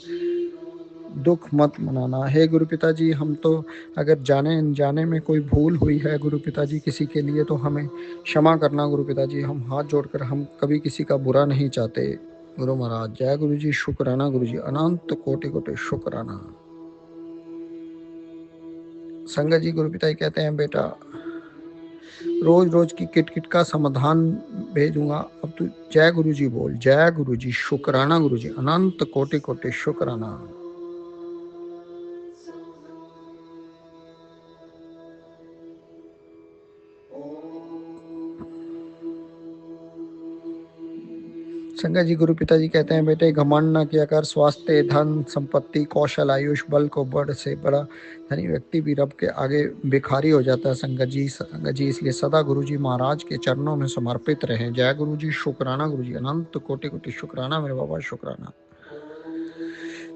दुख मत मनाना। हे गुरु पिताजी, हम तो अगर जाने अनजाने में कोई भूल हुई है गुरु पिताजी किसी के लिए, तो हमें क्षमा करना गुरु पिताजी। हम हाथ जोड़कर हम कभी किसी का बुरा नहीं चाहते गुरु महाराज। जय गुरु जी, शुक्राना गुरु जी, अनंत कोटि कोटि शुक्राना। संगत जी गुरु पिताजी कहते हैं, बेटा रोज रोज की किटकिट का समाधान भेजूंगा, अब तू जय गुरु जी बोल। जय गुरु जी, शुक्राना गुरु जी, अनंत कोटि कोटि शुक्राना। संगत जी गुरु पिताजी कहते हैं, बेटे घमंड न किया कर। स्वास्थ्य, धन, संपत्ति, कौशल, आयुष, बल को बड़ से बड़ा धनी व्यक्ति भी रब के आगे भिखारी हो जाता है संगत जी। इसलिए सदा गुरु जी महाराज के चरणों में समर्पित रहें। जय गुरु जी, शुक्राना गुरु जी, अनंत कोटि कोटि शुक्राना मेरे बाबा, शुक्राना।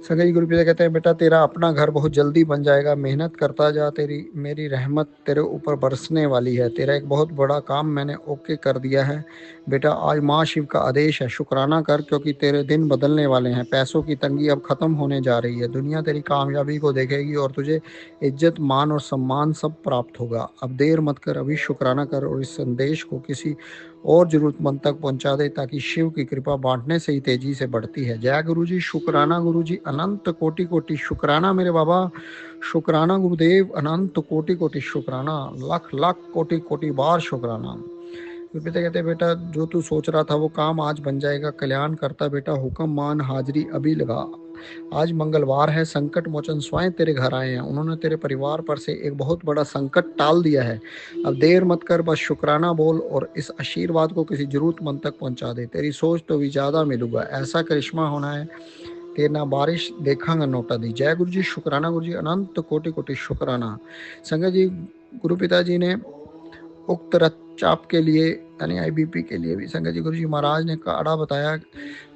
संगत जी गुरु पिता कहते हैं, बेटा तेरा अपना घर बहुत जल्दी बन जाएगा, मेहनत करता जा, तेरी मेरी रहमत तेरे ऊपर बरसने वाली है। तेरा एक बहुत बड़ा काम मैंने ओके कर दिया है बेटा। आज माँ शिव का आदेश है, शुक्राना कर, क्योंकि तेरे दिन बदलने वाले हैं। पैसों की तंगी अब खत्म होने जा रही है। दुनिया तेरी कामयाबी को देखेगी और तुझे इज्जत, मान और सम्मान सब प्राप्त होगा। अब देर मत कर, अभी शुक्राना कर और इस संदेश को किसी और जरूरतमंद तक पहुंचा दे, ताकि शिव की कृपा बांटने से ही तेजी से बढ़ती है। जय गुरु जी, शुक्राना गुरु जी, अनंत कोटि कोटि शुक्राना मेरे बाबा, शुक्राना गुरुदेव, अनंत कोटि कोटि शुक्राना, लाख लाख कोटि कोटि बार शुक्राना। पिता कहते, बेटा जो तू सोच रहा था वो काम आज बन जाएगा। कल्याण करता बेटा, हुक्म मान, हाजिरी अभी लगा। आज मंगलवार है, संकट मोचन स्वयं तेरे घर आए हैं। उन्होंने तेरे परिवार पर से एक बहुत बड़ा संकट टाल दिया है। अब देर मत कर, बस शुक्राना बोल और इस आशीर्वाद को किसी जरूरतमंद तक पहुंचा दे। तेरी सोच तो भी ज्यादा मिलूंगा, ऐसा करिश्मा होना है तेरे ना बारिश देखांगा नोटा दी। जय गुरु जी, शुक्राना गुरु जी, अनंत कोटि कोटि शुक्राना। संगत जी गुरु पिताजी ने उक्त रक्तचाप के लिए यानी IBP के लिए भी संगत जी गुरु जी महाराज ने काढ़ा बताया,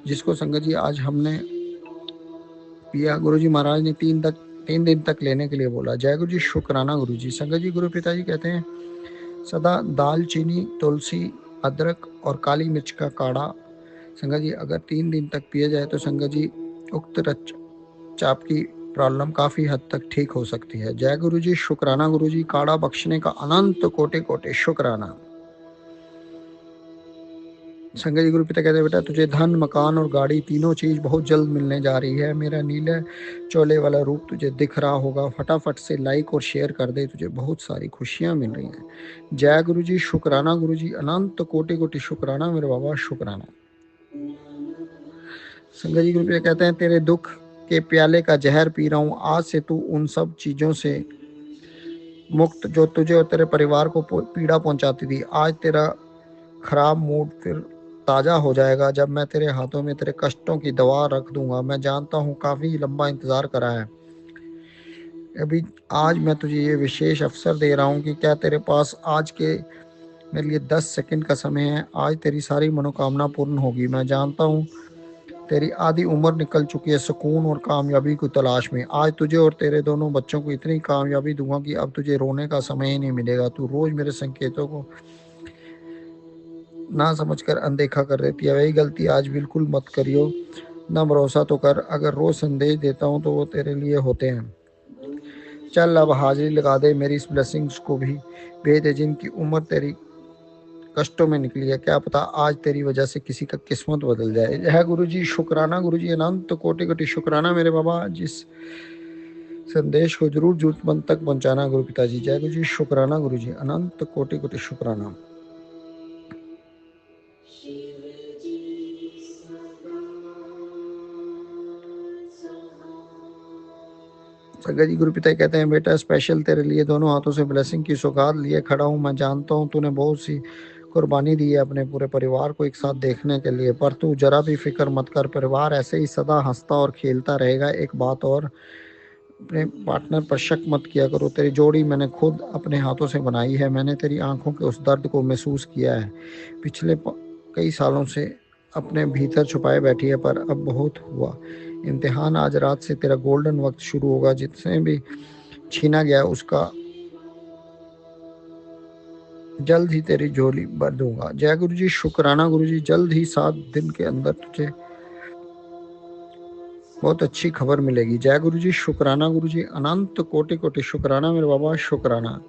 जिसको संगत जी आज हमने पिया। गुरु जी महाराज ने 3 दिन तक लेने के लिए बोला। जय गुरु जी, शुक्राना गुरु जी। संगत जी गुरु पिताजी कहते हैं, सदा दालचीनी, तुलसी, अदरक और काली मिर्च का काढ़ा संगत जी अगर 3 दिन तक पिया जाए तो संगत जी उक्त रक्तचाप की प्रॉब्लम काफी हद तक ठीक हो सकती है। जय गुरु जी, शुक्राना गुरु जी, काढ़ा बख्शने का अनंत कोटि कोटि शुक्राना। संगत जी गुरु पिता कहते, बेटा तुझे धन, मकान और गाड़ी तीनों चीज बहुत जल्द मिलने जा रही है। मेरा नीले चोले वाला रूप तुझे दिख रहा होगा। फटाफट से लाइक और शेयर कर दे, तुझे बहुत सारी खुशियां मिल रही हैं। जय गुरु जी, शुक्राना गुरु जी, अनंत कोटि कोटि शुक्राना मेरे बाबा, शुक्राना। संगत जी गुरु पिता कहते हैं, तेरे दुख के प्याले का जहर पी रहा हूँ। आज से तू उन सब चीजों से मुक्त जो तुझे और तेरे परिवार को पीड़ा पहुंचाती थी। आज तेरा खराब मूड फिर ताजा हो जाएगा जब मैं तेरे हाथों में तेरे कष्टों की दवा रख दूंगा। मैं जानता हूँ काफी लंबा इंतजार करा है। अभी आज मैं तुझे ये विशेष अवसर दे रहा हूँ कि क्या तेरे पास आज के मेरे लिए 10 सेकंड का समय है। आज तेरी सारी मनोकामना पूर्ण होगी। मैं जानता हूँ तेरी आधी उम्र निकल चुकी है सुकून और कामयाबी की तलाश में। आज तुझे और तेरे दोनों बच्चों को इतनी कामयाबी दूंगा कि अब तुझे रोने का समय ही नहीं मिलेगा। तू रोज मेरे संकेतों को ना समझकर अनदेखा कर देती है, वही गलती आज बिल्कुल मत करियो। ना भरोसा तो कर, अगर रोज संदेश देता हूँ तो वो तेरे लिए होते हैं। चल अब हाजिरी लगा दे, मेरी इस ब्लेसिंग्स को भी भेज दे जिनकी उम्र तेरी कष्टों में निकली है। क्या पता आज तेरी वजह से किसी का किस्मत बदल जाए। जय गुरु जी, शुक्राना गुरु जी, अनंत कोटि कोटि शुक्राना मेरे बाबा। जिस संदेश को जरूर जरूरतमंद तक पहुंचाना गुरु पिताजी। जय गुरु जी, शुक्राना गुरु जी, अनंत कोटि कोटि शुक्राना। संगत जी गुरु पिता कहते हैं, बेटा स्पेशल तेरे लिए दोनों हाथों से ब्लेसिंग की सौगात लिए खड़ा हूँ। मैं जानता हूँ तूने बहुत सी कुर्बानी दी है अपने पूरे परिवार को एक साथ देखने के लिए, पर तू जरा भी फिक्र मत कर। परिवार ऐसे ही सदा हंसता और खेलता रहेगा। एक बात और, अपने पार्टनर पर शक मत किया करो। तेरी जोड़ी मैंने खुद अपने हाथों से बनाई है। मैंने तेरी आंखों के उस दर्द को महसूस किया है। पिछले कई सालों से अपने भीतर छुपाए बैठी है, पर अब बहुत हुआ। इम्तिहान आज रात से तेरा गोल्डन वक्त शुरू होगा। जितने भी छीना गया उसका जल्द ही तेरी झोली भर दूंगा। जय गुरु जी, शुक्राना गुरु जी, जल्द ही 7 दिन के अंदर तुझे बहुत अच्छी खबर मिलेगी। जय गुरु जी, शुक्राना गुरु जी, अनंत कोटि कोटि शुक्राना मेरे बाबा, शुक्राना।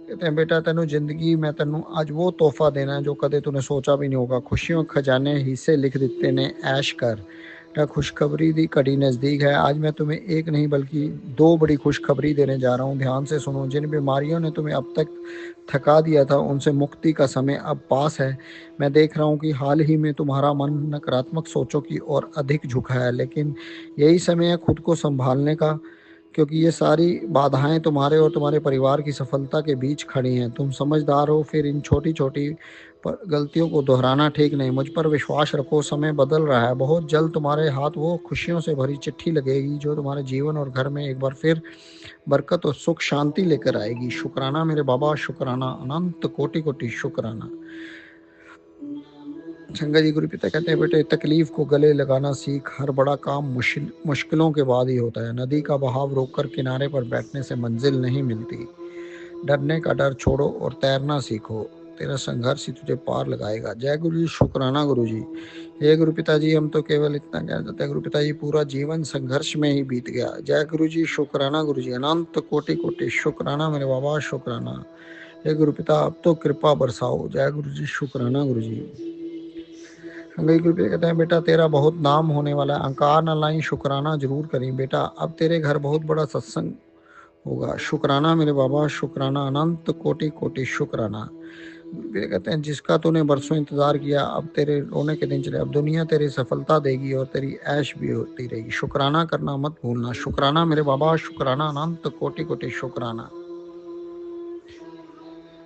कहते हैं बेटा तेनों जिंदगी मैं तेनों आज वो तोहफा देना है जो कदे तूने सोचा भी नहीं होगा। खुशियों खजाने हिस्से लिख दिते ने, ऐश कर। खुशखबरी दी घड़ी नज़दीक है। आज मैं तुम्हें एक नहीं बल्कि दो बड़ी खुशखबरी देने जा रहा हूँ। ध्यान से सुनो। जिन बीमारियों ने तुम्हें अब तक थका दिया था उनसे मुक्ति का समय अब पास है। मैं देख रहा हूँ कि हाल ही में तुम्हारा मन नकारात्मक सोचों की ओर अधिक झुका है, लेकिन यही समय है खुद को संभालने का, क्योंकि ये सारी बाधाएं तुम्हारे और तुम्हारे परिवार की सफलता के बीच खड़ी हैं। तुम समझदार हो, फिर इन छोटी छोटी गलतियों को दोहराना ठीक नहीं। मुझ पर विश्वास रखो, समय बदल रहा है। बहुत जल्द तुम्हारे हाथ वो खुशियों से भरी चिट्ठी लगेगी जो तुम्हारे जीवन और घर में एक बार फिर बरकत और सुख शांति लेकर आएगी। शुक्राना मेरे बाबा, शुक्राना, अनंत कोटि कोटि शुक्राना। संगत जी, गुरु पिता कहते हैं बेटे तकलीफ को गले लगाना सीख। हर बड़ा काम मुश्किलों के बाद ही होता है। नदी का बहाव रोककर किनारे पर बैठने से मंजिल नहीं मिलती। डरने का डर छोड़ो और तैरना सीखो। तेरा संघर्ष ही तुझे पार लगाएगा। जय गुरु जी, शुक्राना गुरु जी। हे गुरु पिताजी, हम तो केवल इतना कहना चाहते हैं गुरु पिताजी, पूरा जीवन संघर्ष में ही बीत गया। जय गुरु जी, शुक्राना गुरु जी, अनंत कोटि कोटि शुक्राना मेरे बाबा, शुक्राना। हे गुरु पिता, अब तो कृपा बरसाओ। जय गुरु जी, शुक्राना गुरु जी। अंगई गुरु पिता कहते हैं बेटा तेरा बहुत नाम होने वाला है। अंकार न लाई, शुक्राना जरूर करें बेटा। अब तेरे घर बहुत बड़ा सत्संग होगा। शुक्राना मेरे बाबा, शुक्राना, अनंत कोटि कोटि शुक्राना। कहते हैं जिसका तूने बरसों इंतजार किया अब तेरे रोने के दिन चले। अब दुनिया तेरी सफलता देगी और तेरी ऐश भी होती रहेगी। शुक्राना करना मत भूलना। शुक्राना मेरे बाबा, शुक्राना, अनंत कोटि कोटि शुक्राना।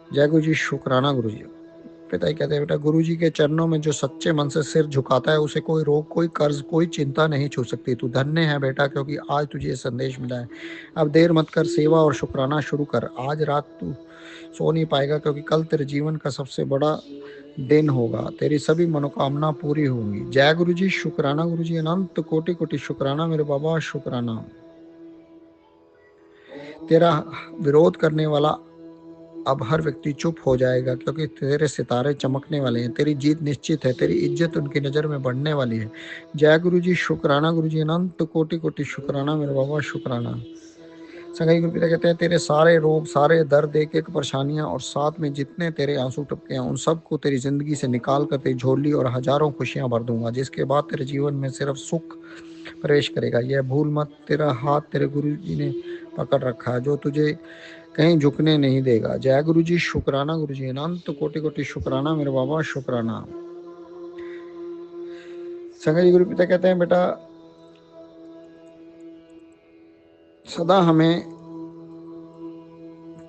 जय गुरु जी, शुक्राना गुरु जी। पिता ही कहते हैं बेटा गुरु जी के चरणों में जो सच्चे मन से सिर झुकाता है उसे कोई रोग, कोई कर्ज, कोई चिंता नहीं छू सकती। तू धन्य है बेटा, क्योंकि आज तुझे ये संदेश मिला है। अब देर मत कर, सेवा और शुक्राना शुरू कर। आज रात तू सो नहीं पाएगा, क्योंकि कल तेरे जीवन का सबसे बड़ा दिन होगा। तेरी सभी मनोकामना पूरी होंगी। जय गुरु जी, शुक्राना गुरु जी, अनंत कोटि कोटि शुक्राना मेरे बाबा, शुक्राना। तेरा विरोध करने वाला अब हर व्यक्ति चुप हो जाएगा, क्योंकि तेरे सितारे चमकने वाले हैं। तेरी जीत निश्चित है। तेरी इज्जत उनकी नज़र में बढ़ने वाली है। जय गुरु जी, शुक्राना गुरु जी, अनंत कोटि कोटि शुक्राना मेरे बाबा, शुक्राना। संगई गुरु पिता कहते हैं तेरे सारे रोग, सारे दर्द, एक एक परेशानियां और साथ में जितने तेरे आंसू टपके हैं उन सबको तेरी जिंदगी से निकाल कर तेरी झोली और हजारों खुशियां भर दूंगा, जिसके बाद तेरे जीवन में सिर्फ सुख प्रवेश करेगा। यह भूल मत, तेरा हाथ तेरे गुरु जी ने पकड़ रखा है, जो तुझे कहीं झुकने नहीं देगा। जय गुरु जी, शुक्राना गुरु जी, अनंत कोटि कोटि शुक्राना मेरे बाबा, शुक्राना। संगई गुरु पिता कहते हैं बेटा सदा हमें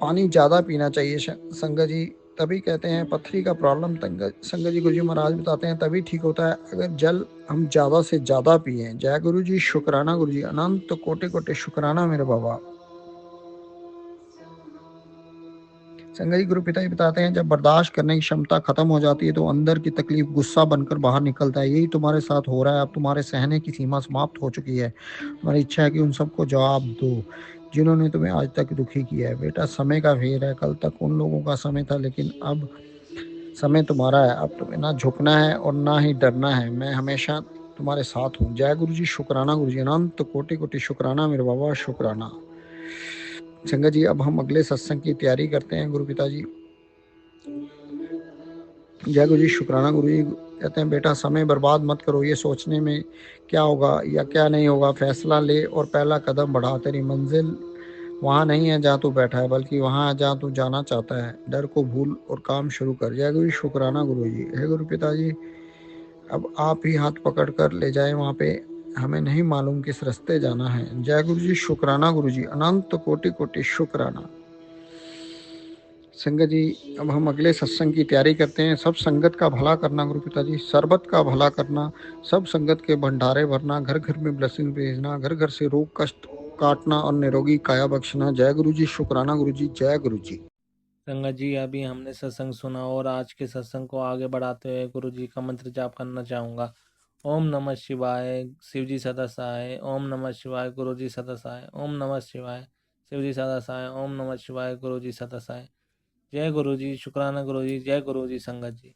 पानी ज़्यादा पीना चाहिए। संगत जी तभी कहते हैं पथरी का प्रॉब्लम संगत जी गुरुजी महाराज बताते हैं तभी ठीक होता है अगर जल हम ज़्यादा से ज़्यादा पिए। जय गुरु जी, शुक्राना गुरु जी, अनंत कोटि कोटि शुक्राना मेरे बाबा। संगत जी गुरु पिता जी बताते हैं जब बर्दाश्त करने की क्षमता खत्म हो जाती है तो अंदर की तकलीफ गुस्सा बनकर बाहर निकलता है। यही तुम्हारे साथ हो रहा है। अब तुम्हारे सहने की सीमा समाप्त हो चुकी है। तुम्हारी इच्छा है कि उन सबको जवाब दो जिन्होंने तुम्हें आज तक दुखी किया है। बेटा समय का फेर है। कल तक उन लोगों का समय था, लेकिन अब समय तुम्हारा है। अब तुम्हें ना झुकना है और ना ही डरना है। मैं हमेशा तुम्हारे साथ हूँ। जय गुरु जी, शुक्राना गुरु जी, अनंत कोटि कोटि शुक्राना मेरे बाबा, शुक्राना। संगत जी अब हम अगले सत्संग की तैयारी करते हैं। गुरु पिताजी जय गुरु जी, शुक्राना गुरु जी। कहते हैं बेटा समय बर्बाद मत करो ये सोचने में क्या होगा या क्या नहीं होगा। फैसला ले और पहला कदम बढ़ा। तेरी मंजिल वहाँ नहीं है जहाँ तू बैठा है, बल्कि वहाँ है जहाँ तू जाना चाहता है। डर को भूल और काम शुरू कर। जय गुरु जी, शुक्राना गुरु जी। हे गुरु पिताजी अब आप ही हाथ पकड़ कर ले जाए वहाँ पे, हमें नहीं मालूम किस रास्ते जाना है। जय गुरु जी, शुक्राना गुरु जी, अनंत कोटि कोटि शुक्राना। संगत जी अब हम अगले सत्संग की तैयारी करते हैं। सब संगत का भला करना गुरु पिताजी, सरबत का भला करना, सब संगत के भंडारे भरना, घर घर में ब्लेसिंग भेजना, घर घर से रोग कष्ट काटना और निरोगी काया बख्शना। जय गुरु जी, शुक्राना गुरु जी, जय गुरु जी। संगत जी अभी हमने सत्संग सुना और आज के सत्संग को आगे बढ़ाते हुए गुरु जी का मंत्र जाप करना चाहूँगा। ओम नमः शिवाय, शिव जी सदा सहाय। ओम नमः शिवाय, गुरु जी सदा सहाय। ओम नमः शिवाय, शिव जी सदा सहाय। ओम नमः शिवाय, गुरु जी सदा सहाय। जय गुरु जी, शुक्राना गुरु जी, जय गुरु जी। संगत जी।